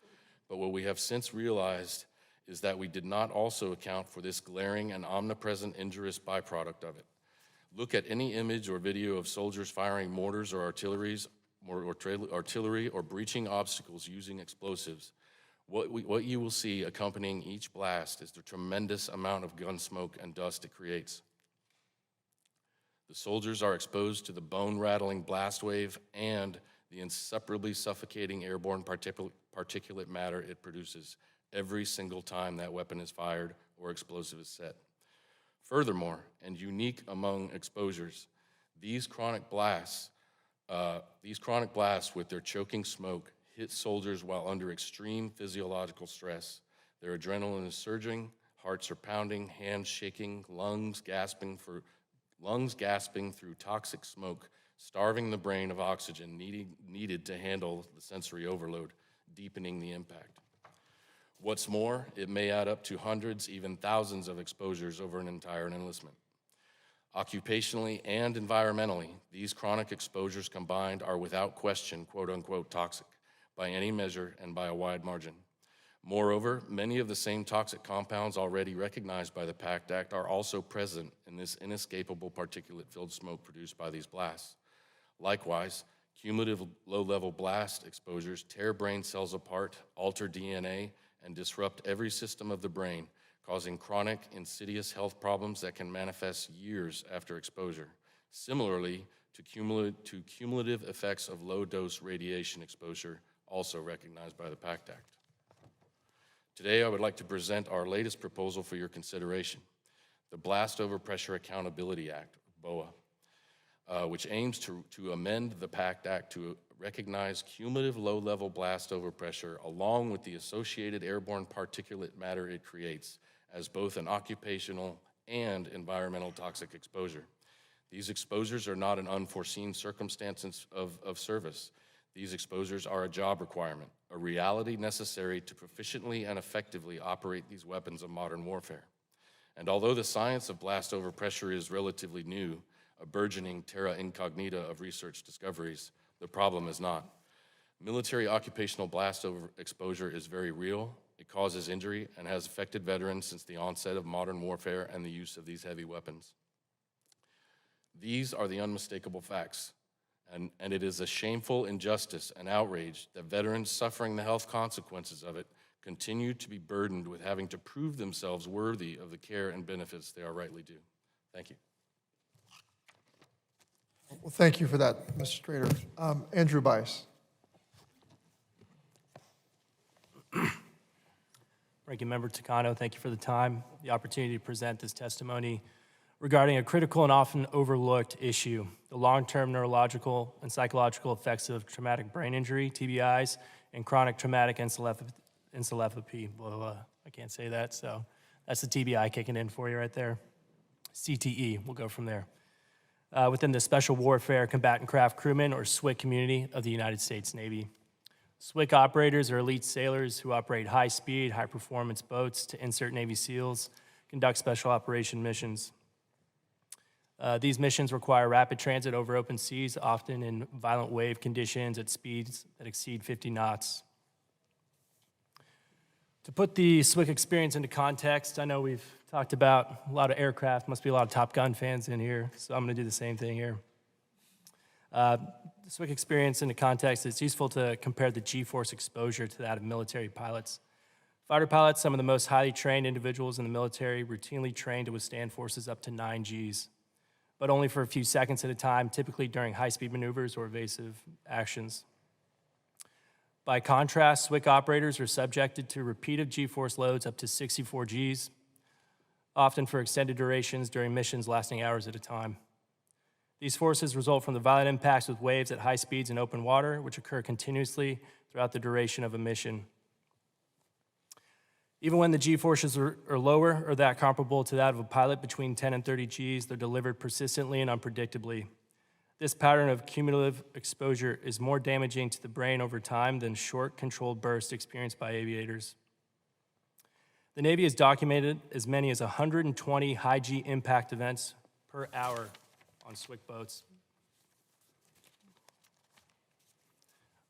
but what we have since realized is that we did not also account for this glaring and omnipresent injurious byproduct of it. Look at any image or video of soldiers firing mortars or artillery or breaching obstacles using explosives. What you will see accompanying each blast is the tremendous amount of gun smoke and dust it creates. The soldiers are exposed to the bone-rattling blast wave and the inseparably suffocating airborne particulate matter it produces every single time that weapon is fired or explosive is set. Furthermore, and unique among exposures, these chronic blasts with their choking smoke hit soldiers while under extreme physiological stress. Their adrenaline is surging, hearts are pounding, hands shaking, lungs gasping through toxic smoke, starving the brain of oxygen needed to handle the sensory overload, deepening the impact. What's more, it may add up to hundreds, even thousands of exposures over an entire enlistment. Occupationally and environmentally, these chronic exposures combined are without question, quote unquote, toxic by any measure and by a wide margin. Moreover, many of the same toxic compounds already recognized by the PACT Act are also present in this inescapable particulate-filled smoke produced by these blasts. Likewise, cumulative low-level blast exposures tear brain cells apart, alter DNA, and disrupt every system of the brain, causing chronic, insidious health problems that can manifest years after exposure. Similarly to cumulative effects of low-dose radiation exposure, also recognized by the PACT Act. Today, I would like to present our latest proposal for your consideration, the Blast Overpressure Accountability Act, BOA, which aims to amend the PACT Act to recognize cumulative low-level blast overpressure along with the associated airborne particulate matter it creates as both an occupational and environmental toxic exposure. These exposures are not an unforeseen circumstance of service. These exposures are a job requirement, a reality necessary to proficiently and effectively operate these weapons of modern warfare. And although the science of blast overpressure is relatively new, a burgeoning terra incognita of research discoveries, the problem is not. Military occupational blast overexposure is very real. It causes injury and has affected veterans since the onset of modern warfare and the use of these heavy weapons. These are the unmistakable facts, and it is a shameful injustice and outrage that veterans suffering the health consequences of it continue to be burdened with having to prove themselves worthy of the care and benefits they are rightly due. Thank you. Well, thank you for that, Mr. Strader. Andrew Bice. Ranking Member Takano, thank you for the time, the opportunity to present this testimony regarding a critical and often overlooked issue, the long-term neurological and psychological effects of traumatic brain injury, TBIs, and chronic traumatic encephalopathy. Well, I can't say that, so that's the TBI kicking in for you right there. CTE, we'll go from there. Within the Special Warfare Combatant Craft Crewmen, or SWCC community of the United States Navy. SWCC operators are elite sailors who operate high-speed, high-performance boats to insert Navy SEALs, conduct special operation missions. These missions require rapid transit over open seas, often in violent wave conditions at speeds that exceed 50 knots. To put the SWCC experience into context, I know we've talked about a lot of aircraft, must be a lot of Top Gun fans in here, so I'm going to do the same thing here. The SWCC experience into context, it's useful to compare the G-force exposure to that of military pilots. Fighter pilots, some of the most highly trained individuals in the military, routinely trained to withstand forces up to 9 Gs, but only for a few seconds at a time, typically during high-speed maneuvers or evasive actions. By contrast, SWCC operators are subjected to repeated G-force loads up to 64 Gs, often for extended durations during missions lasting hours at a time. These forces result from the violent impacts with waves at high speeds in open water, which occur continuously throughout the duration of a mission. Even when the G-forces are lower or that comparable to that of a pilot between 10 and 30 Gs, they're delivered persistently and unpredictably. This pattern of cumulative exposure is more damaging to the brain over time than short, controlled bursts experienced by aviators. The Navy has documented as many as 120 high G impact events per hour on SWCC boats.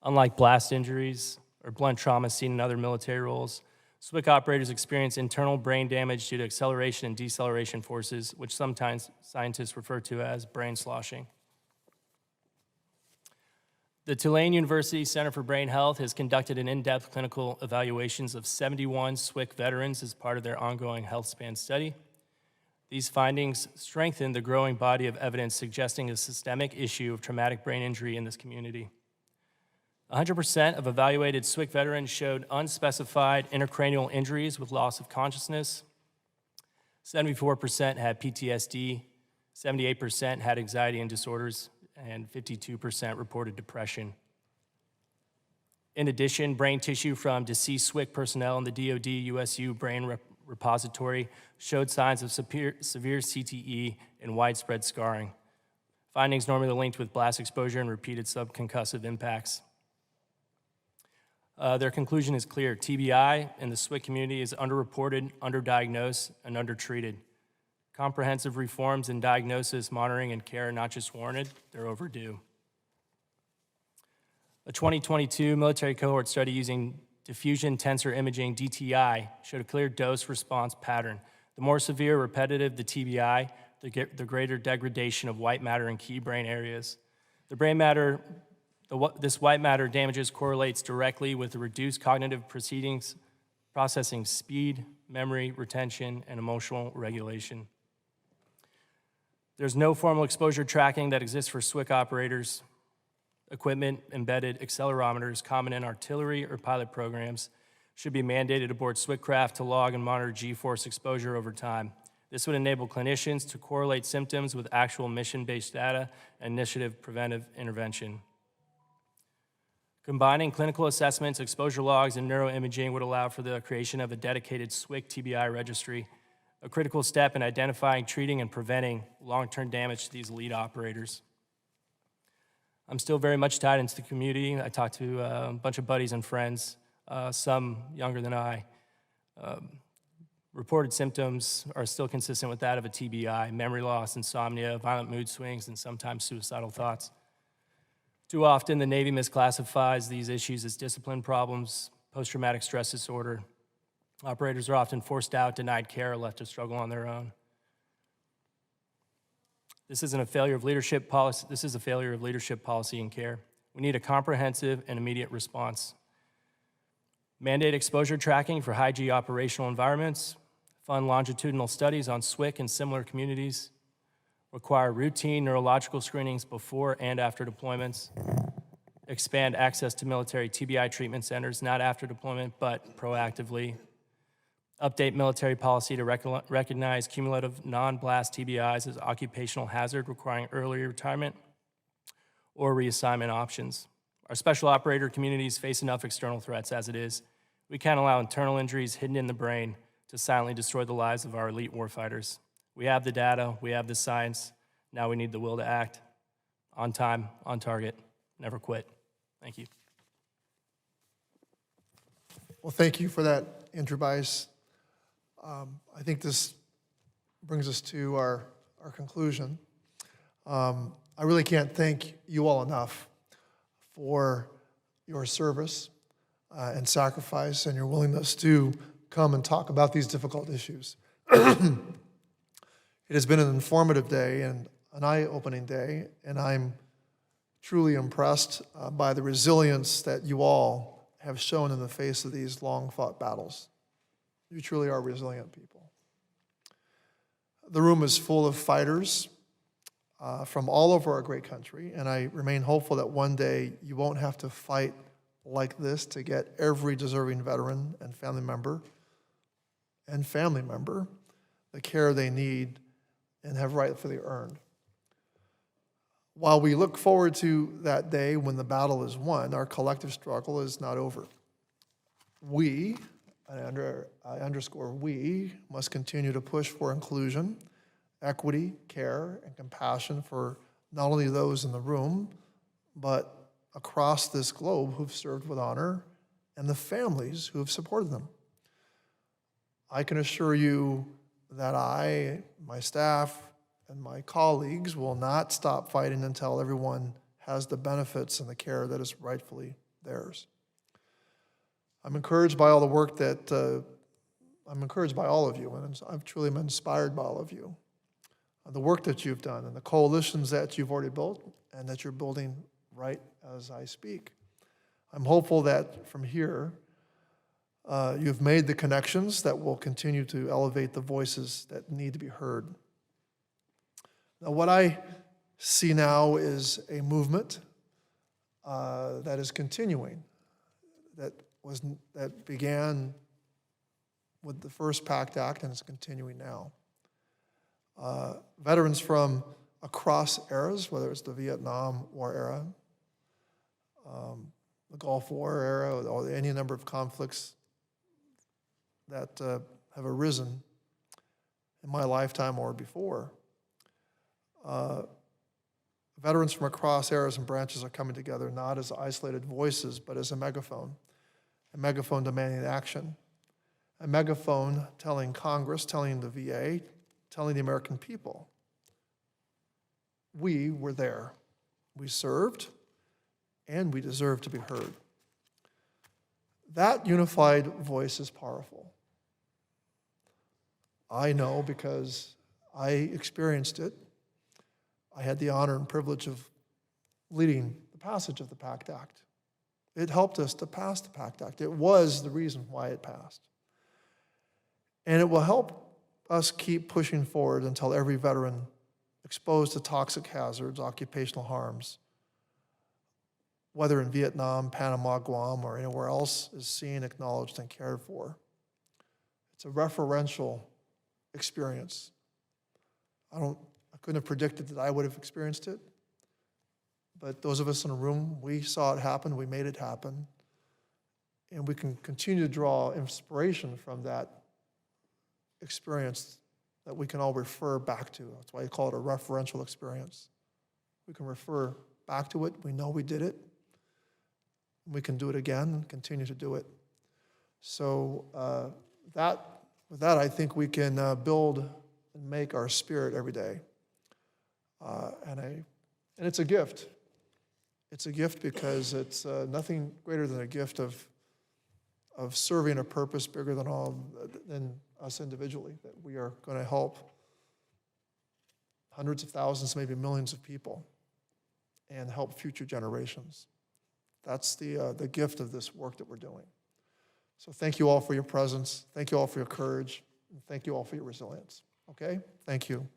Unlike blast injuries or blunt trauma seen in other military roles, SWCC operators experience internal brain damage due to acceleration and deceleration forces, which sometimes scientists refer to as brain sloshing. The Tulane University Center for Brain Health has conducted an in-depth clinical evaluations of 71 SWCC veterans as part of their ongoing health span study. These findings strengthen the growing body of evidence suggesting a systemic issue of traumatic brain injury in this community. 100% of evaluated SWCC veterans showed unspecified intracranial injuries with loss of consciousness. 74% had PTSD, 78% had anxiety and disorders, and 52% reported depression. In addition, brain tissue from deceased SWCC personnel in the DoD USU Brain Repository showed signs of severe CTE and widespread scarring. Findings normally linked with blast exposure and repeated sub-concussive impacts. Their conclusion is clear. TBI in the SWCC community is underreported, underdiagnosed, and undertreated. Comprehensive reforms in diagnosis, monitoring, and care are not just warranted, they're overdue. A 2022 military cohort study using diffusion tensor imaging, DTI, showed a clear dose-response pattern. The more severe, repetitive the TBI, the greater degradation of white matter in key brain areas. This white matter damages correlates directly with the reduced cognitive proceedings, processing speed, memory, retention, and emotional regulation. There's no formal exposure tracking that exists for SWCC operators. Equipment, embedded accelerometers common in artillery or pilot programs should be mandated aboard SWCC craft to log and monitor G-force exposure over time. This would enable clinicians to correlate symptoms with actual mission-based data and initiative preventive intervention. Combining clinical assessments, exposure logs, and neuroimaging would allow for the creation of a dedicated SWCC TBI registry, a critical step in identifying, treating, and preventing long-term damage to these elite operators. I'm still very much tied into the community. I talk to a bunch of buddies and friends, some younger than I. Reported symptoms are still consistent with that of a TBI: memory loss, insomnia, violent mood swings, and sometimes suicidal thoughts. Too often, the Navy misclassifies these issues as discipline problems, post-traumatic stress disorder. Operators are often forced out, denied care, or left to struggle on their own. This isn't a failure of leadership policy. This is a failure of leadership policy and care. We need a comprehensive and immediate response. Mandate exposure tracking for high-G operational environments. Fund longitudinal studies on SWIC and similar communities. Require routine neurological screenings before and after deployments. Expand access to military TBI treatment centers, not after deployment, but proactively. Update military policy to recognize cumulative non-blast TBIs as occupational hazard, requiring early retirement or reassignment options. Our special operator communities face enough external threats as it is. We can't allow internal injuries hidden in the brain to silently destroy the lives of our elite warfighters. We have the data, we have the science, now we need the will to act. On time, on target, never quit. Thank you. Well, thank you for that, Andrew Bice. I think this brings us to our conclusion. I really can't thank you all enough for your service and sacrifice and your willingness to come and talk about these difficult issues. It has been an informative day and an eye-opening day, and I'm truly impressed by the resilience that you all have shown in the face of these long-fought battles. You truly are resilient people. The room is full of fighters from all over our great country, and I remain hopeful that one day you won't have to fight like this to get every deserving veteran and family member the care they need and have rightfully earned. While we look forward to that day when the battle is won, our collective struggle is not over. We, I underscore we, must continue to push for inclusion, equity, care, and compassion for not only those in the room, but across this globe who've served with honor and the families who have supported them. I can assure you that I, my staff, and my colleagues will not stop fighting until everyone has the benefits and the care that is rightfully theirs. I'm encouraged by all the work that, I'm encouraged by all of you, and I've truly been inspired by all of you. The work that you've done and the coalitions that you've already built and that you're building right as I speak. I'm hopeful that from here, you've made the connections that will continue to elevate the voices that need to be heard. Now, what I see now is a movement that is continuing, that began with the first PACT Act and is continuing now. Veterans from across eras, whether it's the Vietnam War era, the Gulf War era, or any number of conflicts that have arisen in my lifetime or before. Veterans from across eras and branches are coming together not as isolated voices, but as a megaphone demanding action, a megaphone telling Congress, telling the VA, telling the American people, we were there, we served, and we deserve to be heard. That unified voice is powerful. I know because I experienced it. I had the honor and privilege of leading the passage of the PACT Act. It helped us to pass the PACT Act. It was the reason why it passed. And it will help us keep pushing forward until every veteran exposed to toxic hazards, occupational harms, whether in Vietnam, Panama, Guam, or anywhere else, is seen, acknowledged, and cared for. It's a referential experience. I couldn't have predicted that I would have experienced it, but those of us in the room, we saw it happen, we made it happen, and we can continue to draw inspiration from that experience that we can all refer back to. That's why you call it a referential experience. We can refer back to it. We know we did it. We can do it again and continue to do it. So with that, I think we can build and make our spirit every day. And it's a gift. It's a gift because it's nothing greater than a gift of serving a purpose bigger than us individually, that we are going to help hundreds of thousands, maybe millions of people, and help future generations. That's the gift of this work that we're doing. So thank you all for your presence. Thank you all for your courage. And thank you all for your resilience. Okay? Thank you.